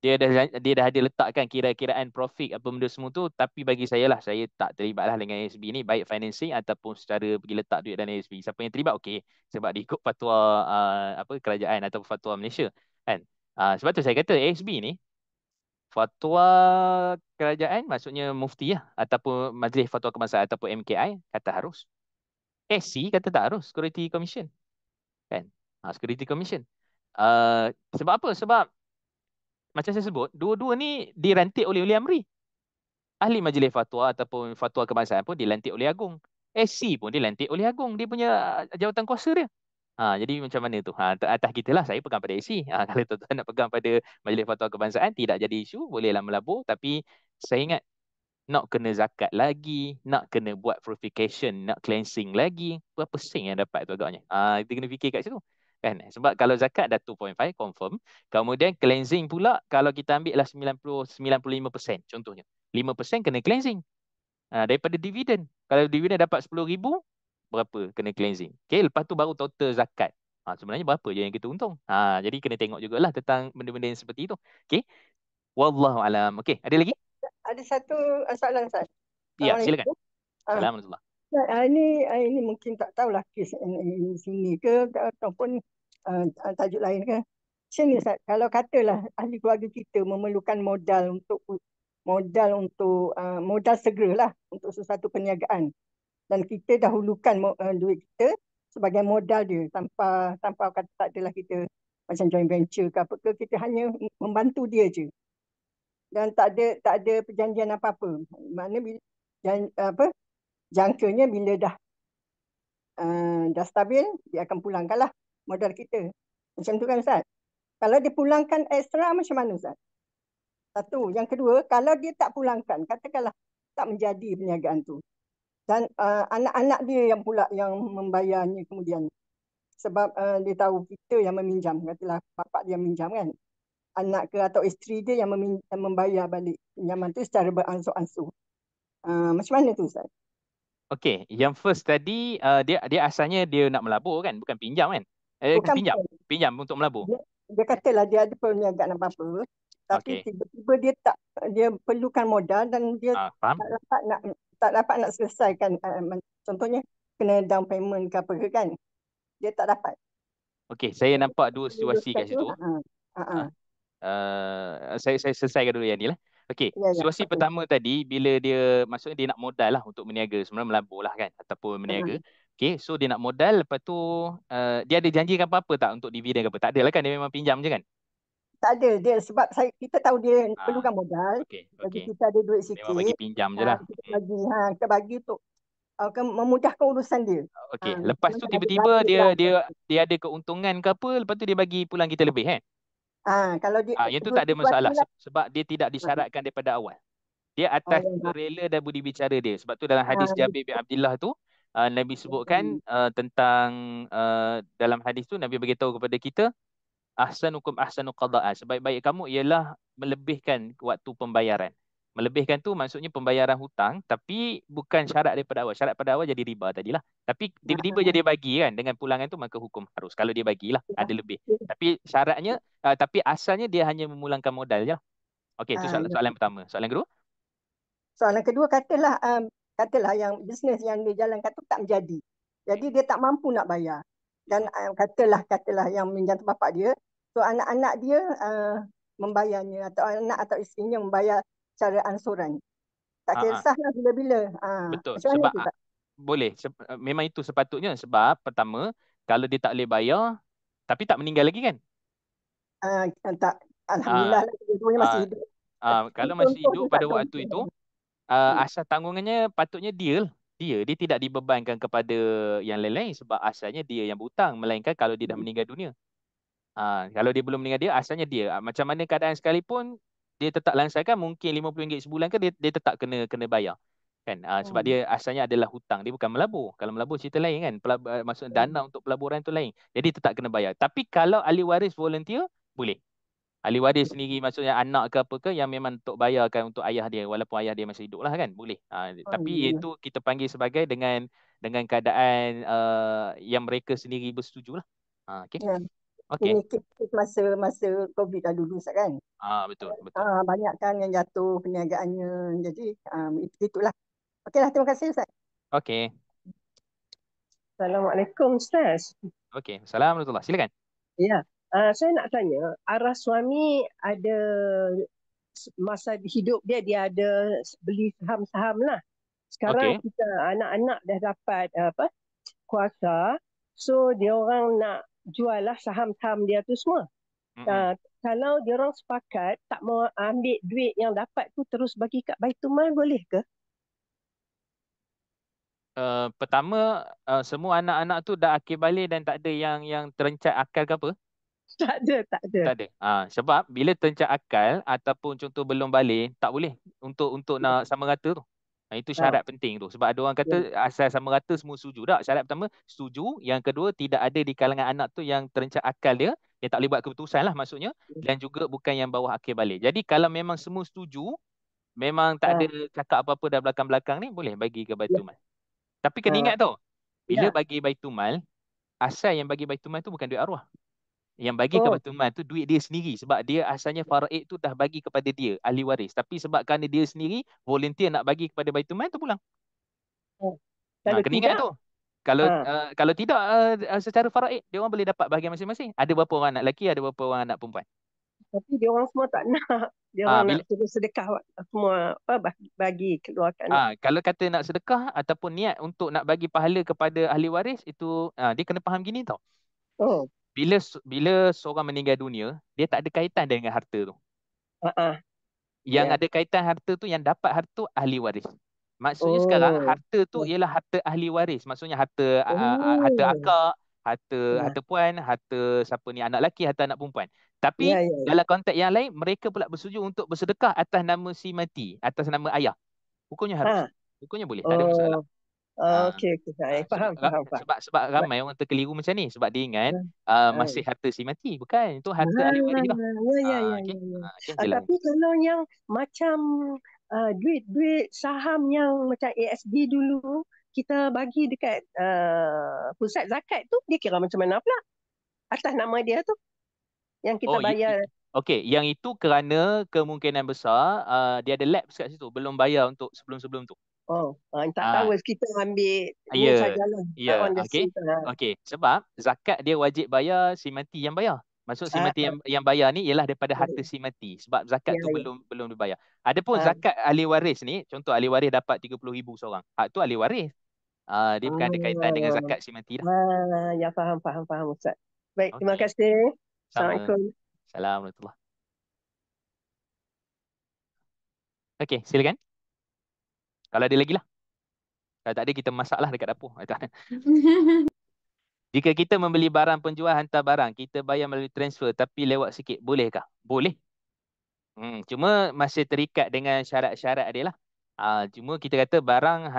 Dia dah ada letakkan kira-kiraan profit apa benda semua tu, tapi bagi saya lah, saya tak terlibat lah dengan ASB ni, baik financing ataupun secara pergi letak duit dalam ASB. Siapa yang terlibat, okey. Sebab dia ikut fatwa apa kerajaan atau fatwa Malaysia. Kan? Sebab tu saya kata ASB ni, fatwa kerajaan maksudnya mufti lah, ataupun Majlis Fatwa Kebangsaan ataupun MKI kata harus. SC kata tak harus, Security Commission. Kan? Security Commission. Sebab apa? Sebab macam saya sebut, dua-dua ni dilantik oleh Amri. Ahli Majlis Fatwa ataupun Fatwa Kebangsaan pun dilantik oleh Agung. SC pun dilantik oleh Agung. Dia punya jawatan kuasa dia. Jadi macam mana tu? Atas kita lah, saya pegang pada SC. Kalau tuan-tuan nak pegang pada Majlis Fatwa Kebangsaan, tidak jadi isu, bolehlah melabur. Tapi saya ingat, nak kena zakat lagi, nak kena buat purification, nak cleansing lagi. Berapa sen yang dapat tu agaknya? Kita kena fikir kat situ. Kan? Sebab kalau zakat dah 2.5 confirm, kemudian cleansing pula kalau kita ambil lah 95% contohnya. 5% kena cleansing. Daripada dividen. Kalau dividen dapat 10,000, berapa kena cleansing? Okay, lepas tu baru total zakat. Sebenarnya berapa je yang kita untung? Jadi kena tengok jugalah tentang benda-benda yang seperti itu. Okay. Wallahu alam. Okay, ada lagi? ada satu soalan, Ustaz. Ya, silakan. Assalamualaikum. Ah, Assalamualaikum. Ustaz, ini mungkin tak tahulah kes ini sini ke ataupun tajuk lain ke. Sini, Ustaz, kalau katalah ahli keluarga kita memerlukan modal segeralah untuk sesuatu perniagaan, dan kita dahulukan duit kita sebagai modal dia, tanpa kata tak adalah kita macam joint venture ke apa ke, kita hanya membantu dia je dan tak ada perjanjian apa-apa. Maknanya jangkanya bila dah stabil, dia akan pulangkanlah modal kita. Macam tu kan, Ustaz? Kalau dia pulangkan ekstra, macam mana, Ustaz? Satu. Yang kedua, kalau dia tak pulangkan, katakanlah tak menjadi perniagaan tu, dan anak-anak dia yang pula yang membayarnya kemudian. Sebab dia tahu kita yang meminjam, katalah bapak dia minjam kan. Anak ke atau isteri dia yang membayar balik pinjaman tu secara beransur-ansur. Macam mana tu, Ustaz? Okey, yang first tadi dia asalnya dia nak melabur kan, bukan pinjam kan? Bukan, Pinjam untuk melabur. dia katalah dia ada perniagaan apa-apa, tapi Okey. tiba-tiba dia perlukan modal dan dia Faham? tak dapat nak selesaikan, contohnya kena down payment ke apa ke kan. Dia tak dapat. Okey, saya nampak dua situasi kat situ. Saya selesaikan dulu yang ni lah. Okey, Ya, situasi pertama tadi bila dia maksudnya dia nak modal lah untuk berniaga, sebenarnya melabur lah kan ataupun berniaga. Okey, so dia nak modal, lepas tu dia ada janjikan apa-apa tak untuk dividen ke apa? Tak ada lah kan, dia memang pinjam je kan? Tak ada dia, sebab kita tahu dia perlukan modal. Okey, Jadi okey. kita ada duit sikit. Memang bagi pinjam je lah. Kita bagi untuk memudahkan urusan dia. Okey, lepas tu tiba-tiba dia ada keuntungan ke apa, lepas tu dia bagi pulang kita lebih kan? Kalau dia Yang tu tak ada masalah sebab dia tidak disyaratkan daripada awal. Dia Oh, atas yang rela dan budi bicara dia. Sebab tu dalam hadis Jabir bin Abdullah tu, Nabi sebutkan tentang dalam hadis tu Nabi beritahu kepada kita, ahsanukum ahsanu qada'an. Sebaik-baik kamu ialah melebihkan waktu pembayaran. Melebihkan tu maksudnya pembayaran hutang, tapi bukan syarat daripada awal. Syarat pada awal jadi riba tadilah. Tapi tiba-tiba jadi bagi kan, dengan pulangan tu maka hukum harus. Kalau dia bagilah, ada lebih. Tapi syaratnya, tapi asalnya dia hanya memulangkan modal je lah. Okey, itu soalan, ya. soalan pertama. Soalan kedua? Soalan kedua, katalah yang bisnes yang dia jalankan tu tak menjadi. Jadi dia tak mampu nak bayar. Dan katalah yang menjantung bapak dia, so anak-anak dia membayarnya, atau anak atau isterinya membayar secara ansuran. Tak Ah, ah, kisah lah bila-bila. betul. Macam mana Sebab tu tak? boleh. Memang itu sepatutnya. Sebab pertama, kalau dia tak boleh bayar, tapi tak meninggal lagi kan? Tak, Alhamdulillah Ah, lah, kedua-duanya masih ah, hidup. kalau masih Contoh hidup je tak pada tahu. waktu itu, asal tanggungannya patutnya dia tidak dibebankan kepada yang lain-lain sebab asalnya dia yang berhutang, melainkan kalau dia dah meninggal dunia. Kalau dia belum meninggal, dia asalnya dia. Macam mana keadaan sekalipun dia tetap langsaikan, mungkin RM50 sebulan kan, dia tetap kena kena bayar kan. Sebab Hmm. dia asalnya adalah hutang, dia bukan melabur. Kalau melabur cerita lain kan, maksud dana untuk pelaburan tu lain, jadi tetap kena bayar. Tapi kalau ahli waris volunteer, boleh. Ahli waris sendiri maksudnya anak ke apa ke yang memang untuk bayarkan untuk ayah dia walaupun ayah dia masih hidup lah kan, boleh. Oh, Tapi ya. itu kita panggil sebagai dengan keadaan yang mereka sendiri bersetuju lah. Okay. Ya. Okay. Ini kes masa COVID dah dulu Ustaz kan. Betul, betul. Banyak kan yang jatuh perniagaannya. Jadi itulah. Okeylah, terima kasih Ustaz. Okay. Assalamualaikum Ustaz. Okay. Assalamualaikum. Silakan. Ya, saya nak tanya, arah suami ada masa hidup dia ada beli saham-saham lah. Sekarang Okay. kita anak-anak dah dapat kuasa, so dia orang nak jual lah saham-saham dia tu semua. Kalau dia orang sepakat tak mau ambil duit yang dapat tu terus bagi kat Baitulmal, boleh ke? Pertama, semua anak-anak tu dah akil balik dan tak ada yang terencat akal ke apa? Tak ada, tak ada. Tak ada. Sebab bila terencat akal ataupun contoh belum balik, tak boleh untuk nak sama rata tu. Itu syarat penting tu. Sebab ada orang kata asal sama rata semua setuju. Tak, syarat pertama setuju. Yang kedua, tidak ada di kalangan anak tu yang terencat akal dia, yang tak boleh buat keputusan lah maksudnya. Dan juga bukan yang bawah akil balik. Jadi kalau memang semua setuju, memang tak ada cakap apa-apa dah belakang-belakang ni, boleh bagi ke Baitulmal. Tapi kena ingat tau, bila bagi Baitulmal, asal yang bagi Baitulmal tu bukan duit arwah. Yang bagi ke Baitulmal tu duit dia sendiri. Sebab dia asalnya faraid tu dah bagi kepada dia, ahli waris. Tapi sebab kerana dia sendiri volunteer nak bagi kepada Baitulmal tu pulang. Kalau Kena tidak, ingat tu. Kalau tidak secara faraid, dia orang boleh dapat bahagian masing-masing. Ada berapa orang anak lelaki, ada berapa orang anak perempuan. tapi dia orang semua tak nak. Dia orang Bila nak suruh sedekah semua bagi keluarkan. kalau kata nak sedekah ataupun niat untuk nak bagi pahala kepada ahli waris, itu dia kena faham gini tau. Oh. Bila seorang meninggal dunia, dia tak ada kaitan dengan harta tu. Yang ada kaitan harta tu, yang dapat harta tu ahli waris. Maksudnya sekarang harta tu ialah harta ahli waris. Maksudnya harta akak, harta puan, harta siapa ni, anak lelaki, harta anak perempuan. Tapi dalam konteks yang lain, mereka pula bersetuju untuk bersedekah atas nama si mati, atas nama ayah. Hukumnya harus. Hukumnya boleh, tak ada masalah. Okey, saya faham. Sebab ramai orang terkeliru macam ni. Sebab dia ingat masih harta si mati. Bukan, itu harta ahli waris lah. Tapi kalau yang macam duit-duit saham yang macam ASB dulu, kita bagi dekat pusat zakat tu, dia kira macam mana pula? Atas nama dia tu, yang kita bayar. Okey, yang itu kerana kemungkinan besar dia ada lapse kat situ. Belum bayar untuk sebelum-sebelum tu. Tak tahu kita ambil ni sajalah. Okey. Sebab zakat dia wajib bayar si mati yang bayar. Maksud si mati yang bayar ni ialah daripada harta si mati. Sebab zakat tu belum dibayar. Adapun zakat ahli waris ni, contoh ahli waris dapat 30,000 seorang. Hak tu ahli waris. Dia bukan ada kaitan dengan zakat si mati dah. Ya, faham Ustaz. Baik, terima kasih. Assalamualaikum. Assalamualaikum. Okey, silakan. Kalau ada lagi lah. Kalau tak ada, kita masaklah dekat dapur. Jika kita membeli barang penjual hantar barang, kita bayar melalui transfer tapi lewat sikit, bolehkah? Boleh. Cuma masih terikat dengan syarat-syarat dia lah. Cuma kita kata barang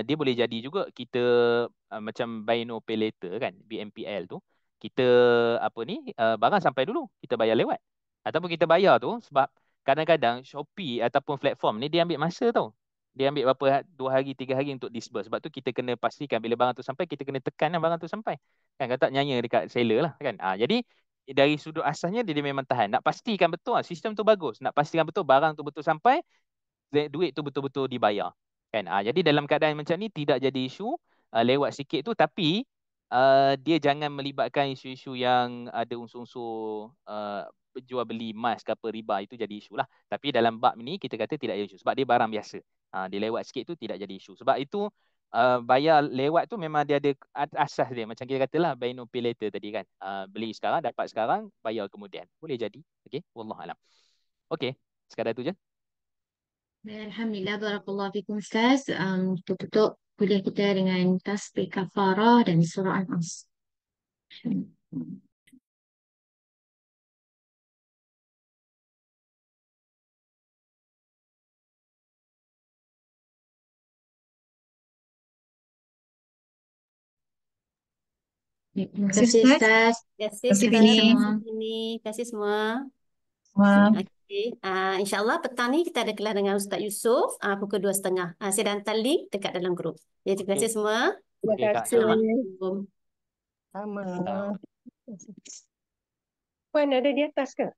dia boleh jadi juga kita macam buy no pay later kan, BNPL tu. Kita apa ni barang sampai dulu kita bayar lewat. Ataupun kita bayar tu sebab kadang-kadang Shopee ataupun platform ni dia ambil masa tau. Dia ambil berapa 2 hari 3 hari untuk disburse. Sebab tu kita kena pastikan bila barang tu sampai kita kena tekankan barang tu sampai. Kan kata nyanya dekat seller lah kan. Jadi dari sudut asalnya dia memang tahan. Nak pastikan betul sistem tu bagus. Nak pastikan betul barang tu betul sampai, duit tu betul-betul dibayar. Kan? Jadi dalam keadaan macam ni tidak jadi isu lewat sikit tu, tapi dia jangan melibatkan isu-isu yang ada unsur-unsur jual beli emas ke apa, riba, itu jadi isu lah. Tapi dalam bab ni kita kata tidak ada isu sebab dia barang biasa. Dia lewat sikit tu tidak jadi isu. Sebab itu bayar lewat tu memang dia ada asas dia. Macam kita katalah buy no pay later tadi kan. Beli sekarang, dapat sekarang, bayar kemudian. Boleh jadi. Okey, wallahualam. Okey, sekadar tu je. Alhamdulillah, barakallahu fikum Ustaz. Kita tutup kuliah kita dengan tasbih kafarah dan surah Al-As. Terima kasih Ustaz. Terima kasih Terima kasih Ustaz. Bini. Terima kasih semua. Wah. Okey. InsyaAllah petang ni kita ada kelas dengan Ustaz Yusof pukul 2:30. Saya dah hantar link dekat dalam grup. Jadi terima kasih semua. Terima Okey, Kak. kasih. Assalamualaikum. Sama. Salam. Puan ada di atas ke?